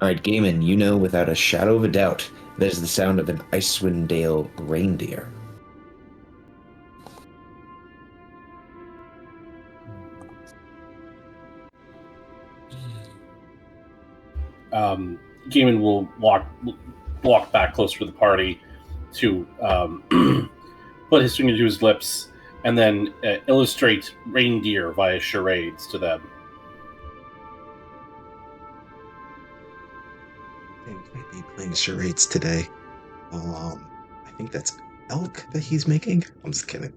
All right, Gaiman, you know without a shadow of a doubt that is the sound of an Icewind Dale reindeer. Gaiman will walk back closer to the party to put his finger to his lips and then illustrate reindeer via charades to them. He might be playing charades today. I think that's elk that he's making. I'm just kidding.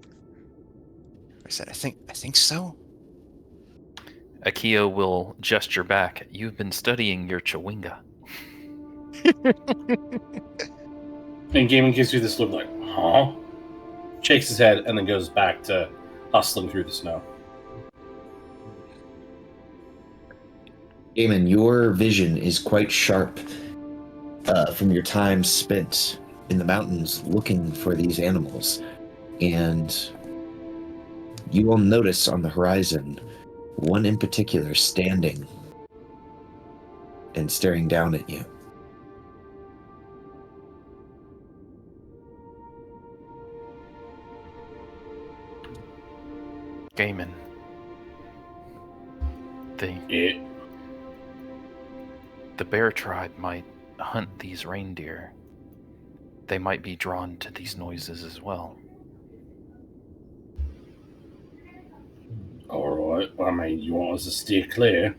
I said, I think so. Akio will gesture back. You've been studying your Chewinga. And Gaiman gives you this look like, huh? Shakes his head and then goes back to hustling through the snow. Eamon, your vision is quite sharp from your time spent in the mountains looking for these animals. And you will notice on the horizon one in particular standing and staring down at you. Gaiman. Yeah. The bear tribe might hunt these reindeer. They might be drawn to these noises as well. All right. I mean, you want us to steer clear?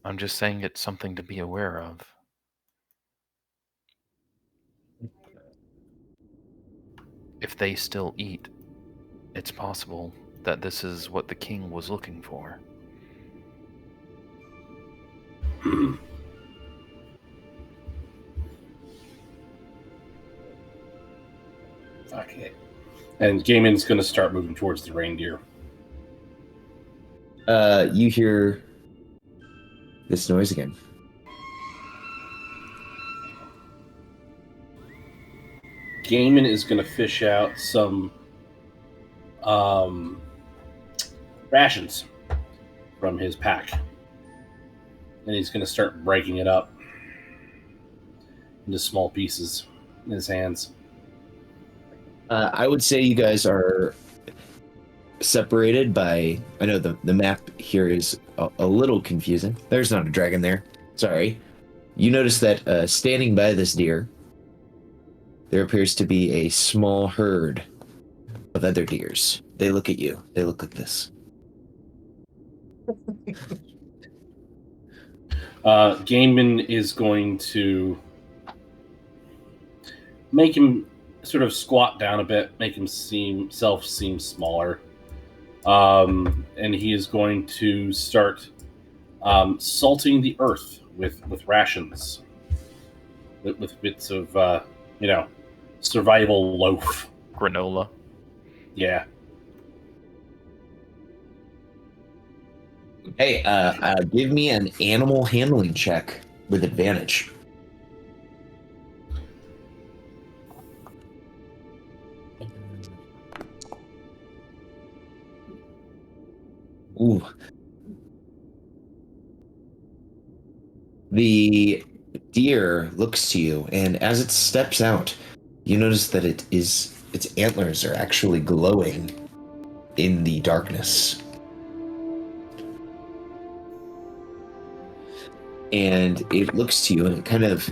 I'm just saying it's something to be aware of. If they still eat, it's possible that this is what the king was looking for. Fuck it. And Gaiman's going to start moving towards the reindeer. You hear this noise again. Gaiman is going to fish out some rations from his pack. And he's going to start breaking it up into small pieces in his hands. I would say you guys are separated by... I know the map here is a little confusing. There's not a dragon there. Sorry. You notice that standing by this deer, there appears to be a small herd of other deers. They look at you. They look like this. Gaiman is going to make him sort of squat down a bit, make himself seem smaller. And he is going to start salting the earth with rations, with bits of, survival loaf. Granola. Yeah. Hey, give me an animal handling check with advantage. Ooh. The deer looks to you, and as it steps out, you notice that its antlers are actually glowing in the darkness. And it looks to you, and it kind of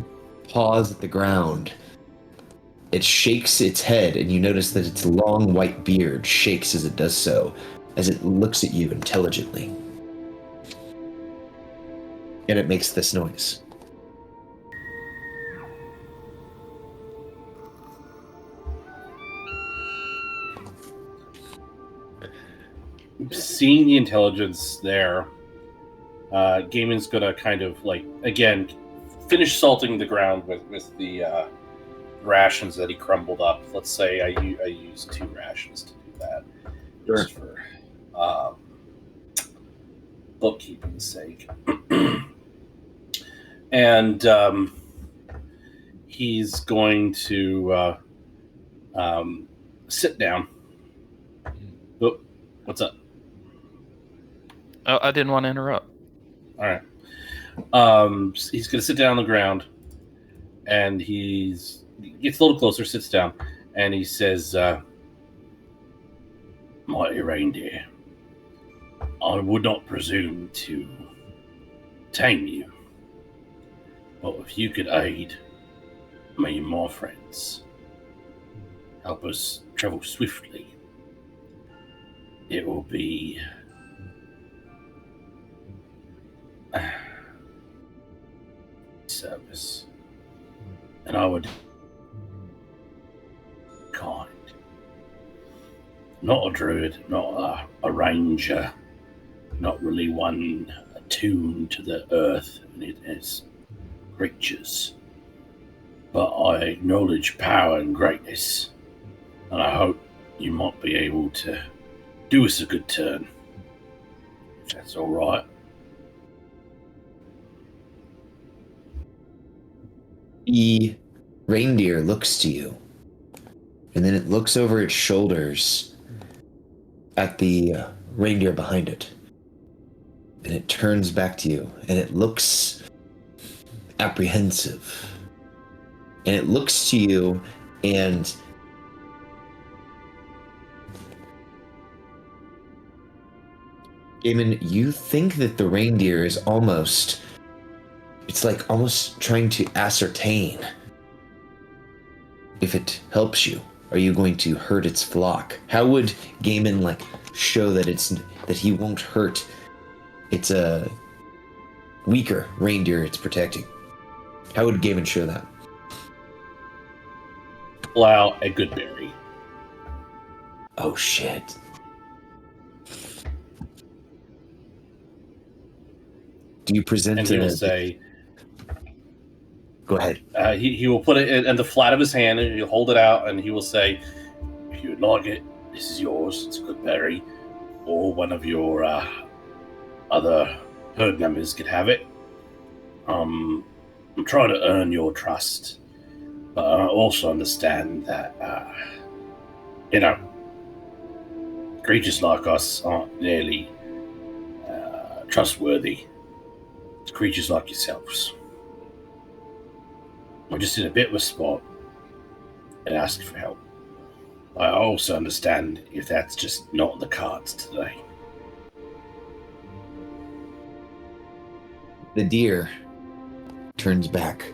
paws at the ground. It shakes its head, and you notice that its long white beard shakes as it does so, as it looks at you intelligently. And it makes this noise. Seeing the intelligence there, Gaiman's gonna kind of again finish salting the ground with the rations that he crumbled up. Let's say I use 2 rations to do that, just for bookkeeping's sake. And he's going to sit down. Oh, what's up? Oh, I didn't want to interrupt. All right. He's going to sit down on the ground, and he gets a little closer, sits down, and he says, "Mighty reindeer, I would not presume to tame you, but if you could aid me and my friends, help us travel swiftly, it will be service, and I would kind. Not a druid, not a ranger, not really one attuned to the earth and its creatures. But I acknowledge power and greatness, and I hope you might be able to do us a good turn. That's all right. The reindeer looks to you, and then it looks over its shoulders at the reindeer behind it. And it turns back to you, and it looks apprehensive. And it looks to you, and Eamon, you think that the reindeer is almost, it's like almost trying to ascertain if it helps you. Are you going to hurt its flock? How would Gaiman like show that that he won't hurt its a weaker reindeer it's protecting? How would Gaiman show that? Allow a good berry. Oh shit. Do you present And it he will as... say, Go ahead. he will put it in the flat of his hand, and he'll hold it out, and he will say, if you would like it, this is yours. It's a good berry. Or one of your other herd members could have it. I'm trying to earn your trust, but I also understand that, creatures like us aren't nearly trustworthy. It's creatures like yourselves. I'm just in a bit of a spot and ask for help. I also understand if that's just not in the cards today. The deer turns back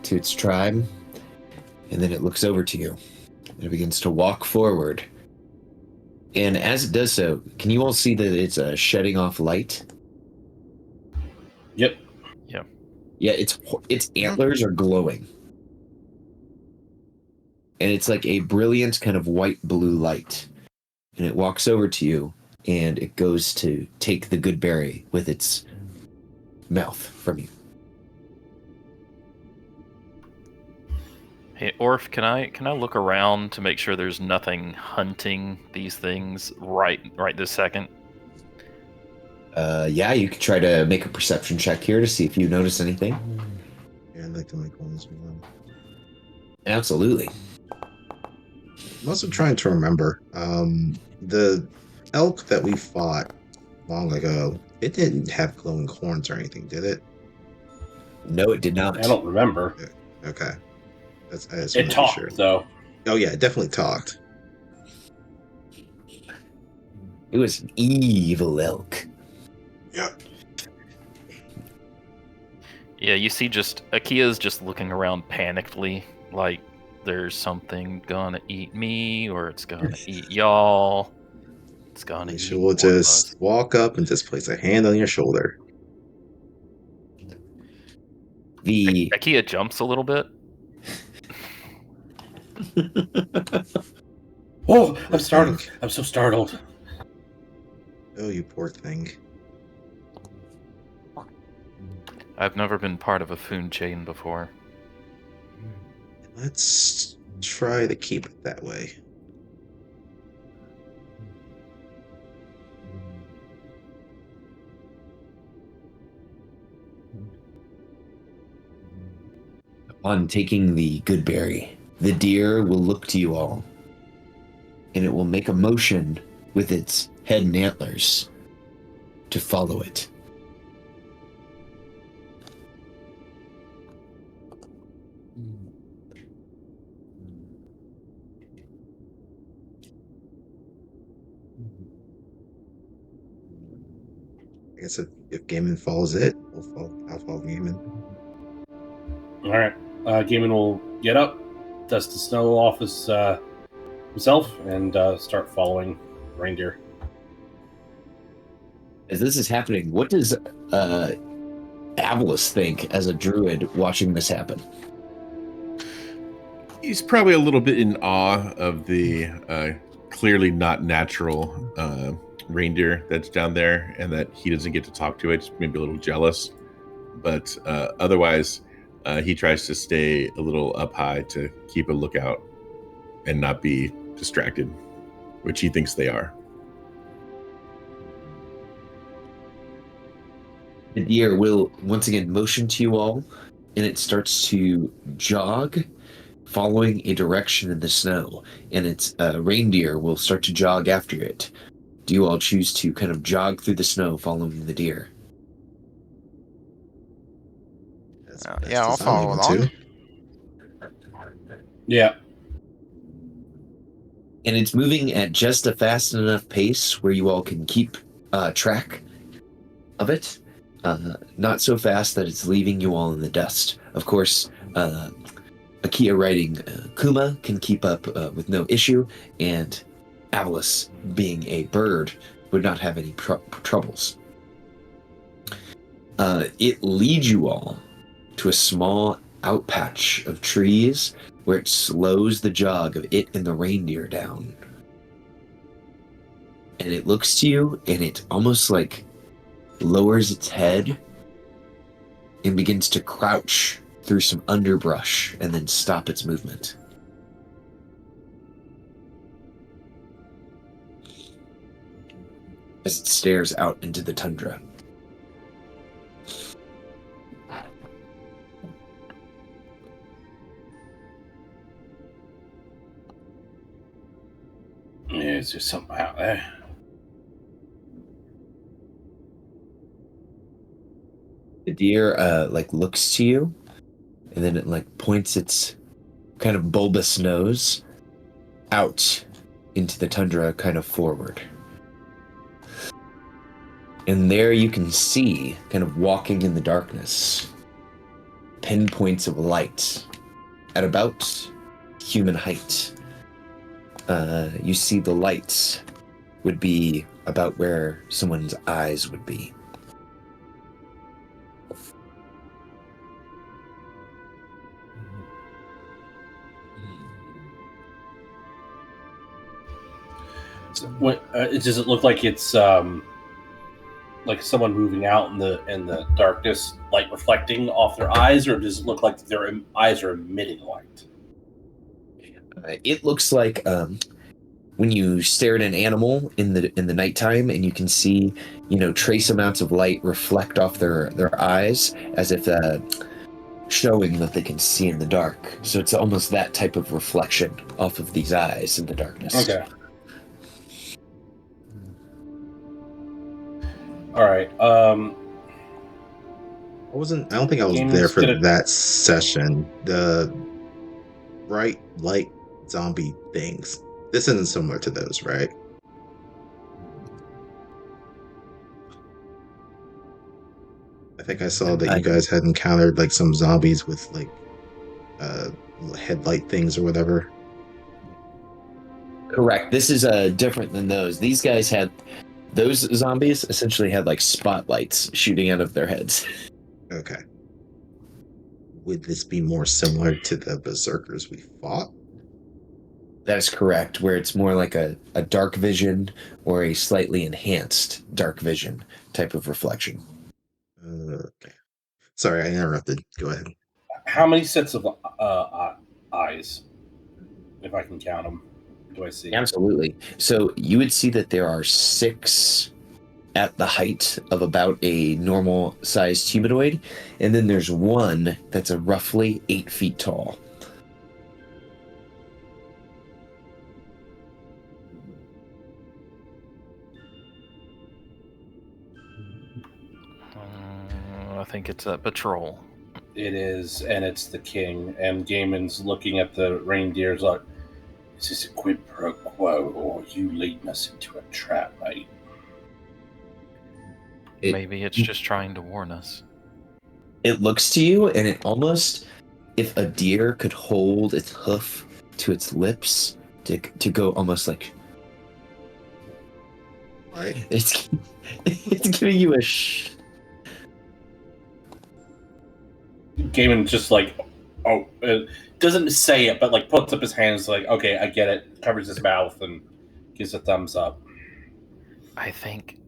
to its tribe, and then it looks over to you, and it begins to walk forward. And as it does so, can you all see that it's shedding off light? Yep. Yeah, its antlers are glowing. And it's like a brilliant kind of white-blue light. And it walks over to you, and it goes to take the good berry with its mouth from you. Hey, Orf, can I look around to make sure there's nothing hunting these things right this second? Yeah, you could try to make a perception check here to see if you notice anything. Yeah, I'd like to make one as well. Absolutely. I'm also trying to remember. The elk that we fought long ago, it didn't have glowing horns or anything, did it? No, it did not. I don't remember. Okay. I just wanted It to be talked, sure. though. Oh yeah, it definitely talked. It was an evil elk. Yep. Yeah, you see Akia's just looking around panickedly, like there's something gonna eat me, or it's gonna eat y'all. It's gonna eat She will one of just us. walk up and just place a hand on your shoulder. The Akia jumps a little bit. Oh, I'm startled. I'm so startled. Oh, you poor thing. I've never been part of a Foon chain before. Let's try to keep it that way. Upon taking the good berry, the deer will look to you all, and it will make a motion with its head and antlers to follow it. I guess if Gaiman follows it, I'll follow Gaiman. All right. Gaiman will get up, dust the snow off his himself, and start following reindeer. As this is happening, what does Avalos think as a druid watching this happen? He's probably a little bit in awe of the clearly not natural reindeer that's down there, and that he doesn't get to talk to it. Just maybe a little jealous, but otherwise, he tries to stay a little up high to keep a lookout and not be distracted, which he thinks they are. The deer will once again motion to you all, and it starts to jog, following a direction in the snow, and its reindeer will start to jog after it. Do you all choose to kind of jog through the snow following the deer? That's Yeah, best I'll as I'm follow able along. to. Yeah. And it's moving at just a fast enough pace where you all can keep track of it. Not so fast that it's leaving you all in the dust. Of course, Akia riding Kuma can keep up with no issue, and Avalis, being a bird, would not have any troubles. It leads you all to a small outpatch of trees where it slows the jog of it and the reindeer down. And it looks to you, and it almost like lowers its head and begins to crouch through some underbrush and then stop its movement. As it stares out into the tundra. Yeah, is there something out there? The deer looks to you, and then it points its kind of bulbous nose out into the tundra, kind of forward. And there you can see, kind of walking in the darkness, pinpoints of light at about human height. You see the lights would be about where someone's eyes would be. So, does it look like it's like someone moving out in the darkness, light reflecting off their eyes, or does it look like their eyes are emitting light? It looks like when you stare at an animal in the nighttime, and you can see, trace amounts of light reflect off their eyes, as if showing that they can see in the dark. So it's almost that type of reflection off of these eyes in the darkness. Okay. All right. I don't think I was Game's there for gonna- that session. The bright light zombie things. This isn't similar to those, right? I think I saw that you guys had encountered some zombies with headlight things or whatever. Correct. This is different than those. These guys those zombies essentially had spotlights shooting out of their heads. Okay. Would this be more similar to the berserkers we fought? That is correct, where it's more like a dark vision or a slightly enhanced dark vision type of reflection. Okay. Sorry, I interrupted. Go ahead. How many sets of eyes, if I can count them, do I see? Absolutely. So you would see that there are 6 at the height of about a normal sized humanoid, and then there's one that's roughly 8 feet tall. I think it's a patrol. It is, and it's the king. And Gaiman's looking at the reindeers like, is this a quid pro quo, or are you leading us into a trap, mate? Maybe it's just trying to warn us. It looks to you, and it almost, if a deer could hold its hoof to its lips to go almost like, Right. it's giving you a Gaiman just doesn't say it, but puts up his hands like, okay, I get it, covers his mouth and gives a thumbs up. I think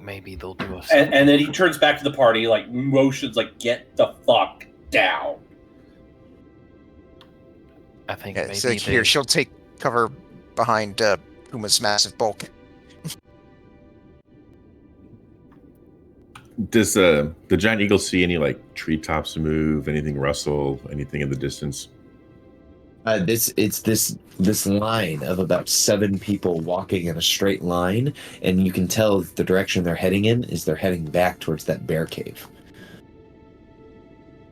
maybe they'll do us. And then he turns back to the party, motions get the fuck down. I think Yeah, maybe so here, she'll take cover behind Puma's massive bulk. Does the giant eagle see any like treetops move, anything rustle, anything in the distance? This line of about 7 people walking in a straight line, and you can tell the direction they're heading in is they're heading back towards that bear cave.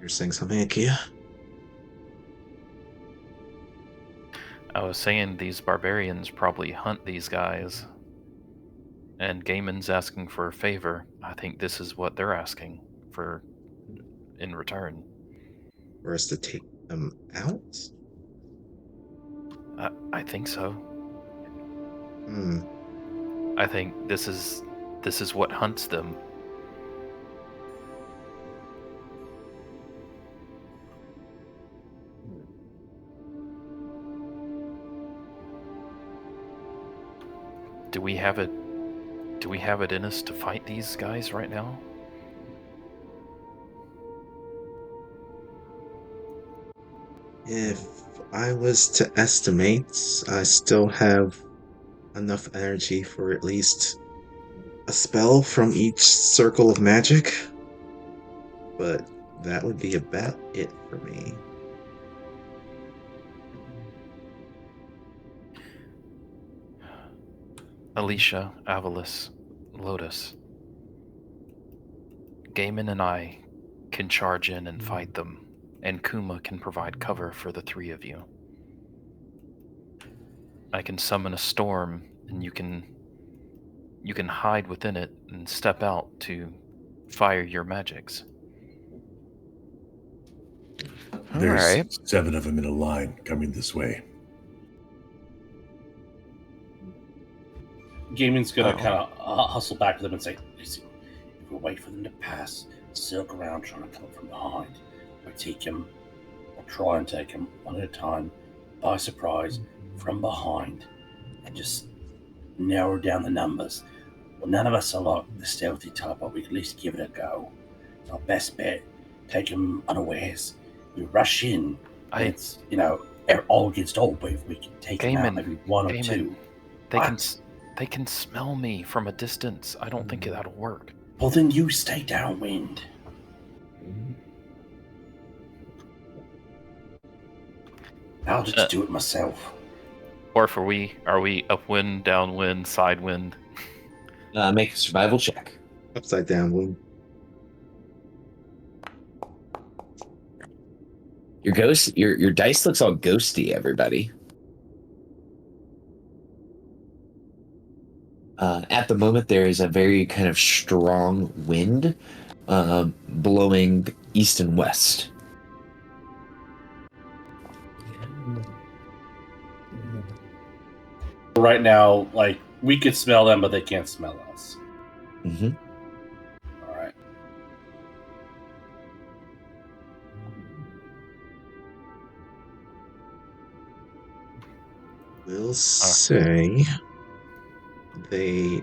You're saying something, Akia? I was saying these barbarians probably hunt these guys. And Gaiman's asking for a favor. I think this is what they're asking for in return. For us to take them out? I think so. Hmm. I think this is what hunts them. Do we have it in us to fight these guys right now? If I was to estimate, I still have enough energy for at least a spell from each circle of magic. But that would be about it for me. Alicia, Avalis, Lotus. Gaiman and I can charge in and fight them, and Kuma can provide cover for the 3 of you. I can summon a storm, and you can hide within it and step out to fire your magics. There's Alright. 7 of them in a line coming this way. Gaiman's gonna Oh. kind of hustle back to them and say, "Listen, if we wait for them to pass, circle around trying to come up from behind, we'll take them, or try and take them one at a time, by surprise, from behind, and just narrow down the numbers. Well, none of us are like the stealthy type, but we can at least give it a go. It's our best bet. Take them unawares. We rush in, and it's, all against all, but if we can take them out, Gaiman, maybe 1 or Gaiman, 2. They can smell me from a distance. I don't think that'll work. Well, then you stay downwind. I'll just do it myself. Orf, are we upwind, downwind, sidewind? Make a survival check. Upside down wound. Your dice looks all ghosty, everybody. At the moment, there is a very kind of strong wind blowing east and west. Right now, like, we could smell them, but they can't smell us. Mm-hmm. All right. We'll say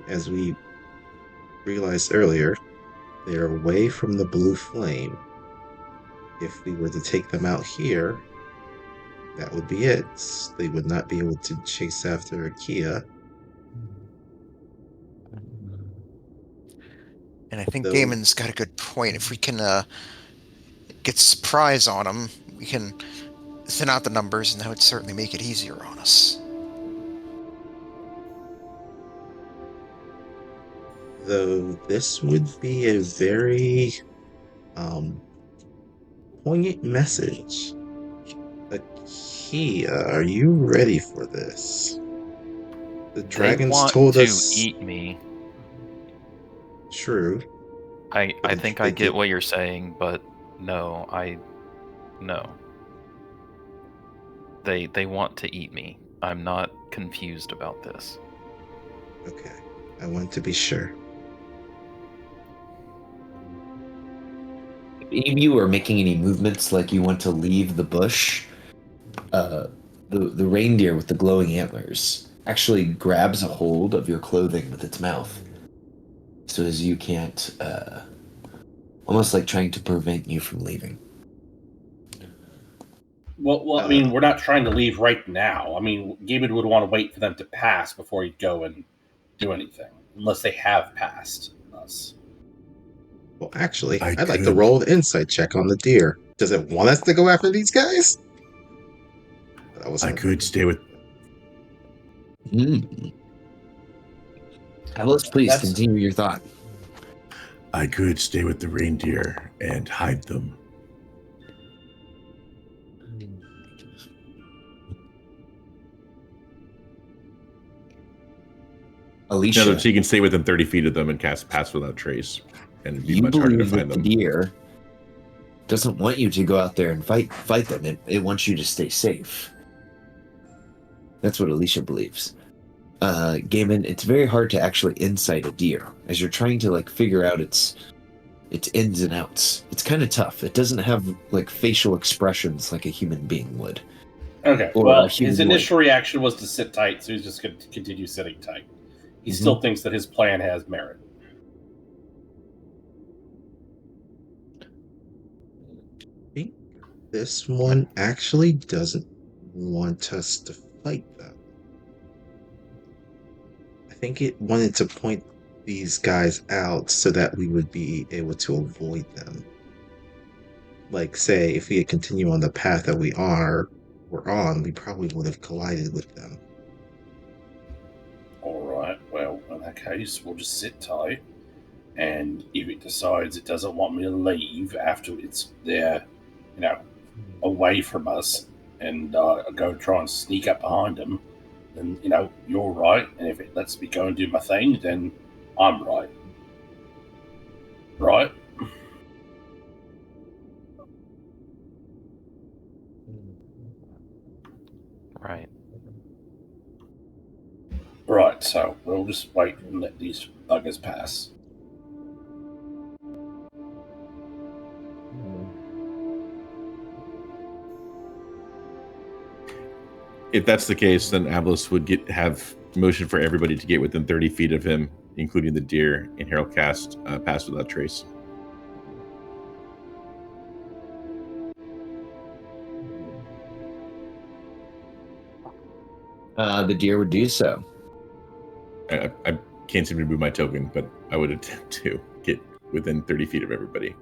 as we realized earlier, they're away from the blue flame. If we were to take them out here, that would be it. They would not be able to chase after Akia. And I think Though- Gaiman's got a good point. If we can get surprise on them, we can thin out the numbers, and that would certainly make it easier on us. Though this would be a very poignant message. Akia, are you ready for this? The dragons they want told to us. eat me. True. I But think they I get did- what you're saying, but no. They want to eat me. I'm not confused about this. Okay, I want to be sure. If any of you are making any movements like you want to leave the bush, the reindeer with the glowing antlers actually grabs a hold of your clothing with its mouth, so as you can't, almost like trying to prevent you from leaving. Well, I mean, we're not trying to leave right now. I mean, Gaiman would want to wait for them to pass before he'd go and do anything, unless they have passed us. Well, actually, I I'd like to could. roll an insight check on the deer. Does it want us to go after these guys? That was I could stay with. Alice, please That's- continue your thought. I could stay with the reindeer and hide them. In other Alicia, words, he can stay within 30 feet of them and cast Pass Without Trace, and it'd be you much harder to believe that find the them. deer doesn't want you to go out there and fight them. It wants you to stay safe. That's what Alicia believes. Gaiman, it's very hard to actually insight a deer as you're trying to like figure out its ins and outs. It's kind of tough. It doesn't have like facial expressions like a human being would. Okay. Or Well, a human his initial reaction was to sit tight, so he's just going to continue sitting tight. He still thinks that his plan has merit. This one actually doesn't want us to fight them. I think it wanted to point these guys out so that we would be able to avoid them. Like, say, if we had continued on the path that we're on, we probably would have collided with them. Alright, well, in that case, we'll just sit tight. And if it decides it doesn't want me to leave after it's there, away from us, and go try and sneak up behind them, then, you're right. And if it lets me go and do my thing, then I'm right. Right? Right. Right, so we'll just wait and let these buggers pass. If that's the case, then Ablis would have motion for everybody to get within 30 feet of him, including the deer, and he'll cast Pass Without Trace. The deer would do so. I can't seem to move my token, but I would attempt to get within 30 feet of everybody.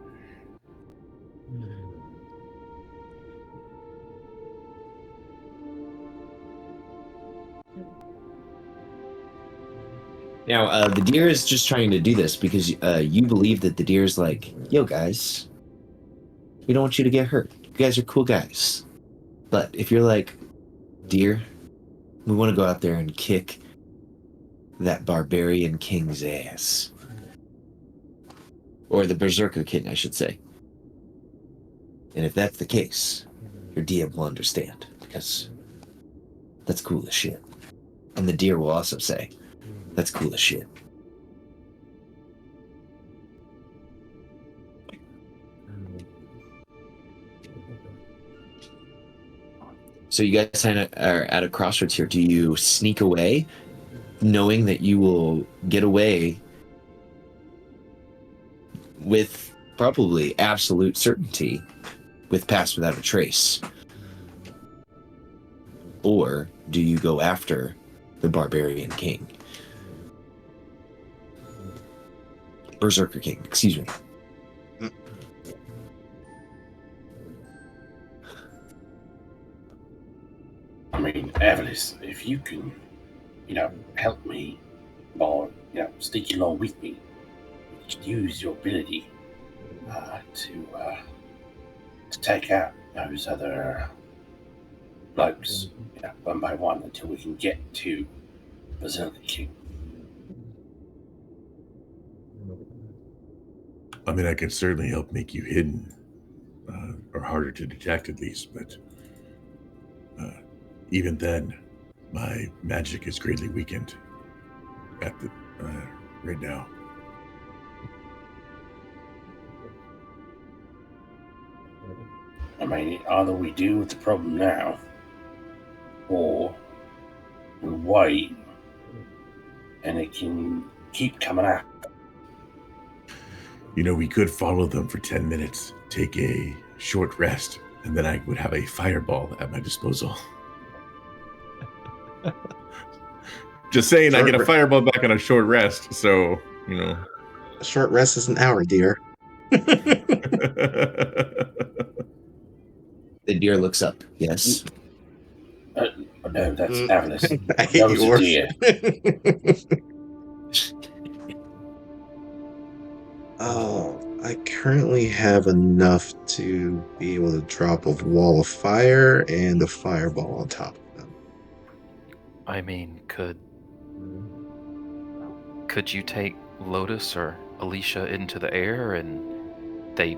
Now, the deer is just trying to do this because you believe that the deer is like, yo, guys, we don't want you to get hurt. You guys are cool guys. But if you're like, deer, we want to go out there and kick that barbarian king's ass. Or the berserker king, I should say. And if that's the case, your DM will understand, because that's cool as shit. And the deer will also say, that's cool as shit. So you guys kind of are at a crossroads here. Do you sneak away, knowing that you will get away with probably absolute certainty with Pass Without a Trace? Or do you go after the Barbarian King? Berserker King, excuse me. I mean, Avalis, if you can, help me by, sneaking along with me, you could use your ability to take out those other blokes, one by one until we can get to Berserker King. I mean, I can certainly help make you hidden, or harder to detect at least, but even then, my magic is greatly weakened at the right now. I mean, either we deal with the problem now, or we wait, and it can keep coming out. We could follow them for 10 minutes, take a short rest, and then I would have a fireball at my disposal. Just saying, I get a fireball back on a short rest, so, A short rest is an hour, dear. The deer looks up. Yes. Oh, no, that's Avernus. I That hate was you, a Orf. deer. Oh, I currently have enough to be able to drop a wall of fire and a fireball on top of them. I mean, could you take Lotus or Alicia into the air and they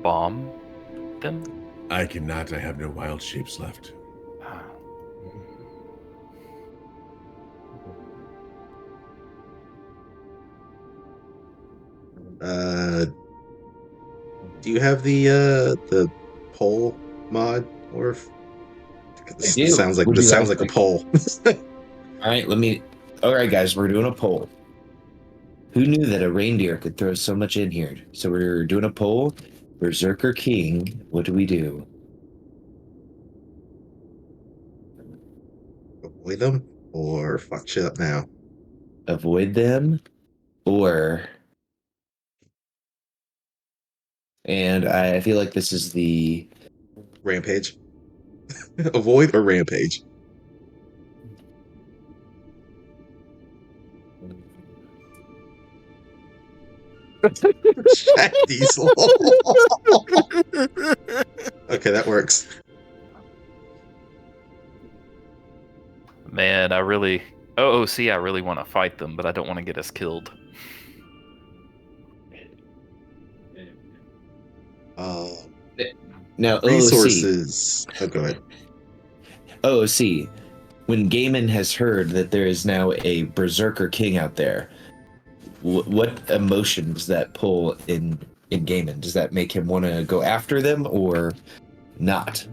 bomb them? I cannot. I have no wild shapes left. Do you have the pole mod, Orf? This do. sounds like Would you a like- pole. All right, guys, we're doing a poll. Who knew that a reindeer could throw so much in here? So we're doing a poll. Berserker King, what do we do? Avoid them or fuck shit up now? Avoid them or... And I feel like this is the... Rampage. Avoid or rampage? Jack Diesel. Okay, that works. Man, I really want to fight them, but I don't want to get us killed. Now, Resources. Oh, go ahead. OOC. When Gaiman has heard that there is now a Berserker King out there, what emotion does that pull in Gaiman? Does that make him want to go after them or not?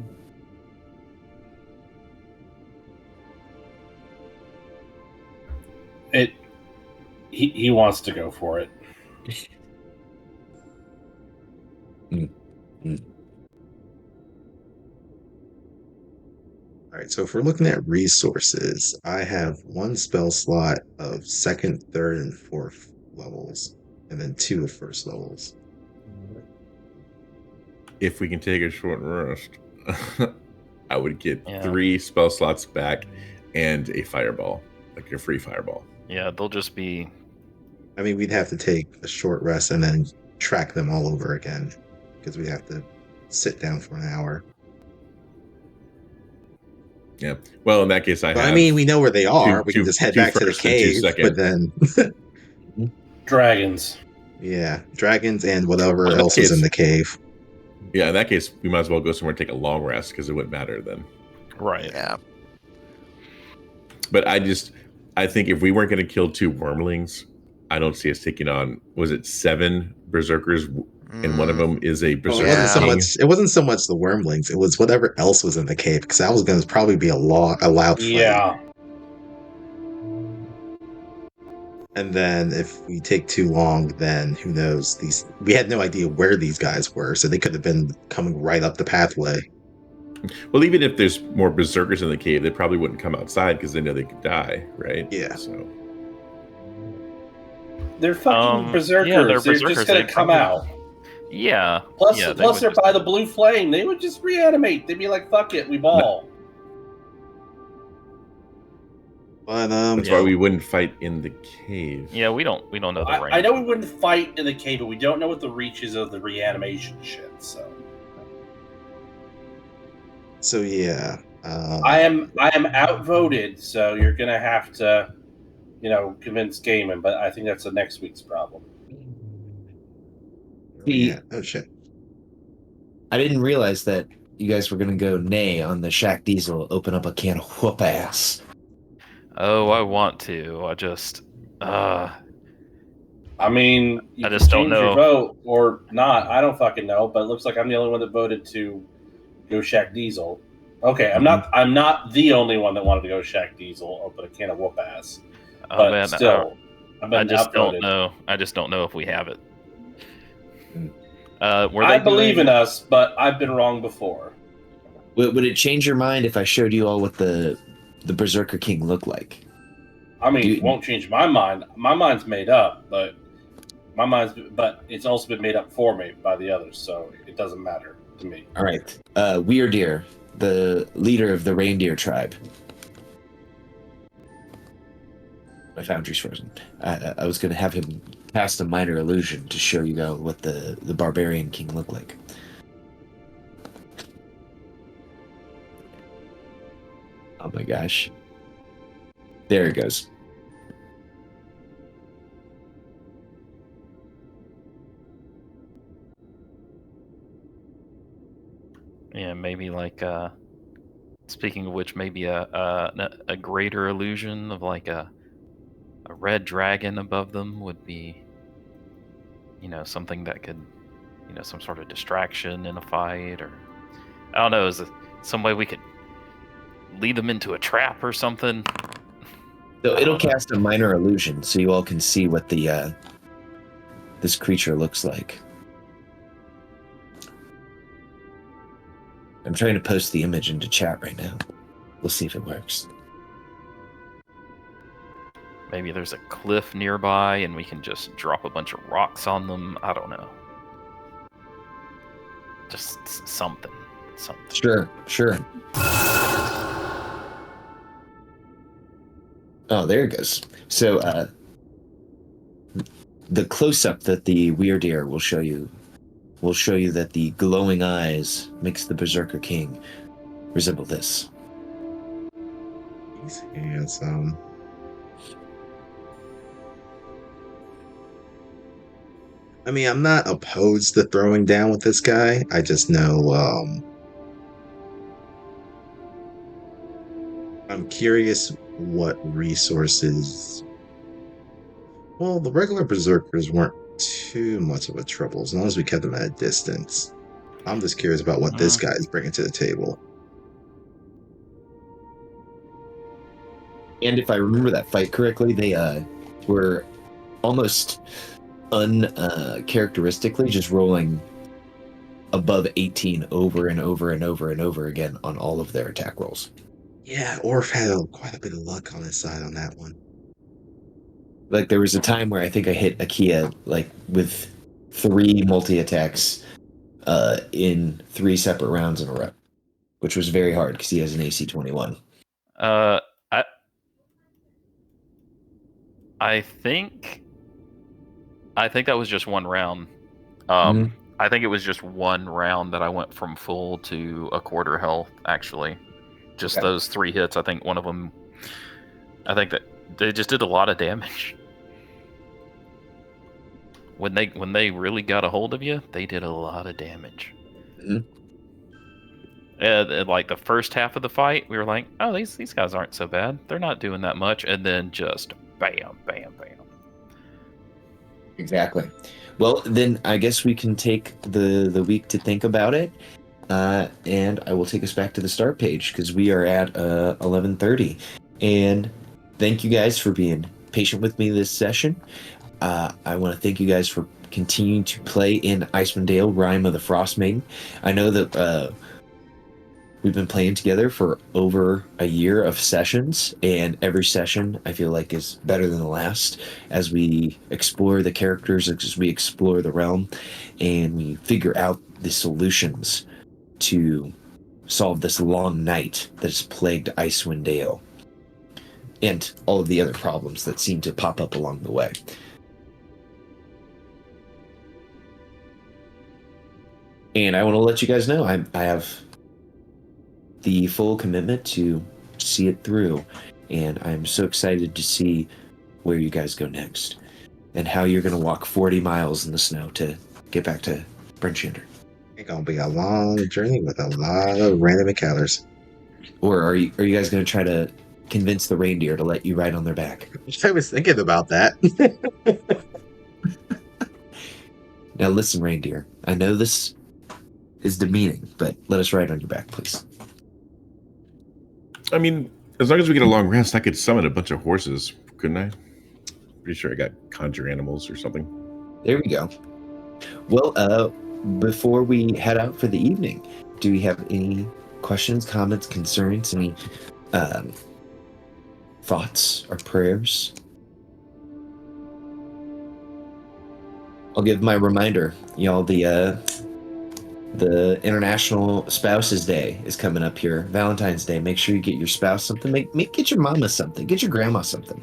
He wants to go for it. All right, so if we're looking at resources, I have one spell slot of second, third, and fourth levels, and then 2 of first levels. If we can take a short rest, I would get Yeah. 3 spell slots back and a fireball, like a free fireball. Yeah, they'll just be... I mean, we'd have to take a short rest and then track them all over again, because we'd have to sit down for an hour. Yeah. Well, in that case, But I mean, we know where they are. We can two- just head two back to the first and 2 cave, second. but then, Dragons. yeah, dragons and whatever Well, in that else is in case- the cave. Yeah, in that case, we might as well go somewhere and take a long rest because it wouldn't matter then. Right. Yeah. But I think if we weren't going to kill 2 wormlings, I don't see us taking on, was it 7 berserkers? And one of them is a Oh, berserker. Yeah. it wasn't so much the wormlings, it was whatever else was in the cave, because that was going to probably be a loud fight. Yeah. And then if we take too long, then who knows? We had no idea where these guys were, so they could have been coming right up the pathway. Well, even if there's more berserkers in the cave, they probably wouldn't come outside because they know they could die, right? Yeah. So They're fucking berserkers. yeah, they're they're berserkers. just gonna They come probably- out. Yeah. Plus, yeah, plus would they're just- by the blue flame. They would just reanimate. They'd be like, "Fuck it, we ball." But that's why we wouldn't fight in the cave. Yeah, we don't know the range. I know we wouldn't fight in the cave, but we don't know what the reaches of the reanimation shit. So yeah, I am outvoted. So you're gonna have to, convince Gaiman. But I think that's the next week's problem. yeah. Oh shit. I didn't realize that you guys were going to go nay on the Shack Diesel, open up a can of whoop ass. Oh, I want to. I just... I mean, you I can just don't change your know. vote or not. I don't fucking know. But it looks like I'm the only one that voted to go Shack Diesel. Okay, I'm not the only one that wanted to go Shack Diesel. Open a can of whoop ass. Oh, But man, still, I've been I just outvoted. don't know. I just don't know if we have it. I believe in us, but I've been wrong before. Would it change your mind if I showed you all what the Berserker King looked like? I mean, it won't change my mind. My mind's made up, but My mind's, but it's also been made up for me by the others, so it doesn't matter to me. All right. Weirdeer, the leader of the reindeer tribe. My Foundry's frozen. I was going to have him cast a minor illusion to show you guys what the barbarian king looked like. Oh my gosh. There it goes. Yeah, maybe like speaking of which, maybe a greater illusion of like a red dragon above them would be, something that could, some sort of distraction in a fight, or I don't know, is it some way we could lead them into a trap or something? So it'll cast a minor illusion so you all can see what the this creature looks like. I'm trying to post the image into chat right now. We'll see if it works. Maybe there's a cliff nearby and we can just drop a bunch of rocks on them. I don't know. Just something. Sure. Oh, there it goes. So the close-up that the Weirdeer will show you that the glowing eyes makes the Berserker King resemble this. He's handsome. I mean, I'm not opposed to throwing down with this guy. I just know I'm curious what resources. Well, the regular berserkers weren't too much of a trouble as long as we kept them at a distance. I'm just curious about what this guy is bringing to the table. And if I remember that fight correctly, they were almost uncharacteristically just rolling above 18 over and over and over and over again on all of their attack rolls. Yeah, Orf had quite a bit of luck on his side on that one. Like there was a time where I think I hit Akia like with 3 multi-attacks in 3 separate rounds in a row, which was very hard because he has an AC 21. I think that was just one round. I think it was just one round that I went from full to a quarter health, actually. Just those 3 hits. I think one of them, I think that they just did a lot of damage. When they really got a hold of you, they did a lot of damage. And like the first half of the fight, we were like, oh, these guys aren't so bad. They're not doing that much. And then just bam, bam, bam. Exactly. Well, then I guess we can take the week to think about it. And I will take us back to the start page because we are at 11:30. And thank you guys for being patient with me this session. I want to thank you guys for continuing to play in Icewind Dale, Rime of the Frostmaiden. I know that we've been playing together for over a year of sessions, and every session I feel like is better than the last as we explore the characters, as we explore the realm, and we figure out the solutions to solve this long night that has plagued Icewind Dale and all of the other problems that seem to pop up along the way. And I want to let you guys know I have the full commitment to see it through, and I'm so excited to see where you guys go next and how you're going to walk 40 miles in the snow to get back to Brinchander. It's gonna be a long journey with a lot of random encounters. Or are you guys going to try to convince the reindeer to let you ride on their back? I was thinking about that. Now listen, reindeer, I know this is demeaning, but let us ride on your back, please. I mean, as long as we get a long rest, I could summon a bunch of horses, couldn't I? Pretty sure I got conjure animals or something. There we go. Well, before we head out for the evening, do we have any questions, comments, concerns, any thoughts or prayers? I'll give my reminder. You know, the International Spouses Day is coming up here. Valentine's Day. Make sure you get your spouse something. Get your mama something. Get your grandma something.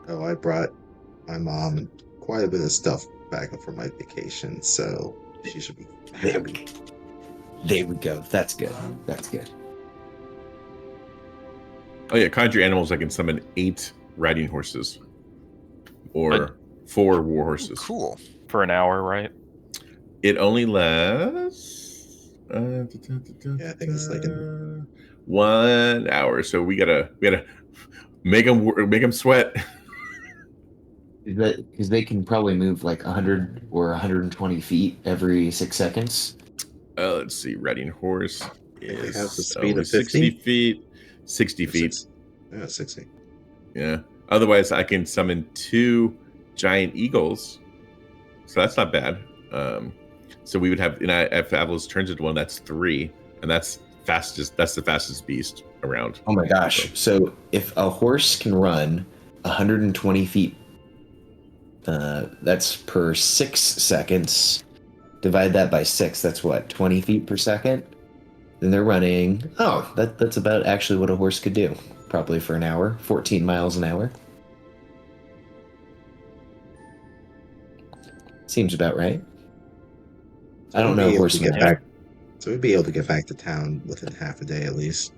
Oh, I brought my mom quite a bit of stuff back from my vacation, so she should be happy. There we go. That's good. That's good. Oh yeah, conjure animals. I can summon 8 riding horses, or But- 4 war horses. Cool. For an hour, right? It only lasts. Yeah, I think it's like 1 hour. So we gotta make them sweat. Because they can probably move like 100 or 120 feet every 6 seconds. Let's see. Riding horse They is have the speed only of 60 50? feet. 60 feet. Yeah, 60. Yeah. Otherwise, I can summon 2 giant eagles. So that's not bad. So we would have, if Avalos turns into one, that's 3, and that's fastest. That's the fastest beast around. Oh my gosh. So if a horse can run 120 feet, that's per 6 seconds. Divide that by 6. That's what, 20 feet per second? Then they're running. Oh, that's about actually what a horse could do. Probably for an hour. 14 miles an hour. Seems about right. I don't know horsemen. So we'd be able to get back to town within half a day at least.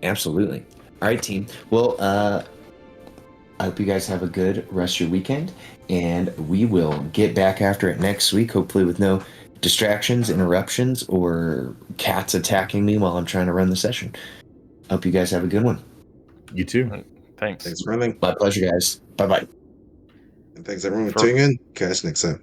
Absolutely. All right, team. Well, I hope you guys have a good rest of your weekend, and we will get back after it next week, hopefully with no distractions, interruptions, or cats attacking me while I'm trying to run the session. Hope you guys have a good one. You too. Thanks. Thanks for running. My pleasure, guys. Bye-bye. And thanks everyone for tuning in. Catch you next time.